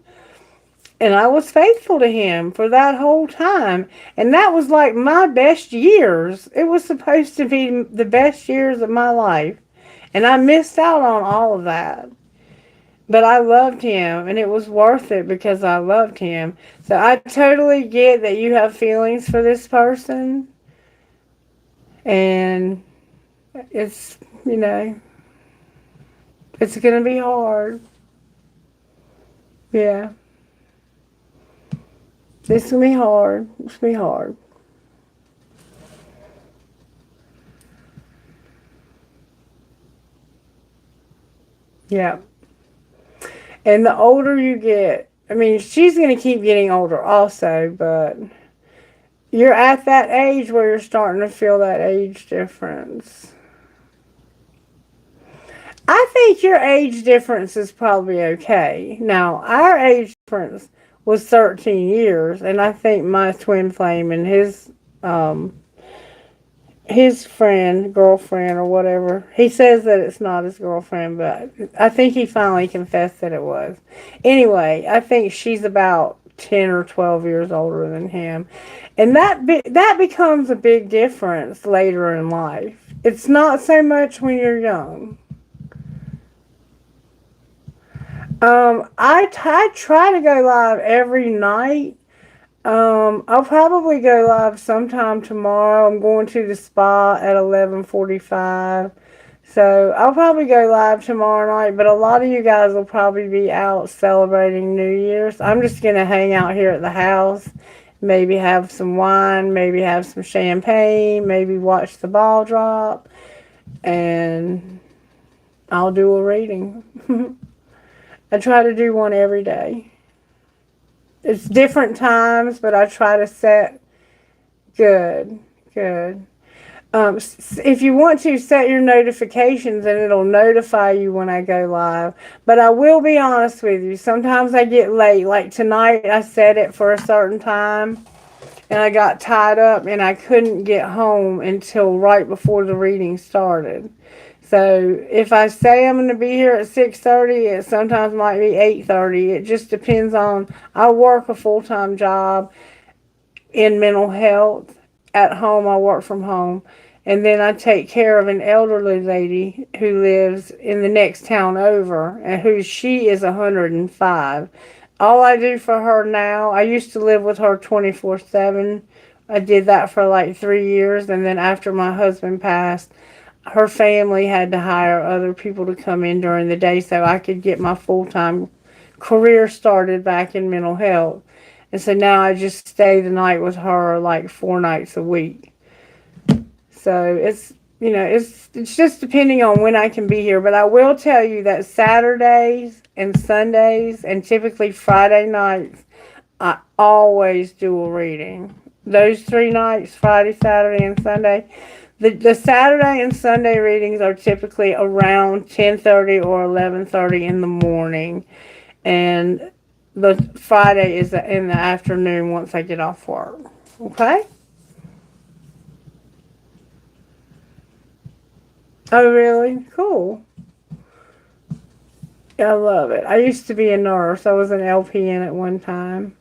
Speaker 1: And I was faithful to him for that whole time. And that was like my best years. It was supposed to be the best years of my life. And I missed out on all of that. But I loved him, and it was worth it because I loved him. So I totally get that you have feelings for this person. And it's, it's going to be hard. Yeah. It's going to be hard. It's going to be hard. Yeah. And the older you get, I mean, she's going to keep getting older also, but you're at that age where you're starting to feel that age difference. I think your age difference is probably okay. Now, our age difference was 13 years, and I think my twin flame and his friend, girlfriend, or whatever, he says that it's not his girlfriend, but I think he finally confessed that it was. Anyway, I think she's about 10 or 12 years older than him. And that becomes a big difference later in life. It's not so much when you're young. I try to go live every night. I'll probably go live sometime tomorrow. I'm going to the spa at 11:45. So I'll probably go live tomorrow night, but a lot of you guys will probably be out celebrating New Year's. I'm just going to hang out here at the house, maybe have some wine, maybe have some champagne, maybe watch the ball drop, and I'll do a reading. I try to do one every day. It's different times, but I try to set good. If you want to, set your notifications and it'll notify you when I go live. But I will be honest with you. Sometimes I get late. Like tonight, I set it for a certain time, and I got tied up, and I couldn't get home until right before the reading started. So if I say I'm going to be here at 6:30, it sometimes might be 8:30. It just depends on, I work a full-time job in mental health. At home, I work from home. And then I take care of an elderly lady who lives in the next town over, and she is 105. All I do for her now, I used to live with her 24/7. I did that for like 3 years, and then after my husband passed, her family had to hire other people to come in during the day so I could get my full-time career started back in mental health. And so now I just stay the night with her like 4 nights a week. So it's just depending on when I can be here. But I will tell you that Saturdays and Sundays and typically Friday nights, I always do a reading. Those 3 nights, Friday, Saturday, and Sunday. The Saturday and Sunday readings are typically around 10:30 or 11:30 in the morning. And the Friday is in the afternoon once I get off work. Okay? Oh, really? Cool. I love it. I used to be a nurse. I was an LPN at one time.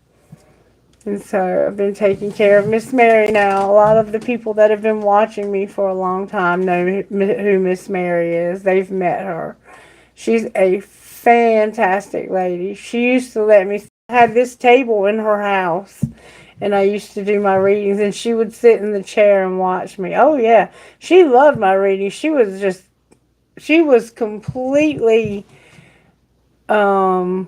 Speaker 1: And so I've been taking care of Miss Mary now. A lot of the people that have been watching me for a long time know who Miss Mary is. They've met her. She's a fantastic lady. She used to let me have this table in her house, and I used to do my readings, and she would sit in the chair and watch me. Oh, yeah. She loved my readings. She was just she was completely, um,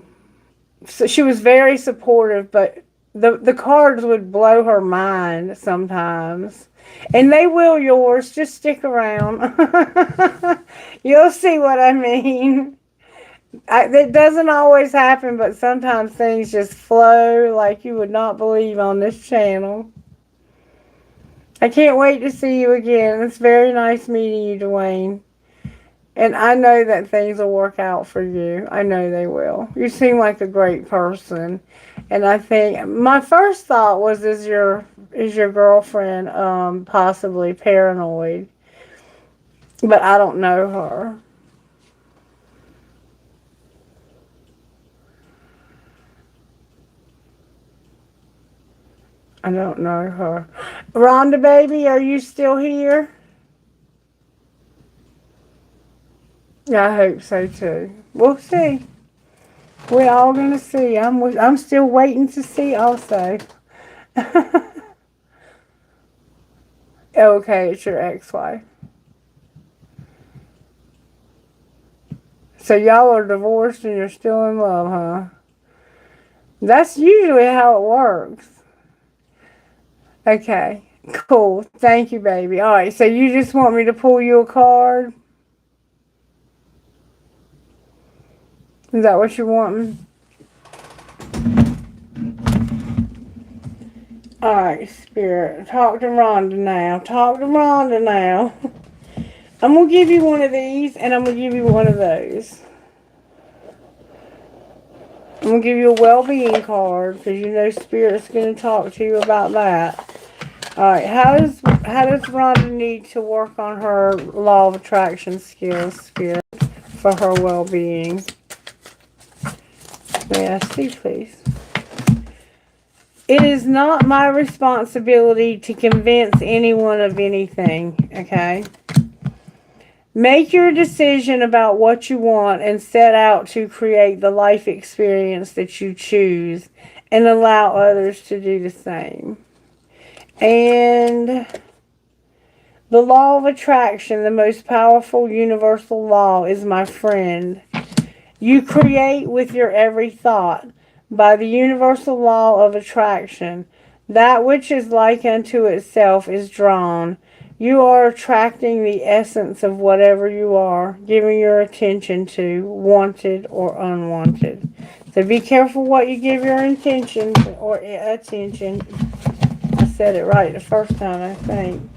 Speaker 1: so she was very supportive, but the cards would blow her mind sometimes. And they will yours. Just stick around. You'll see what I mean. It doesn't always happen, but sometimes things just flow like you would not believe on this channel. I can't wait to see you again. It's very nice meeting you, Dwayne. And I know that things will work out for you. I know they will. You seem like a great person. And I think my first thought was, is your girlfriend possibly paranoid? But I don't know her. I don't know her. Rhonda, baby, are you still here? Yeah, I hope so too. We'll see. We're all gonna see. I'm still waiting to see also. Okay, it's your ex-wife. So y'all are divorced and you're still in love, huh? That's usually how it works. Okay, cool. Thank you, baby. All right, so you just want me to pull you a card? Is that what you want? All right, Spirit. Talk to Rhonda now. Talk to Rhonda now. I'm going to give you one of these, and I'm going to give you one of those. I'm going to give you a well-being card, because you know Spirit's going to talk to you about that. Alright, how does Rhonda need to work on her law of attraction skills, Spirit, for her well-being? May I see, please? It is not my responsibility to convince anyone of anything, okay? Make your decision about what you want and set out to create the life experience that you choose and allow others to do the same. And the law of attraction, the most powerful universal law, is my friend. You create with your every thought. By the universal law of attraction, that which is like unto itself is drawn. You are attracting the essence of whatever you are, giving your attention to, wanted or unwanted. So be careful what you give your intention or attention. I said it right the first time, I think.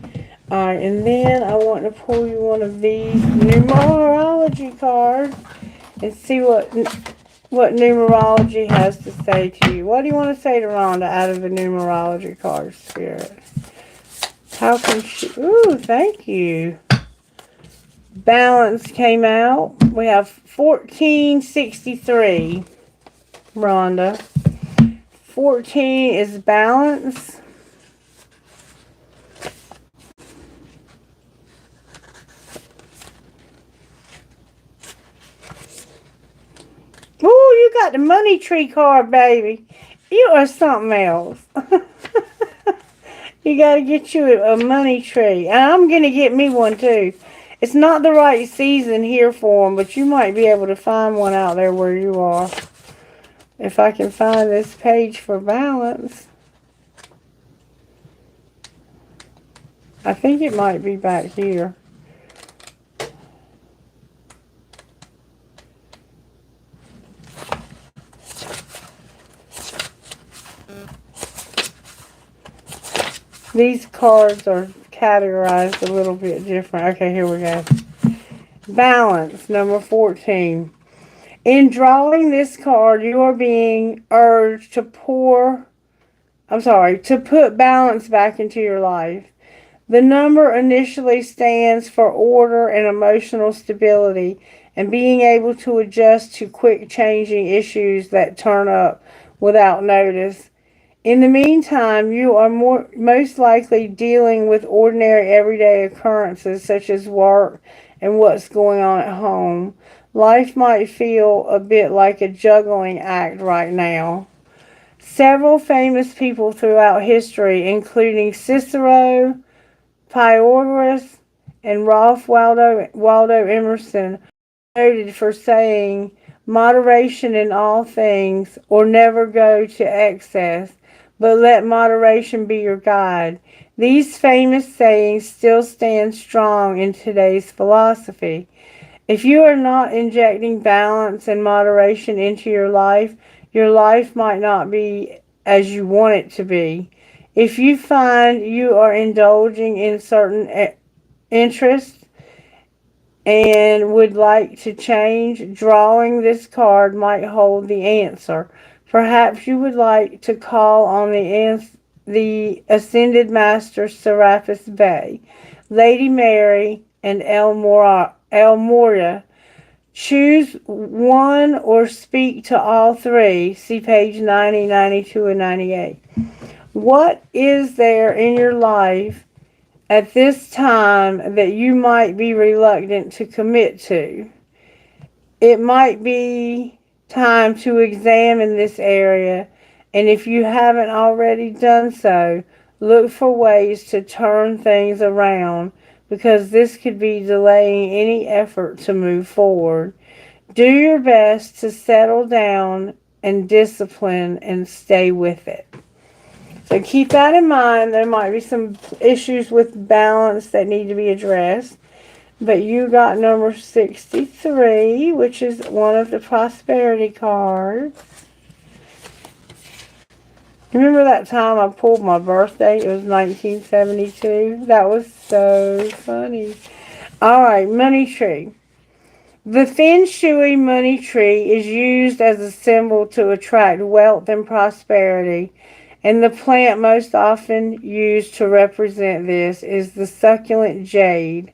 Speaker 1: Alright, and then I want to pull you one of these numerology cards and see what numerology has to say to you. What do you want to say to Rhonda out of the numerology card, Spirit? How can she... Ooh, thank you. Balance came out. We have 1463, Rhonda. 14 is balance. Ooh, you got the money tree card, baby. You are something else. You got to get you a money tree. And I'm going to get me one, too. It's not the right season here for them, but you might be able to find one out there where you are. If I can find this page for balance. I think it might be back here. These cards are categorized a little bit different. Okay, here we go. Balance, number 14. In drawing this card, you are being urged to put balance back into your life. The number initially stands for order and emotional stability and being able to adjust to quick changing issues that turn up without notice. In the meantime, you are most likely dealing with ordinary everyday occurrences such as work and what's going on at home. Life might feel a bit like a juggling act right now. Several famous people throughout history, including Cicero, Pythagoras, and Ralph Waldo Emerson noted for saying, moderation in all things, or never go to excess, but let moderation be your guide. These famous sayings still stand strong in today's philosophy. If you are not injecting balance and moderation into your life might not be as you want it to be. If you find you are indulging in certain interests and would like to change, drawing this card might hold the answer. Perhaps you would like to call on the Ascended Master Serapis Bey, Lady Mary, and El Moria. Choose one or speak to all three. See page 90, 92, and 98. What is there in your life at this time that you might be reluctant to commit to? It might be time to examine this area, and if you haven't already done so, look for ways to turn things around because this could be delaying any effort to move forward. Do your best to settle down and discipline and stay with it. So keep that in mind. There might be some issues with balance that need to be addressed. But you got number 63, which is one of the prosperity cards. Remember that time I pulled my birthday? It was 1972. That was so funny. All right, money tree. The Feng Shui money tree is used as a symbol to attract wealth and prosperity, and the plant most often used to represent this is the succulent jade.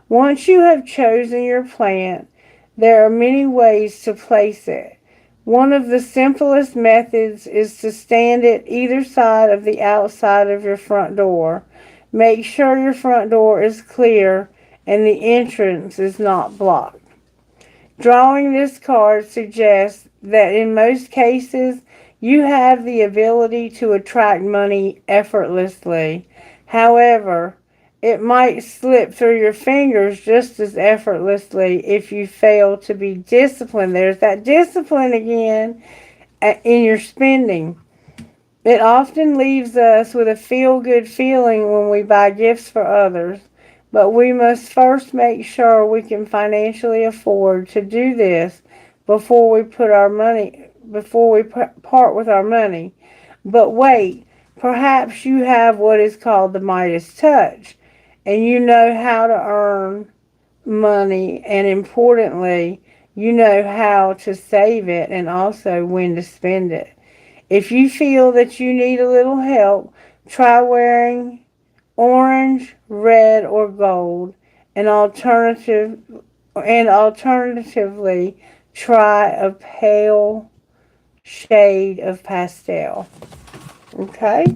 Speaker 1: Once you have chosen your plant, there are many ways to place it. One of the simplest methods is to stand at either side of the outside of your front door. Make sure your front door is clear and the entrance is not blocked. Drawing this card suggests that in most cases, you have the ability to attract money effortlessly. However, it might slip through your fingers just as effortlessly if you fail to be disciplined. There's that discipline again in your spending. It often leaves us with a feel-good feeling when we buy gifts for others, but we must first make sure we can financially afford to do this before we part with our money. But wait, perhaps you have what is called the Midas touch, and you know how to earn money, and importantly, you know how to save it and also when to spend it. If you feel that you need a little help, try wearing orange, red, or gold, and alternatively try a pale shade of pastel. Okay?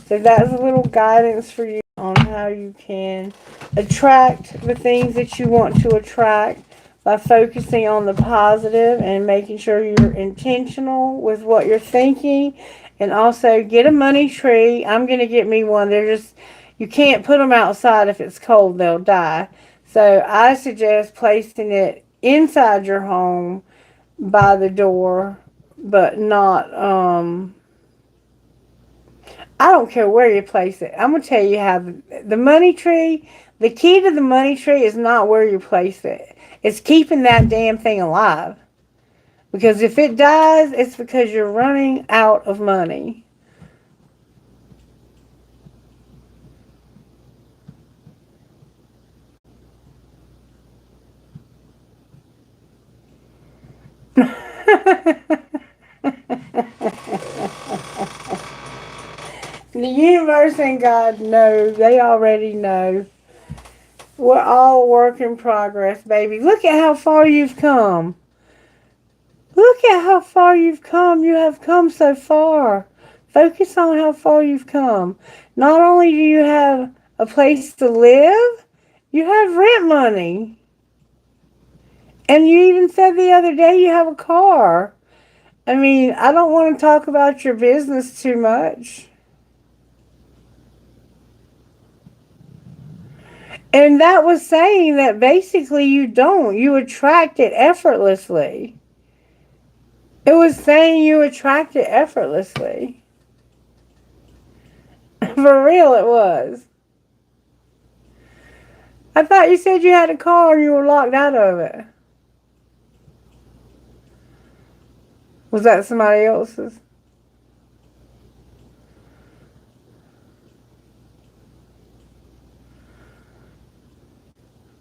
Speaker 1: So that's a little guidance for you on how you can attract the things that you want to attract by focusing on the positive and making sure you're intentional with what you're thinking. And also get a money tree. I'm going to get me one. You can't put them outside if it's cold, they'll die. So I suggest placing it inside your home by the door, but not, I don't care where you place it. I'm going to tell you how the money tree, the key to the money tree is not where you place it. It's keeping that damn thing alive. Because if it dies, it's because you're running out of money. The universe and God know. They already know. We're all work in progress, baby. Look at how far you've come. Look at how far you've come. You have come so far. Focus on how far you've come. Not only do you have a place to live, you have rent money. And you even said the other day you have a car. I mean, I don't want to talk about your business too much. And that was saying that basically you don't. You attract it effortlessly. It was saying you attract it effortlessly. For real, it was. I thought you said you had a car and you were locked out of it. Was that somebody else's?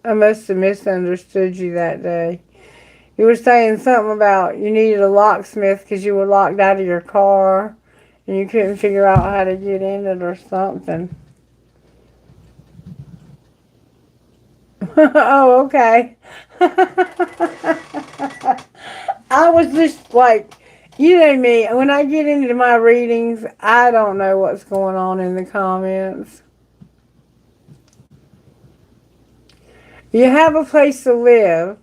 Speaker 1: I must have misunderstood you that day. You were saying something about you needed a locksmith because you were locked out of your car and you couldn't figure out how to get in it or something. Oh, okay. I was just like, you know me, when I get into my readings, I don't know what's going on in the comments. You have a place to live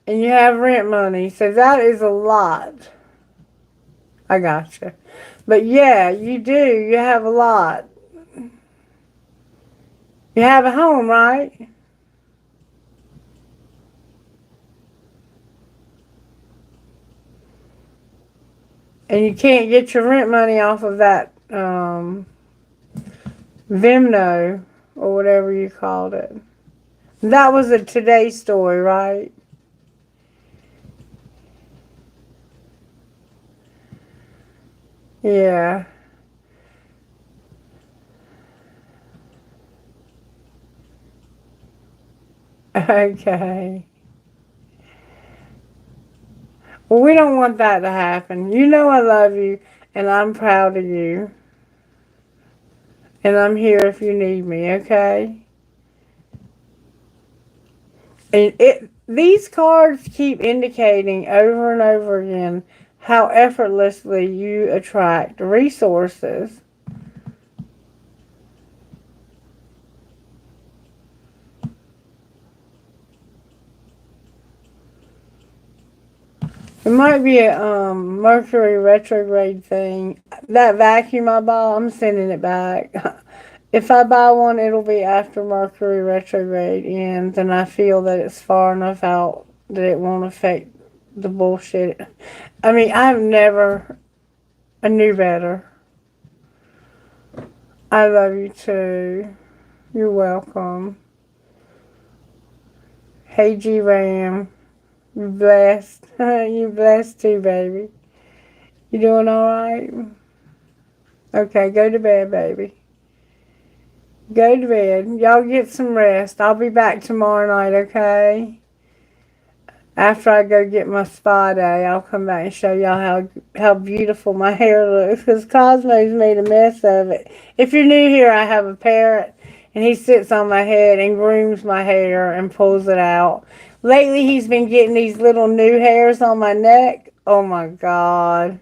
Speaker 1: and you have rent money, so that is a lot. I gotcha. But yeah, you do. You have a lot. You have a home, right? And you can't get your rent money off of that Vimno or whatever you called it. That was a Today story, right? Yeah. Okay. Well, we don't want that to happen. You know I love you, and I'm proud of you. And I'm here if you need me, okay? And these cards keep indicating over and over again how effortlessly you attract resources. It might be a Mercury retrograde thing. That vacuum I bought, I'm sending it back. If I buy one, it'll be after Mercury retrograde ends, and I feel that it's far enough out that it won't affect the bullshit. I mean, I knew better. I love you too. You're welcome. Hey, G Ram. You blessed. You blessed too, baby. You doing alright? Okay, go to bed, baby. Go to bed. Y'all get some rest. I'll be back tomorrow night, okay? After I go get my spa day, I'll come back and show y'all how beautiful my hair looks. Because Cosmo's made a mess of it. If you're new here, I have a parrot. And he sits on my head and grooms my hair and pulls it out. Lately, he's been getting these little new hairs on my neck. Oh, my God.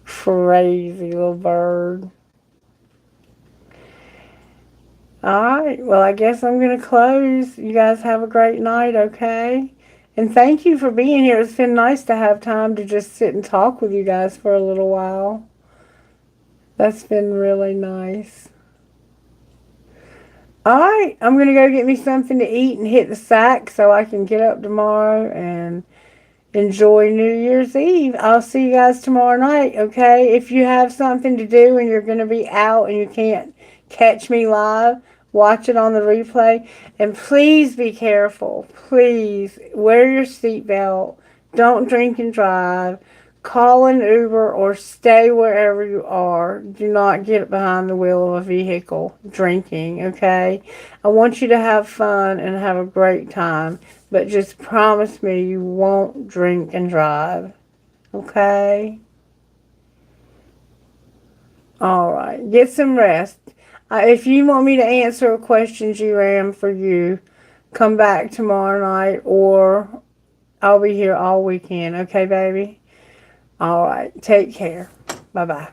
Speaker 1: Crazy little bird. Alright, well, I guess I'm going to close. You guys have a great night, okay? And thank you for being here. It's been nice to have time to just sit and talk with you guys for a little while. That's been really nice. Alright, I'm going to go get me something to eat and hit the sack so I can get up tomorrow and enjoy New Year's Eve. I'll see you guys tomorrow night, okay? If you have something to do and you're going to be out and you can't catch me live, watch it on the replay. And please be careful. Please wear your seatbelt. Don't drink and drive. Call an Uber or stay wherever you are. Do not get behind the wheel of a vehicle drinking, okay? I want you to have fun and have a great time. But just promise me you won't drink and drive. Okay? Alright. Get some rest. If you want me to answer a question, G-Ram, for you, come back tomorrow night or I'll be here all weekend. Okay, baby? Alright. Take care. Bye-bye.